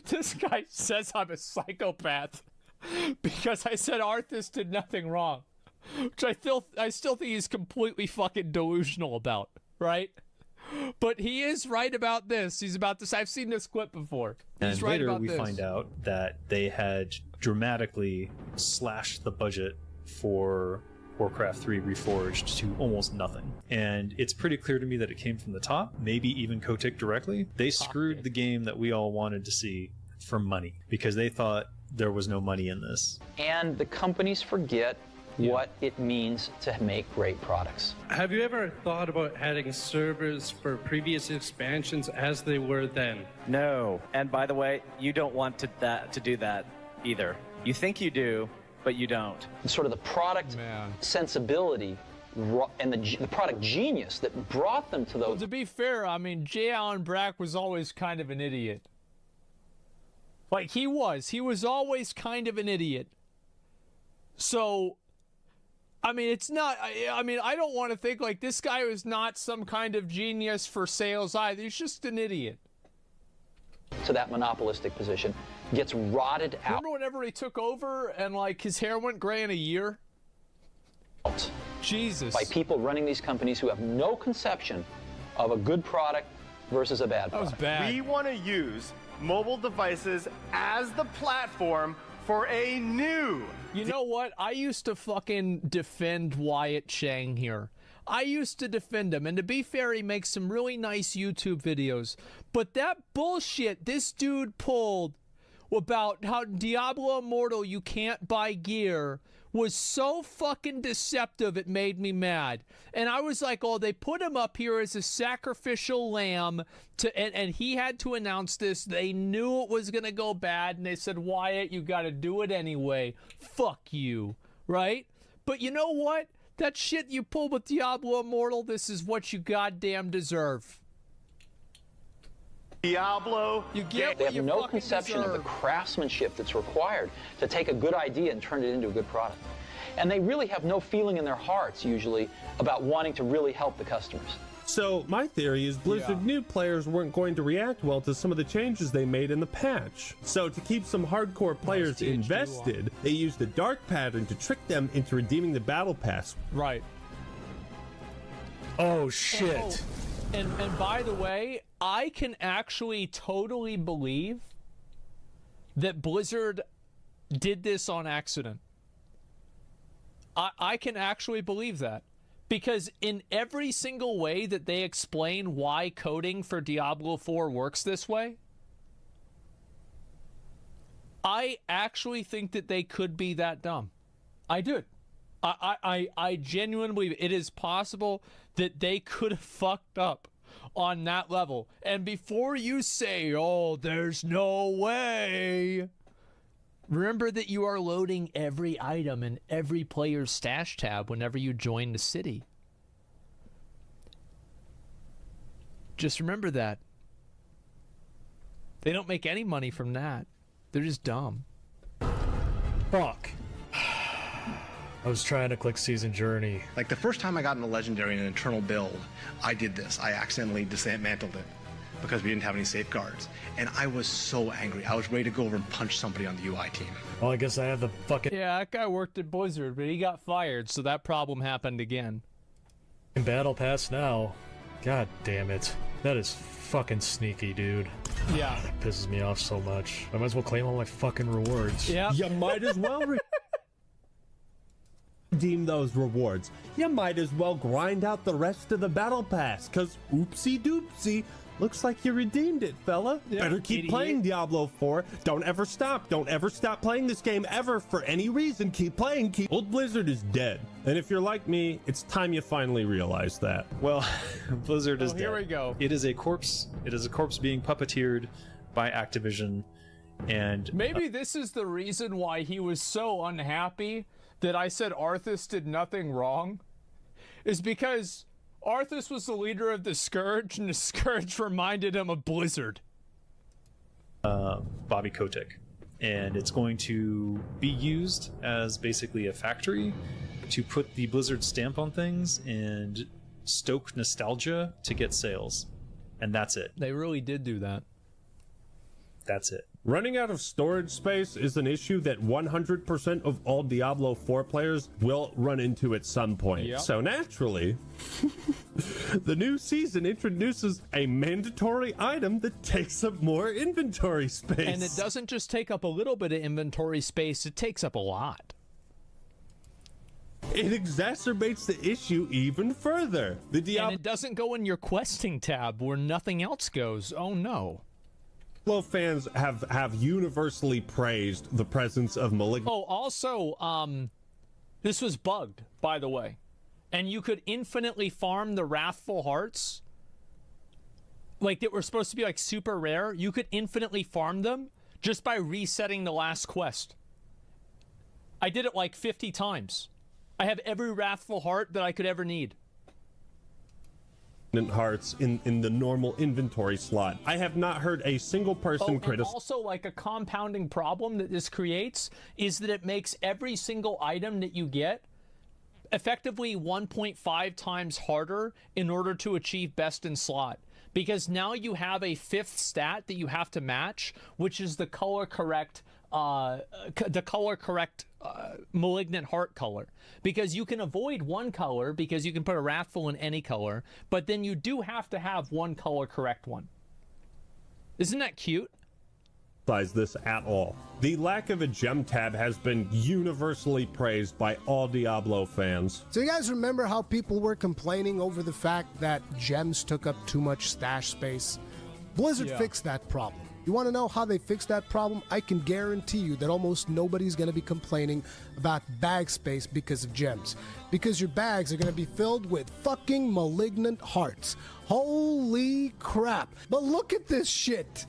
This guy says I'm a psychopath because I said Arthas did nothing wrong, which I still think he's completely fucking delusional about, right? But he is right about this. He's about this. I've seen this clip before. He's and right later about we this. find out that they had dramatically slashed the budget for Warcraft 3 Reforged to almost nothing. And it's pretty clear to me that it came from the top, maybe even Kotick directly. They screwed the game that we all wanted to see for money because they thought there was no money in this. And the companies forget what it means to make great products. Have you ever thought about adding servers for previous expansions as they were then? No. And by the way, you don't want to do that either. You think you do, but you don't. And sort of the product sensibility and the product genius that brought them to those. Well, to be fair, I mean, J. Allen Brack was always kind of an idiot. Like, he was always kind of an idiot. So, I mean, it's not, I mean, I don't want to think like this guy was not some kind of genius for sales either. He's just an idiot. To that monopolistic position gets rotted out. Remember whenever he took over and like his hair went gray in a year? Jesus. By people running these companies who have no conception of a good product versus a bad product. That was bad. We want to use mobile devices as the platform for a new... You know what? I used to fucking defend Wyatt Chang here. I used to defend him, and to be fair, he makes some really nice YouTube videos. But that bullshit this dude pulled about how Diablo Immortal you can't buy gear was so fucking deceptive it made me mad. And I was like, oh, they put him up here as a sacrificial lamb and he had to announce this. They knew it was gonna go bad and they said, Wyatt, you gotta do it anyway. Fuck you, right? But you know what? That shit you pulled with Diablo Immortal, this is what you goddamn deserve. Diablo, you get they what have you no fucking conception deserve. of the craftsmanship that's required to take a good idea and turn it into a good product. And they really have no feeling in their hearts, usually, about wanting to really help the customers. So my theory is Blizzard knew players weren't going to react well to some of the changes they made in the patch. So to keep some hardcore players invested, they used a dark pattern to trick them into redeeming the battle pass. Right. Oh shit. And by the way, I can actually totally believe that Blizzard did this on accident. I can actually believe that. Because in every single way that they explain why coding for Diablo 4 works this way, I actually think that they could be that dumb. I do. I genuinely believe it is possible that they could have fucked up on that level. And before you say, oh, there's no way, remember that you are loading every item in every player's stash tab whenever you join the city. Just remember that. They don't make any money from that. They're just dumb. Fuck. I was trying to click Season Journey. Like the first time I got into Legendary in an internal build, I did this. I accidentally dismantled it because we didn't have any safeguards. And I was so angry. I was ready to go over and punch somebody on the UI team. Well, I guess I have the fucking... Yeah, that guy worked at Blizzard, but he got fired, so that problem happened again. In Battle Pass now. God damn it. That is fucking sneaky, dude. Yeah. That pisses me off so much. I might as well claim all my fucking rewards. Yeah. You might as well redeem those rewards. You might as well grind out the rest of the battle pass, cause oopsie doopsie, looks like you redeemed it, fella. Yeah, better keep playing Diablo 4. Don't ever stop. Don't ever stop playing this game ever for any reason. Keep playing. Old Blizzard is dead. And if you're like me, it's time you finally realize that. Well, Blizzard is dead. Here we go. It is a corpse. It is a corpse being puppeteered by Activision. And maybe this is the reason why he was so unhappy that I said Arthas did nothing wrong, is because Arthas was the leader of the Scourge, and the Scourge reminded him of Blizzard. Bobby Kotick. And it's going to be used as basically a factory to put the Blizzard stamp on things and stoke nostalgia to get sales. And that's it. They really did do that. That's it. Running out of storage space is an issue that 100% of all Diablo 4 players will run into at some point. Yep. So naturally, the new season introduces a mandatory item that takes up more inventory space. And it doesn't just take up a little bit of inventory space, it takes up a lot. It exacerbates the issue even further. The And it doesn't go in your questing tab where nothing else goes. Oh no. Diablo fans have universally praised the presence of malignant. Oh, also, this was bugged, by the way. And you could infinitely farm the Wrathful Hearts. Like, that were supposed to be, like, super rare. You could infinitely farm them just by resetting the last quest. I did it, like, 50 times. I have every Wrathful Heart that I could ever need. hearts in the normal inventory slot. I have not heard a single person criticize. Also, like a compounding problem that this creates is that it makes every single item that you get effectively 1.5 times harder in order to achieve best in slot. Because now you have a fifth stat that you have to match, which is the color correct malignant heart color. Because you can avoid one color because you can put a Wrathful in any color, but then you do have to have one color correct one. Isn't that cute? This at all. The lack of a gem tab has been universally praised by all Diablo fans. So you guys remember how people were complaining over the fact that gems took up too much stash space? Blizzard fixed that problem. You want to know how they fixed that problem? I can guarantee you that almost nobody's going to be complaining about bag space because of gems. Because your bags are going to be filled with fucking malignant hearts. Holy crap. But look at this shit.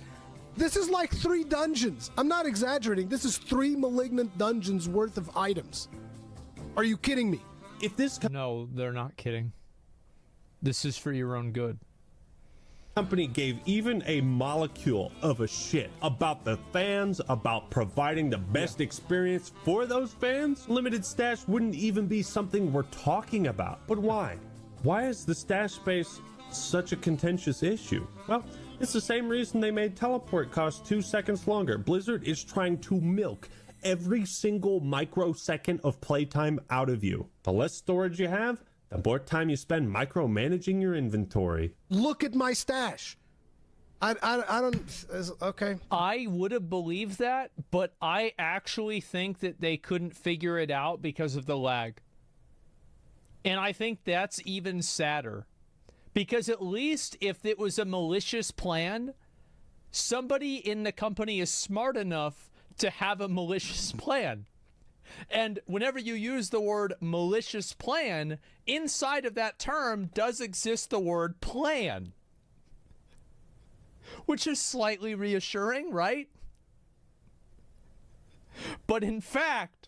This is like 3 dungeons. I'm not exaggerating. This is 3 malignant dungeons worth of items. Are you kidding me? If this No, they're not kidding. This is for your own good. Company gave even a molecule of a shit about the fans, about providing the best experience for those fans, limited stash wouldn't even be something we're talking about. But why? Why is the stash space such a contentious issue? Well, it's the same reason they made teleport cost 2 seconds longer. Blizzard is trying to milk every single microsecond of playtime out of you. The less storage you have, the more time you spend micromanaging your inventory. Look at my stash. I don't... Okay. I would have believed that, but I actually think that they couldn't figure it out because of the lag. And I think that's even sadder. Because at least if it was a malicious plan, somebody in the company is smart enough to have a malicious plan. And whenever you use the word malicious plan, inside of that term does exist the word plan. Which is slightly reassuring, right? But in fact,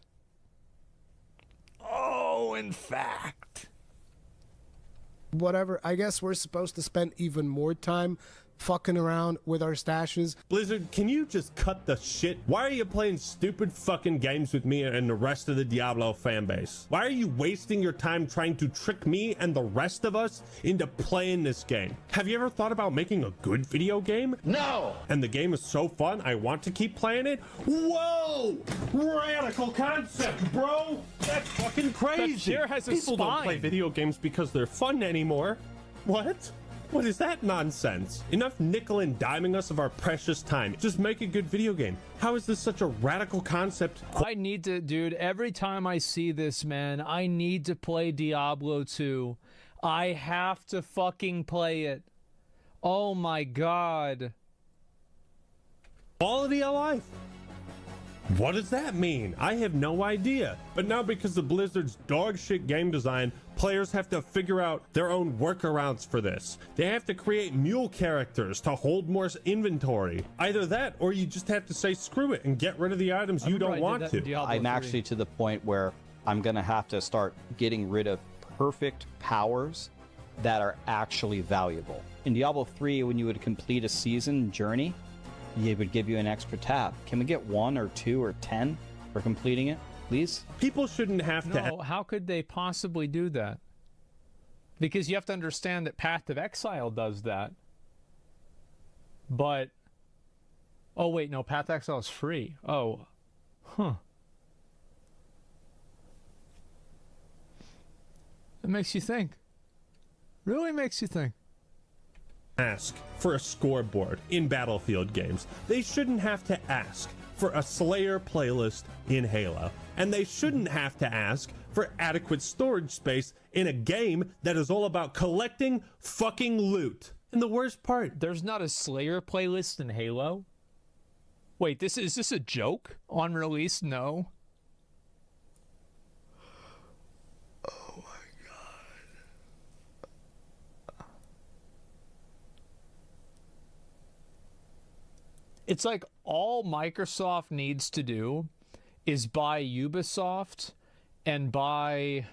whatever, I guess we're supposed to spend even more time fucking around with our stashes. Blizzard, can you just cut the shit? Why are you playing stupid fucking games with me and the rest of the Diablo fan base? Why are you wasting your time trying to trick me and the rest of us into playing this game? Have you ever thought about making a good video game? No! And the game is so fun, I want to keep playing it? Whoa! Radical concept, bro! That's fucking crazy! That chair has a People don't spine. play video games because they're fun anymore. What? What is that nonsense? Enough nickel and diming us of our precious time. Just make a good video game. How is this such a radical concept? I need to, dude, every time I see this, man, I need to play Diablo 2. I have to fucking play it. Oh my god. Quality of life. What does that mean? I have no idea. But now because of Blizzard's dog shit game design, players have to figure out their own workarounds for this. They have to create mule characters to hold more inventory. Either that, or you just have to say screw it and get rid of the items you don't want to. I'm actually to the point where I'm gonna have to start getting rid of perfect powers that are actually valuable. In Diablo 3, when you would complete a season journey, it would give you an extra tab. Can we get 1 or 2 or 10 for completing it, please? People shouldn't have to. No, how could they possibly do that? Because you have to understand that Path of Exile does that. But, oh wait, no, Path of Exile is free. Oh, huh. It makes you think. Really makes you think. Ask for a scoreboard in Battlefield games. They shouldn't have to ask for a Slayer playlist in Halo. And they shouldn't have to ask for adequate storage space in a game that is all about collecting fucking loot. And the worst part, there's not a Slayer playlist in Halo? Wait, is this a joke on release? No. It's like all Microsoft needs to do is buy Ubisoft and buy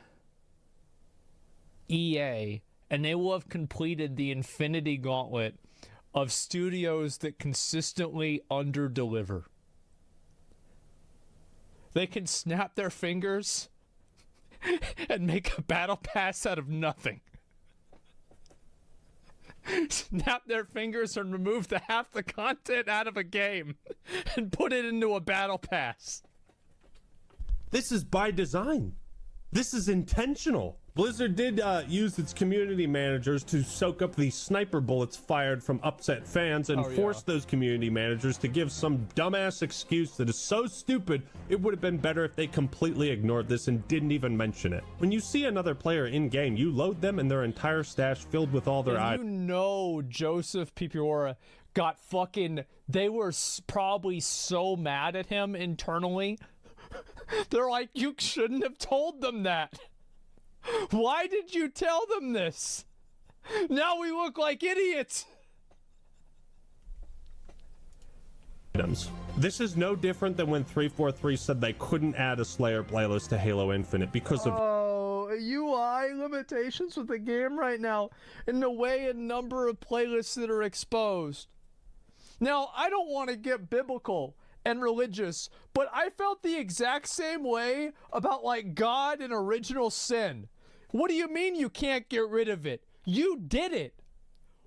EA, and they will have completed the infinity gauntlet of studios that consistently underdeliver. They can snap their fingers and make a battle pass out of nothing. Snap their fingers and remove half the content out of a game and put it into a battle pass. This is by design. This is intentional. Blizzard did use its community managers to soak up the sniper bullets fired from upset fans and force those community managers to give some dumbass excuse that is so stupid it would have been better if they completely ignored this and didn't even mention it. When you see another player in game, you load them and their entire stash filled with all their items. You know, Joseph Pipiora got fucking. They were probably so mad at him internally. They're like, you shouldn't have told them that. Why did you tell them this? Now we look like idiots. This is no different than when 343 said they couldn't add a Slayer playlist to Halo Infinite because of UI limitations with the game right now and the way a number of playlists that are exposed. Now, I don't want to get biblical and religious, but I felt the exact same way about like God and original sin. What do you mean you can't get rid of it? You did it.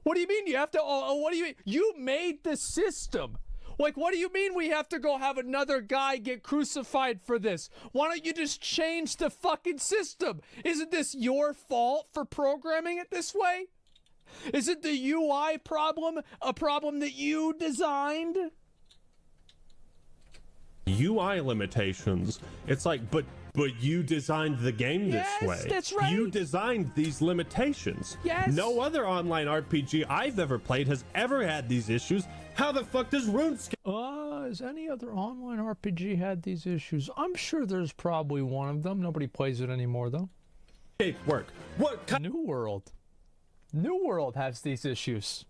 What do you mean you have to? What do you mean? You made the system. Like, what do you mean we have to go have another guy get crucified for this? Why don't you just change the fucking system? Isn't this your fault for programming it this way? Isn't the UI problem a problem that you designed? UI limitations. It's like, but you designed the game this way. That's right. You designed these limitations. Yes. No other online RPG I've ever played has ever had these issues. How the fuck does RuneScape? Has any other online RPG had these issues? I'm sure there's probably one of them. Nobody plays it anymore, though. Work. What? New World. New World has these issues.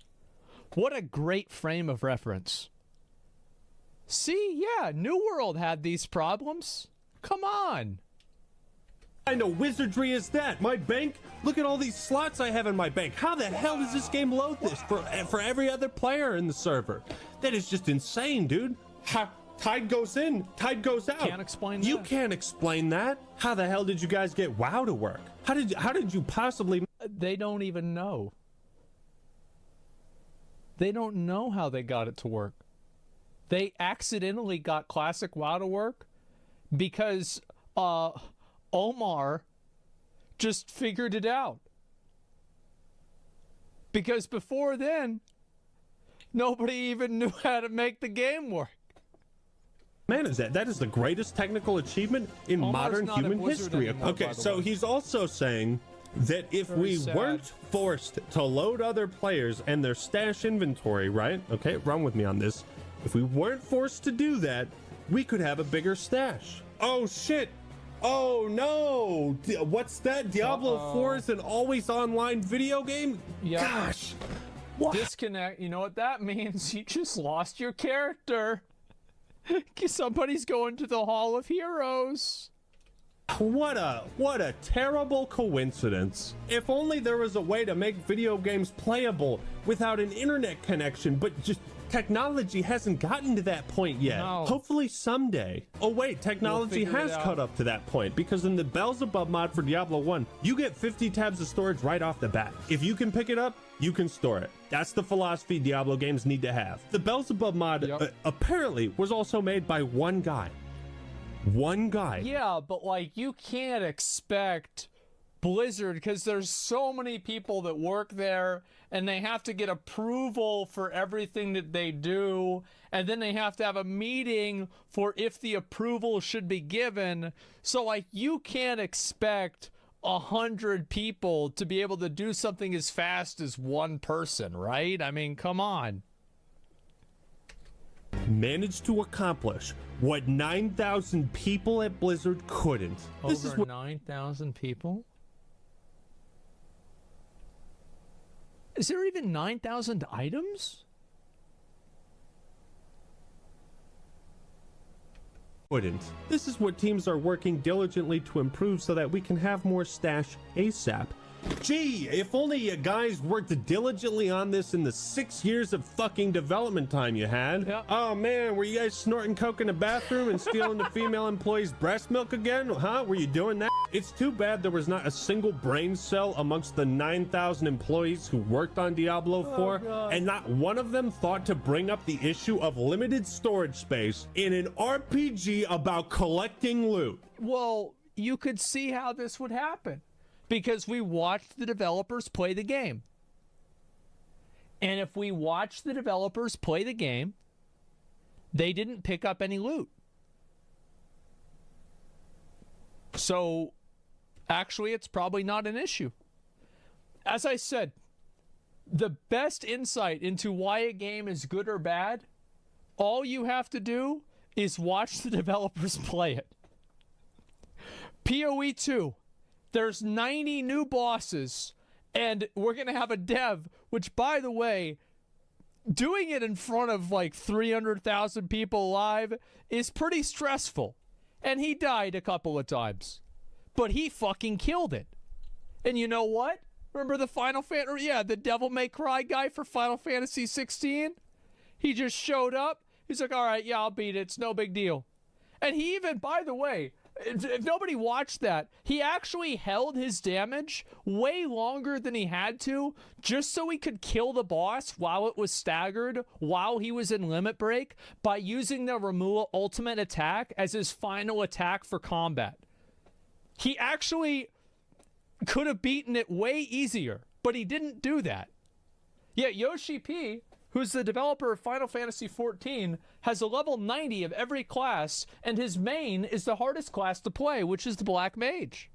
What a great frame of reference. See, yeah, New World had these problems. Come on. I know wizardry is that. My bank, look at all these slots I have in my bank. How the hell does this game load this for every other player in the server? That is just insane, dude. Tide goes in, tide goes out. Can't explain that. You can't explain that. How the hell did you guys get WoW to work? How did you possibly? They don't even know. They don't know how they got it to work. They accidentally got Classic WoW to work because Omar just figured it out. Because before then, nobody even knew how to make the game work. Man, that is the greatest technical achievement in modern human history. Okay, so he's also saying that if we weren't forced to load other players and their stash inventory, right? Okay, run with me on this. If we weren't forced to do that, we could have a bigger stash. Oh shit. Oh no. What's that? Diablo 4 is an always online video game? Yep. Gosh. What? Disconnect. You know what that means? You just lost your character. Somebody's going to the Hall of Heroes. What a terrible coincidence. If only there was a way to make video games playable without an internet connection, but just technology hasn't gotten to that point yet. No. Hopefully someday. Oh wait, technology has caught up to that point because in the Beelzebub mod for Diablo 1, you get 50 tabs of storage right off the bat. If you can pick it up, you can store it. That's the philosophy Diablo games need to have. The Beelzebub mod apparently was also made by one guy. One guy. Yeah, but like you can't expect Blizzard because there's so many people that work there and they have to get approval for everything that they do, and then they have to have a meeting for if the approval should be given. So like you can't expect 100 people to be able to do something as fast as one person, right? I mean, come on. Managed to accomplish what 9,000 people at Blizzard couldn't. This is Over 9,000 people? Is there even 9,000 items? This is what teams are working diligently to improve so that we can have more stash ASAP. Gee, if only you guys worked diligently on this in the 6 years of fucking development time you had. Yep. Oh man, were you guys snorting coke in the bathroom and stealing the female employee's breast milk again? Huh? Were you doing that? It's too bad there was not a single brain cell amongst the 9,000 employees who worked on Diablo 4, and not one of them thought to bring up the issue of limited storage space in an RPG about collecting loot. Well, you could see how this would happen, because we watched the developers play the game. And if we watched the developers play the game, they didn't pick up any loot. So, actually, it's probably not an issue. As I said, the best insight into why a game is good or bad, all you have to do is watch the developers play it. PoE 2. There's 90 new bosses, and we're going to have a dev, which, by the way, doing it in front of like 300,000 people live is pretty stressful. And he died a couple of times, but he fucking killed it. And you know what? Remember the Final Fantasy? Yeah, the Devil May Cry guy for Final Fantasy 16? He just showed up. He's like, all right, yeah, I'll beat it. It's no big deal. And he even, by the way, if nobody watched that, he actually held his damage way longer than he had to, just so he could kill the boss while it was staggered, while he was in limit break, by using the Remua ultimate attack as his final attack for combat. He actually could have beaten it way easier, but he didn't do that. Yeah, Yoshi P, who's the developer of Final Fantasy XIV, has a level 90 of every class, and his main is the hardest class to play, which is the Black Mage.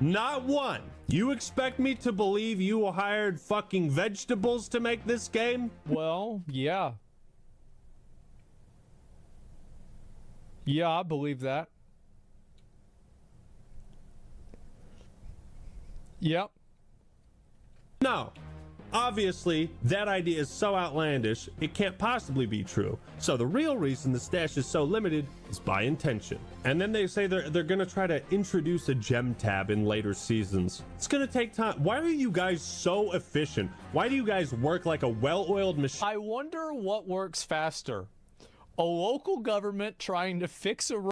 Not one. You expect me to believe you hired fucking vegetables to make this game? Well, yeah. Yeah, I believe that. Yep. No. Obviously, that idea is so outlandish, it can't possibly be true. So the real reason the stash is so limited is by intention. And then they say they're gonna try to introduce a gem tab in later seasons. It's gonna take time. Why are you guys so efficient? Why do you guys work like a well-oiled machine? I wonder what works faster. A local government trying to fix a